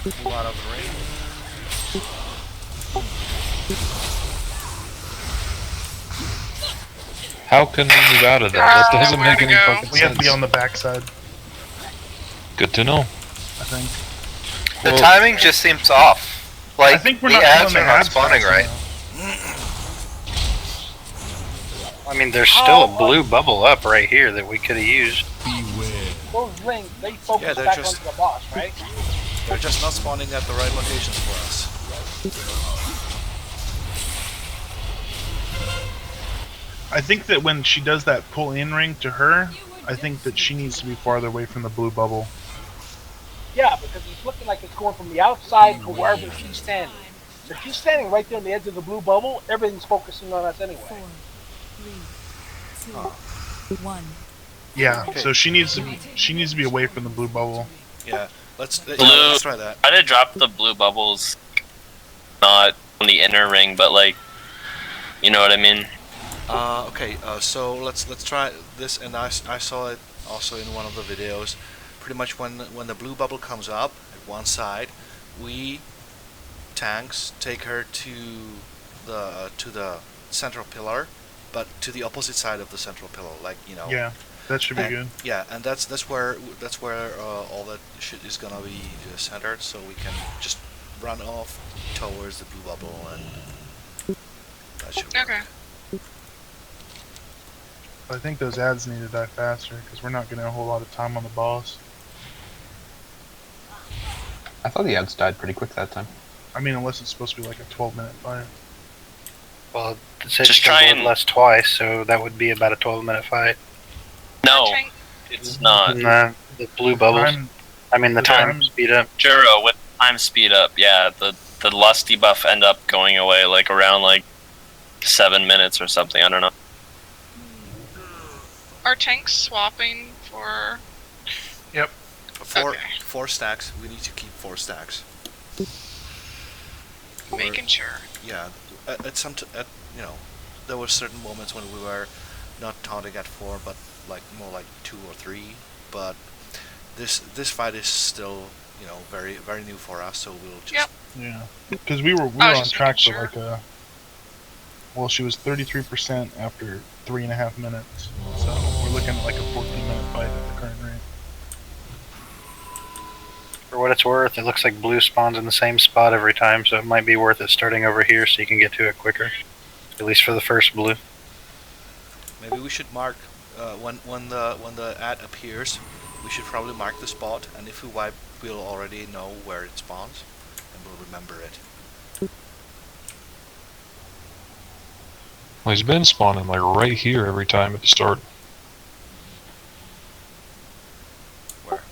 Move out of the ring. How can we move out of that? That doesn't make any fucking sense. We have to be on the backside, Good to know. I think. The timing just seems off. Like, I think we're the not ads killing are the not ads spawning fast right. I mean, there's still a blue bubble up right here that we could have used. Those rings, they focus Yeah, they're back just- onto the boss, right? They're just not spawning at the right locations for us. I think that when she does that pull in ring to her, I think that she needs to be farther away from the blue bubble. Yeah, because it's looking like it's going from the outside to wherever she's standing. If she's standing right there on the edge of the blue bubble, everything's focusing on us anyway. 4, 3, 2, 1. Yeah, Okay. so she needs to be away from the blue bubble. Yeah, let's Blue. try that. Try to drop the blue bubbles, not on the inner ring, but like, you know what I mean. Okay. So let's try this, and I saw it also in one of the videos. Pretty much when the blue bubble comes up at one side, we tanks take her to the central pillar, but to the opposite side of the central pillar, like Yeah, that should be and, good. Yeah, and that's where all that shit is gonna be centered, so we can just run off towards the blue bubble, and that should work. Okay. I think those ads need to die faster because we're not getting a whole lot of time on the boss. I thought the ads died pretty quick that time. I mean, unless it's supposed to be like a 12-minute fight. Well, it said Just you try can and- bloodlust twice, so that would be about a 12-minute fight. No, it's not. Nah, the blue bubbles. The time speed up. Juro, with time speed up, yeah, the lusty buff end up going away like around like 7 minutes or something. I don't know. Are tanks swapping for? Yep. Four stacks. We need to keep 4 stacks. Making sure. Yeah, there were certain moments when we were not taunting at 4, but more like 2 or 3. But this fight is still very very new for us, so we'll just. Yep. Yeah, because we were on track for like a. Well, she was 33% after 3.5 minutes, so we're looking at like a 14-minute fight at the current rate. For what it's worth, it looks like blue spawns in the same spot every time, so it might be worth it starting over here so you can get to it quicker. At least for the first blue. Maybe we should mark when the ad appears. We should probably mark the spot, and if we wipe, we'll already know where it spawns, and we'll remember it. Well, he's been spawning like right here every time at the start. Where?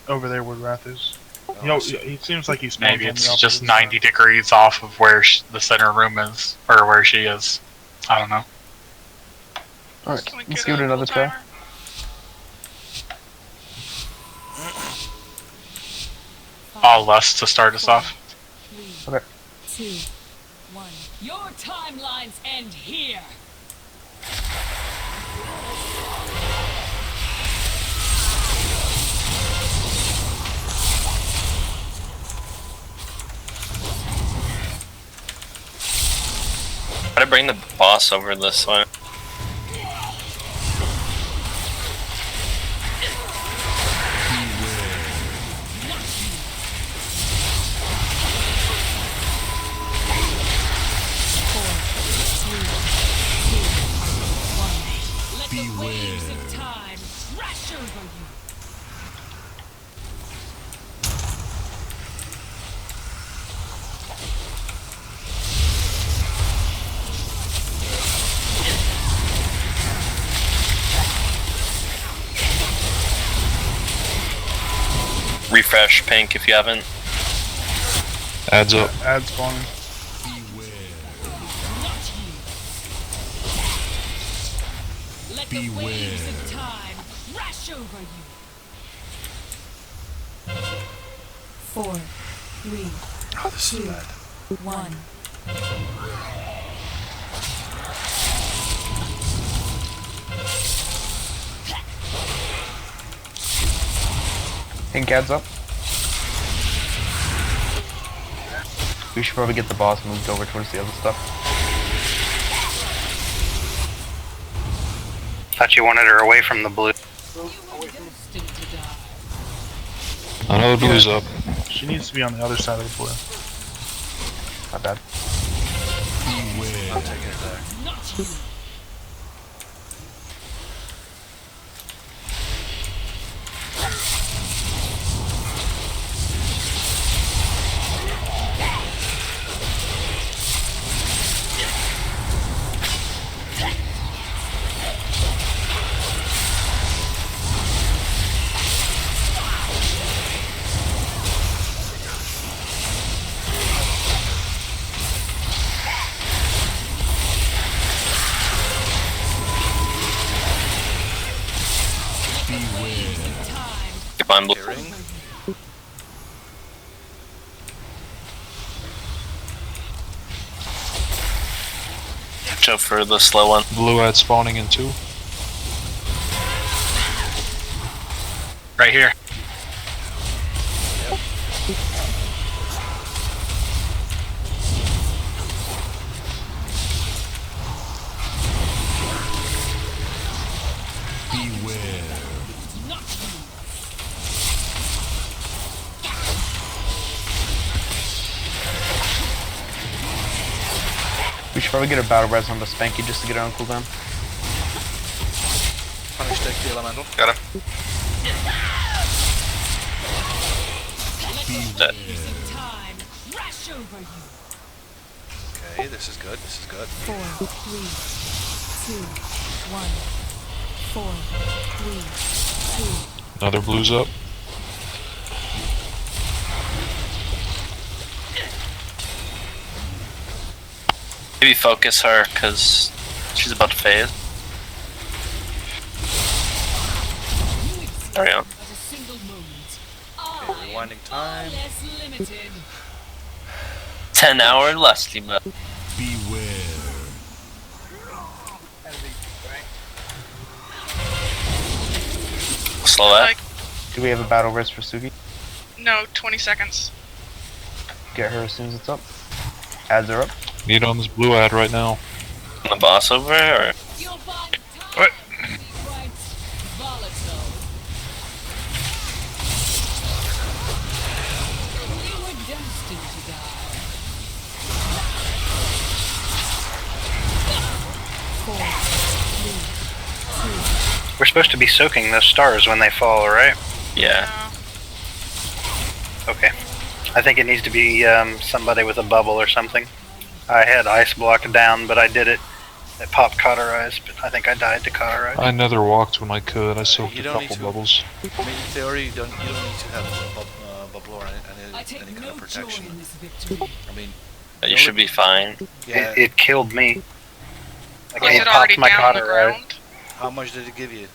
Over there where Wrath is. It seems like he's Maybe it's just 90 degrees off of where the center room is, or where she is. I don't know. Alright, let's give it another try. All lust to start us off. 3, 2, 1. Your timelines end here. Try to bring the boss over this way. Waves of time crash over you. Refresh pink if you haven't. Adds up. Adds spawning. Let the waves of time crash over you. 4, 3, 2, 1. Pink adds up. We should probably get the boss moved over towards the other stuff. Thought you wanted her away from the blue. I know the blue's up. She needs to be on the other side of the blue. Not bad. I'm taking it there. Combine blue. Hearing. Watch out for the slow one. Blue ad spawning in 2. Right here. We should probably get a battle res on the Spanky just to get it on cooldown. Punish take the elemental. Got him. Dead. Okay, this is good. This is good. 4, 3, 2, 1. 4, 3, 2. Another blue's up. Maybe focus her, because she's about to phase. There we go. Okay, rewinding time. 10 hour less, Lima. Slow that. Do we have a battle res for Sugi? No, 20 seconds. Get her as soon as it's up. Ads are up. Need on this blue ad right now. The boss over or? What? We're supposed to be soaking those stars when they fall, right? Yeah. Okay. I think it needs to be somebody with a bubble or something. I had ice block down, but I did it. It popped cauterize, but I think I died to cauterize. I nether walked when I could. I soaked a couple bubbles. I mean, in theory, you don't need to have a bubble or any kind of protection. I mean, You should be fine. yeah. It killed me. Like, Was it it already popped my down on the cauterize. ground? How much did it give you?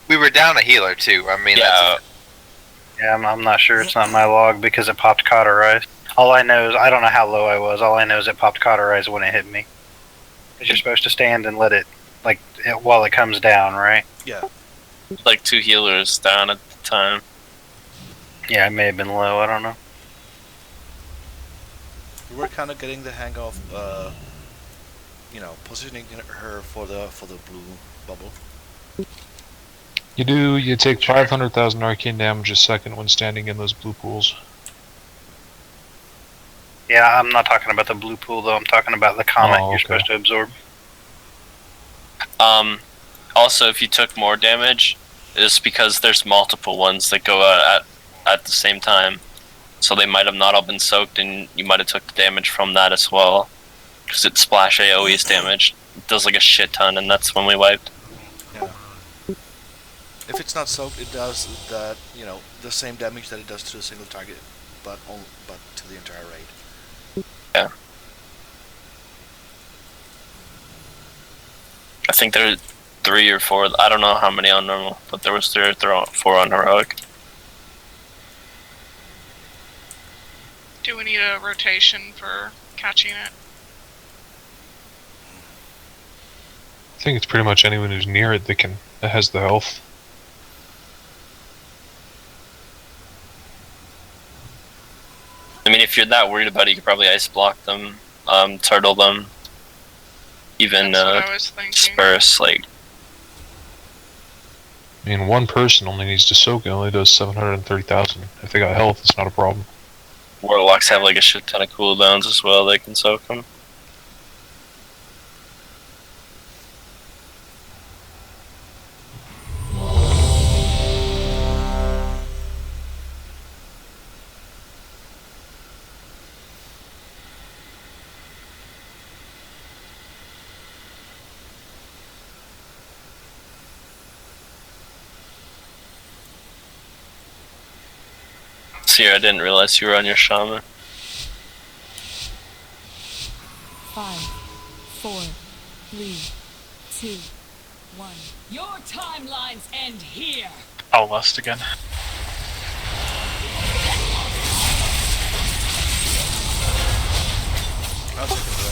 We were down a healer too. I mean, Yeah. Yeah, I'm not sure. It's not my log because it popped cauterize. All I know is I don't know how low I was. All I know is it popped cauterize when it hit me. Because you're supposed to stand and let it, like, while it comes down, right? Yeah. Like 2 healers down at the time. Yeah, it may have been low. I don't know. We were kind of getting the hang of, you know, positioning her for the blue bubble. You do. You take 500,000 arcane damage a second when standing in those blue pools. Yeah, I'm not talking about the blue pool though. I'm talking about the comet Oh, you're okay. supposed to absorb. Also, if you took more damage, it's because there's multiple ones that go out at the same time. So they might have not all been soaked, and you might have took the damage from that as well. Because it splash AoE's damage. It does like a shit ton, and that's when we wiped. Yeah. If it's not soaked, it does that, you know, the same damage that it does to a single target, but to the entire raid. Yeah. I think there are 3 or 4. I don't know how many on normal, but there was 3 or 4 on heroic. Do we need a rotation for catching it? I think it's pretty much anyone who's near it that has the health. I mean, if you're that worried about it, you could probably ice block them, turtle them, even That's what I was thinking. disperse. Like, I mean, one person only needs to soak. It only does 730,000. If they got health, it's not a problem. warlocks have like a shit ton of cooldowns as well. They can soak them. Sierra, I didn't realize you were on your shaman. 5, 4, 3, 2, 1. Your timelines end here. Oh, Lust again. I'll take it for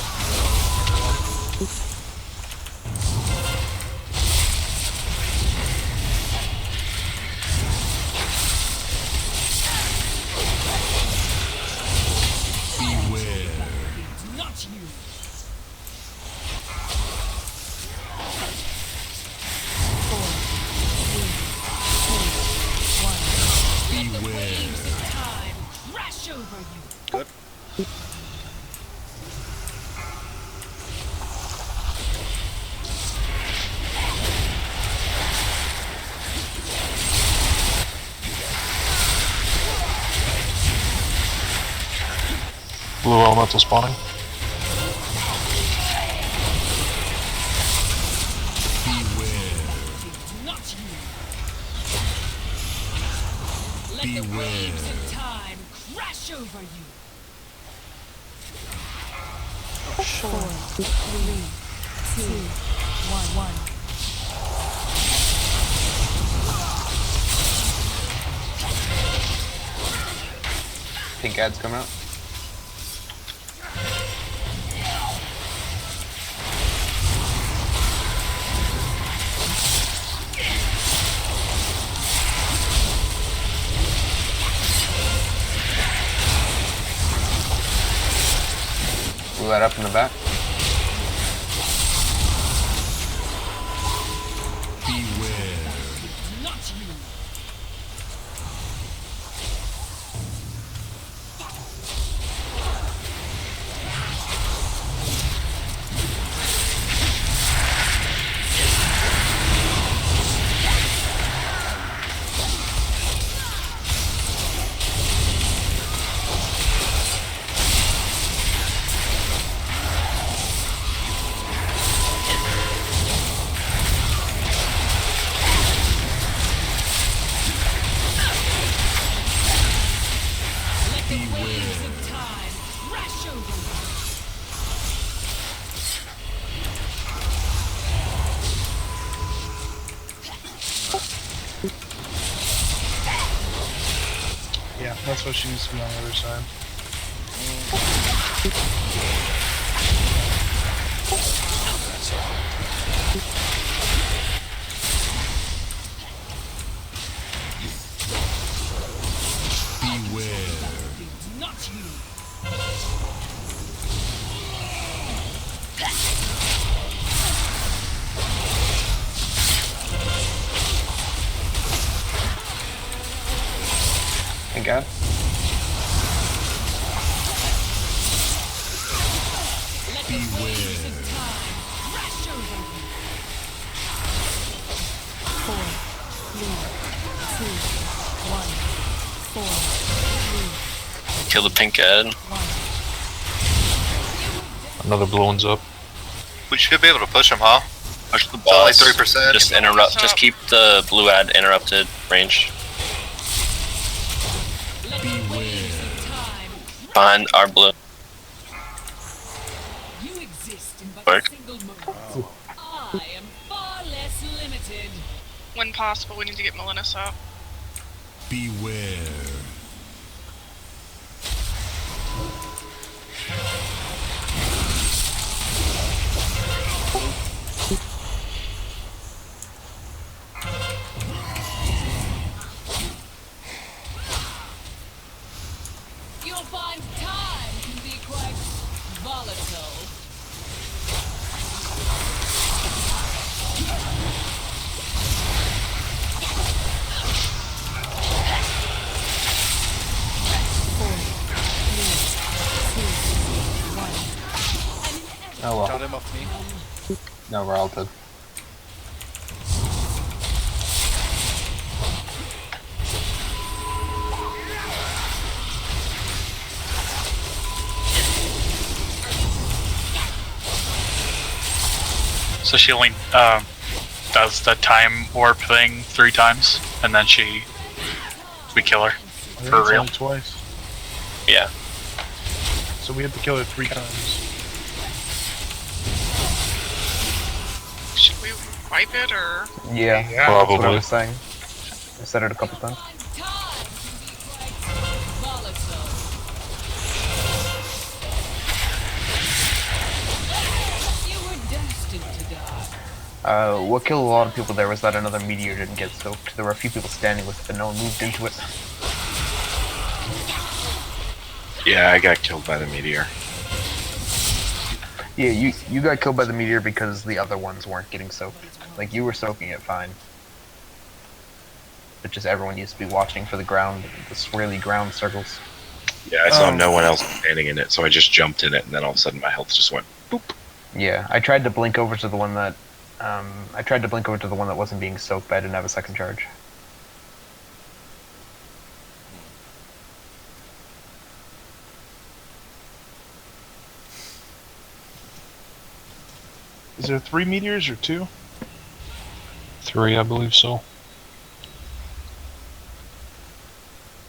Beware. Not you. Beware. Time crash over you. Good. Blue elemental spawning. Not you. Let the waves of time crash over you. 4, 3, 2, 1. Pink ads come out. Blew that up in the back. Beware. Not you. Waves of time crash over you. Yeah, that's why she needs to be on the other side. Beware. Not you. Thank God. Beware. Crash over you. 4, 3, 2, 1. 4, 3. Kill the pink ad. Another blue one's up. We should be able to push him, huh? Push the It's only boss. 3%. Just interrupt. Just keep the blue ad interrupted range. Behind our blue. You exist in but Work. a single mode. I am far less limited. When possible, we need to get Melinus up. Beware. You'll find time can be quite volatile. Oh well. Got him off me. No, we're all dead. So she only does the time warp thing 3 times, and then we kill her. I think For it's real. only twice. Yeah. So we have to kill her 3 times. Should we wipe it, or? Yeah, Yeah, that's what I probably. was saying. I said it a couple times. What killed a lot of people there was that another meteor didn't get soaked. There were a few people standing with it, but no one moved into it. Yeah, I got killed by the meteor. Yeah, you got killed by the meteor because the other ones weren't getting soaked. Like, you were soaking it fine. But just everyone needs to be watching for the ground, the swirly ground circles. Yeah, I saw no one else standing in it, so I just jumped in it, and then all of a sudden my health just went boop. Yeah, I tried to blink over to the one that wasn't being soaked, but I didn't have a second charge. Is there 3 meteors or 2? 3, I believe so.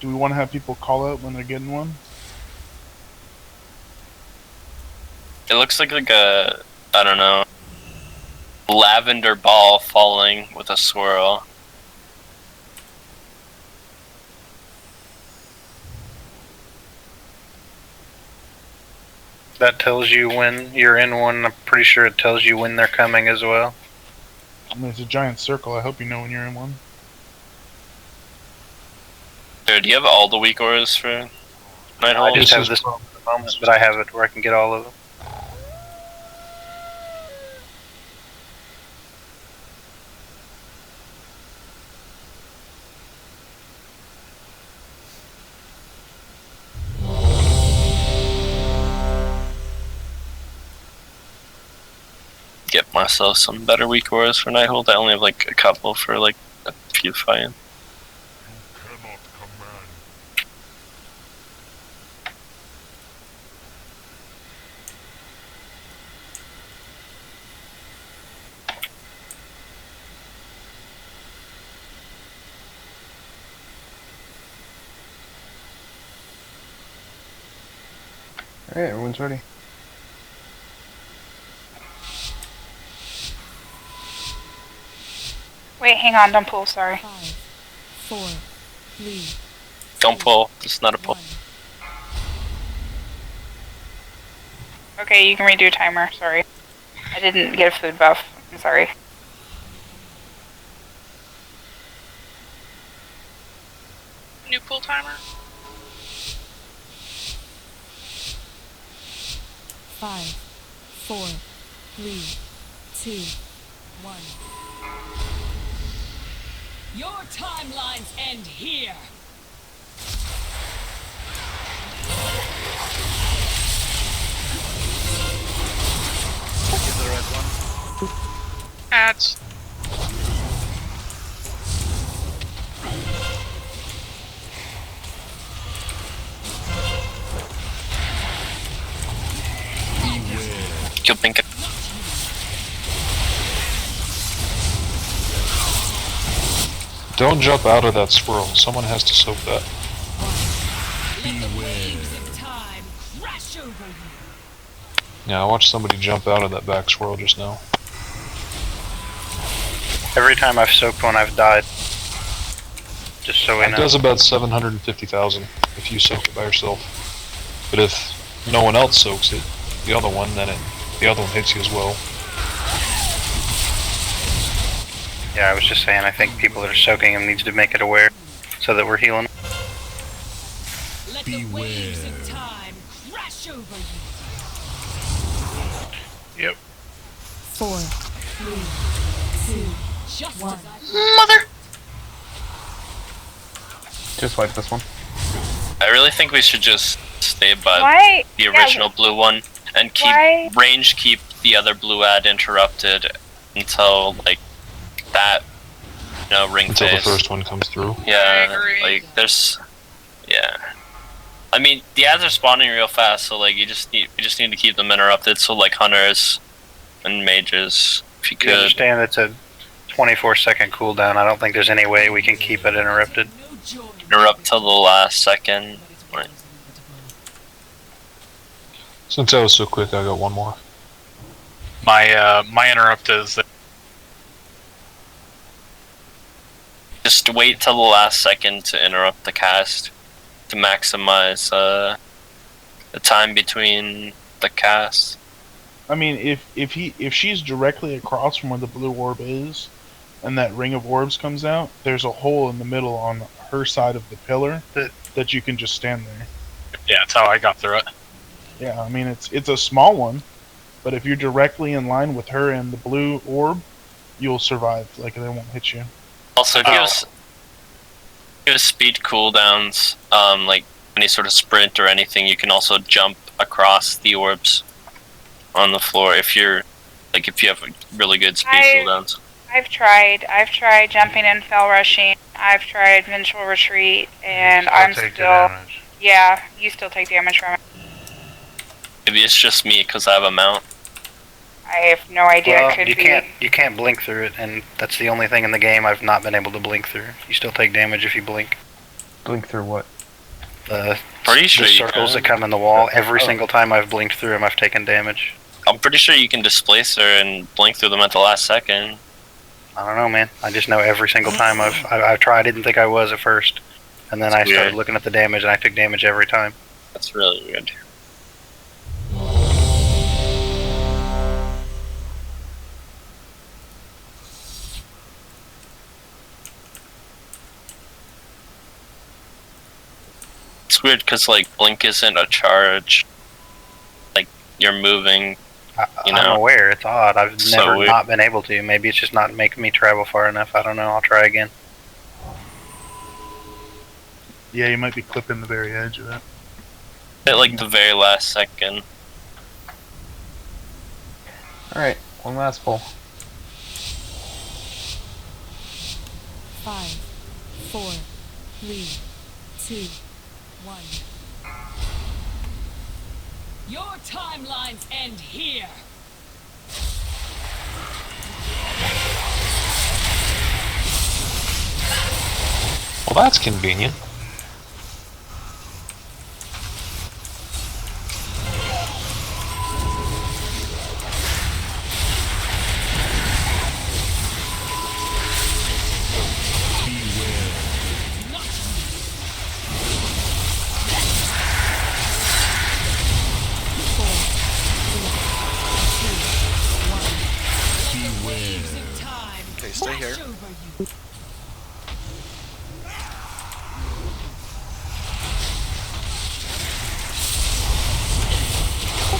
Do we want to have people call out when they're getting one? It looks like a, I don't know, lavender ball falling with a swirl. That tells you when you're in one. I'm pretty sure it tells you when they're coming as well. I mean, it's a giant circle. I hope you know when you're in one. Dude, do you have all the weak auras for Nighthold? I just have this one at the moment, but I have it where I can get all of them. Get myself some better weak auras for Nighthold. I only have like a couple for like a few fighting. Alright, everyone's ready. Wait, hang on, don't pull, sorry. 5, 4, 3. Don't pull. It's not a pull. Okay, you can redo timer, sorry. I didn't get a food buff, I'm sorry. New pull timer? 5, 4, 3, 2, 1. Your timelines end here. Give the red one. Ads. You'll think it. Don't jump out of that swirl. Someone has to soak that. Yeah, I watched somebody jump out of that back swirl just now. Every time I've soaked one, I've died. Just so we It know. does about 750,000 if you soak it by yourself. But if no one else soaks it, the other one hits you as well. Yeah, I was just saying, I think people that are soaking them needs to make it aware so that we're healing. Let the waves of time crash over you. Yep. 4, 3, 2, just 1. Mother! Just wipe this one. I really think we should just stay by Why? the original blue one and keep Why? keep the other blue ad interrupted until like that, ring Until phase. the first one comes through. Yeah, I agree. like there's, yeah. I mean, the ads are spawning real fast, so like we just need to keep them interrupted. So like hunters and mages, if you You could. understand it's a 24-second cooldown. I don't think there's any way we can keep it interrupted. Interrupt till the last second. Right. Since I was so quick, I got one more. My interrupt is that Just wait till the last second to interrupt the cast to maximize the time between the casts. I mean, if she's directly across from where the blue orb is, and that ring of orbs comes out, there's a hole in the middle on her side of the pillar that you can just stand there. Yeah, that's how I got through it. Yeah, I mean it's a small one, but if you're directly in line with her and the blue orb, you'll survive. Like they won't hit you. Also, give speed cooldowns. Like any sort of sprint or anything, you can also jump across the orbs on the floor if you have really good speed cooldowns. I've tried jumping and fell rushing. I've tried vengeful retreat, and I'm still. Yeah, you still take damage from it. Maybe it's just me because I have a mount. I have no idea. Well, it could you can't blink through it, and that's the only thing in the game I've not been able to blink through. You still take damage if you blink. Blink through what? The Pretty sure you circles can. that come in the wall. Every single time I've blinked through them, I've taken damage. I'm pretty sure you can displace her and blink through them at the last second. I don't know, man. I just know every single time I've tried. I didn't think I was at first, and then That's I started weird. looking at the damage, and I took damage every time. That's really weird. It's weird because like blink isn't a charge. Like you're moving. You know. I'm aware. It's odd. I've So never weird. not been able to. Maybe it's just not making me travel far enough. I don't know. I'll try again. Yeah, you might be clipping the very edge of it. At like the very last second. Alright, one last pull. 5, 4, 3, 2, 1. Your timelines end here. Well, that's convenient. Okay, stay here.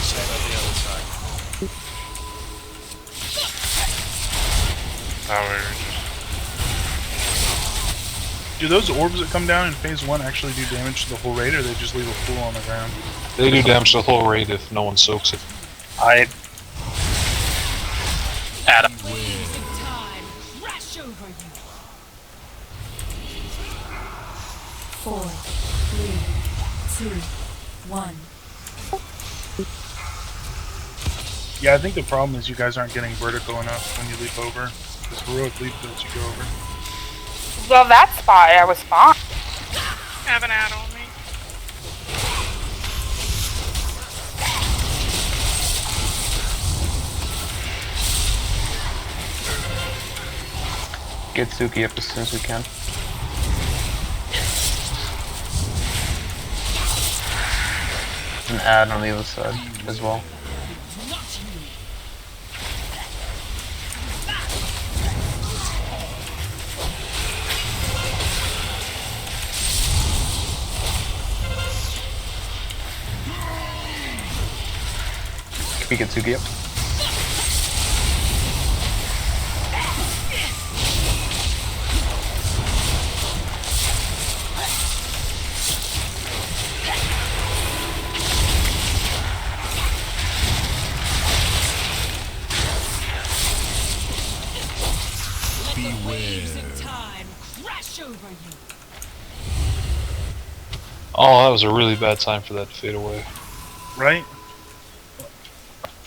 Same on the other side. Do those orbs that come down in phase 1 actually do damage to the whole raid, or they just leave a pool on the ground? They do damage to the whole raid if no one soaks it. Adam. Waves of time crash over you. 4, 3, 2, 1. Yeah, I think the problem is you guys aren't getting vertical enough when you leap over. This heroic leap lets you go over. Well, that spot I was fine. Have an ad on me. Get Suki up as soon as we can. And add on the other side as well. Can we get Suki up? Waves of time crash over you. Oh, that was a really bad time for that to fade away. Right?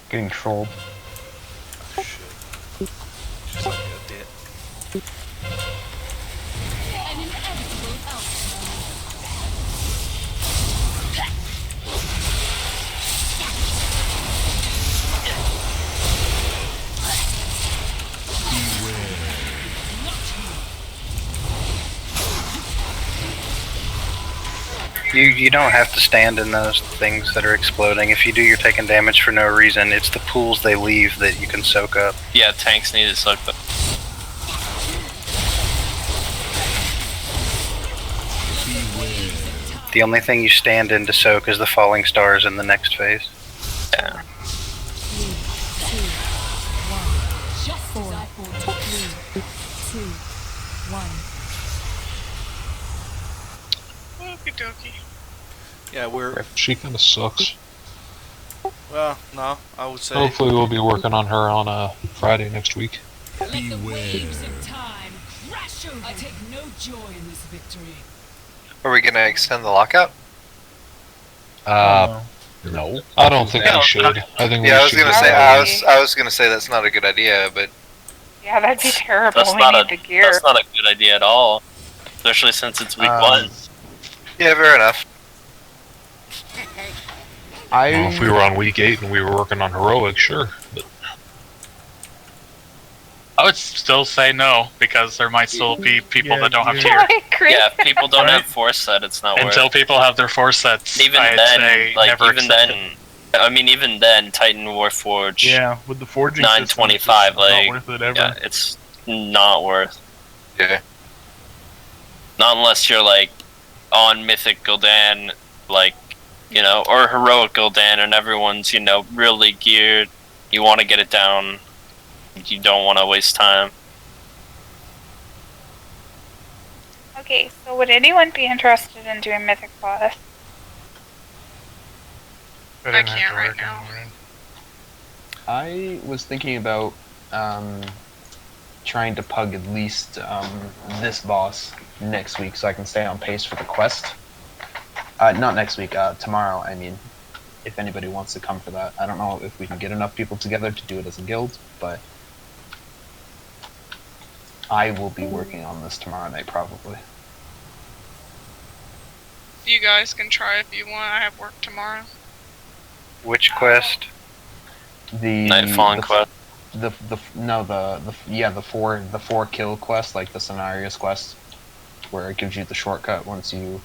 Getting trolled. Just like a dip. An inevitable outcome. You don't have to stand in those things that are exploding. If you do, you're taking damage for no reason. It's the pools they leave that you can soak up. Yeah, tanks need to soak up. The only thing you stand in to soak is the falling stars in the next phase. Yeah. 3, 2, 1. Just 4, 3, 2, 1. Okie dokie. Yeah, we're. She kind of sucks. Well, no, I would say. Hopefully we'll be working on her on Friday next week. Let the waves of time crash over. I take no joy in this victory. Are we gonna extend the lockout? No. I don't think we should. I think Yeah, we I was should gonna just say. let I was gonna say that's not a good idea, but Yeah, that'd be terrible. That's We not need the gear. That's not a good idea at all. Especially since it's week 1. yeah, fair enough. Well, if we were on week 8 and we were working on heroic, sure. But I would still say no, because there might still be people that don't have gear. Yeah, if people don't have force set, it's not worth Until it. people have their force sets, Even I'd then, say like, never even accept then, I mean, even then, Titan Warforge, Yeah, with the forging 925, system, it's like, not worth it ever. yeah, it's not worth. Yeah. Not unless you're like on Mythic Gul'dan, like, you know, or Heroic Gul'dan, and everyone's, you know, really geared. You want to get it down. You don't want to waste time. Okay, so would anyone be interested in doing Mythic Plus? I can't right now. I was thinking about trying to pug at least this boss next week so I can stay on pace for the quest. Not next week, tomorrow, I mean, if anybody wants to come for that. I don't know if we can get enough people together to do it as a guild, but I will be working on this tomorrow night, probably. You guys can try if you want. I have work tomorrow. Which quest? The Nightfallen quest. The four kill quest, like the Scenarios quest, where it gives you the shortcut once you've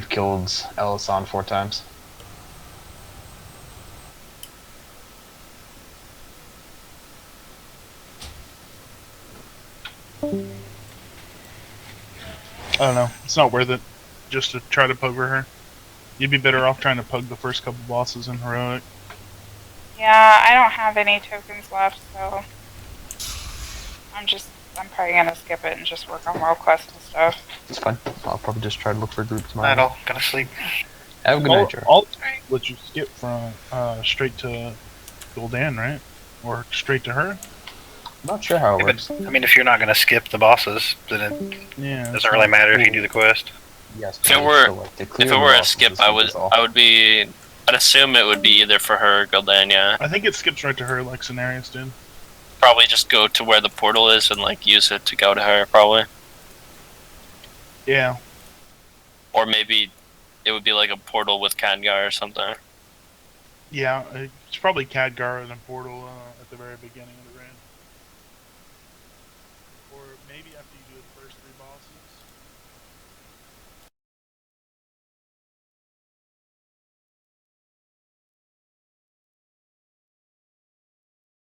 killed Ellison 4 times. I don't know. It's not worth it just to try to poker her. You'd be better off trying to pug the first couple bosses in heroic. Yeah, I don't have any tokens left, so I'm probably gonna skip it and just work on world quest and stuff. It's fine. I'll probably just try to look for a group tomorrow. Night all. Gotta sleep. Have a good night, Jared. I'll let you skip from straight to Gul'dan, right? Or straight to her? I'm not sure how it works. I mean, if you're not gonna skip the bosses, then it doesn't really matter if you do the quest. Yes. If it were a skip, I'd assume it would be either for her or Gul'dan, yeah. I think it skips right to her like Scenarios did. Probably just go to where the portal is and like use it to go to her, probably. Yeah. Or maybe it would be like a portal with Khadgar or something. Yeah, it's probably Khadgar and a portal at the very beginning of the run. Or maybe after you do the first 3 bosses.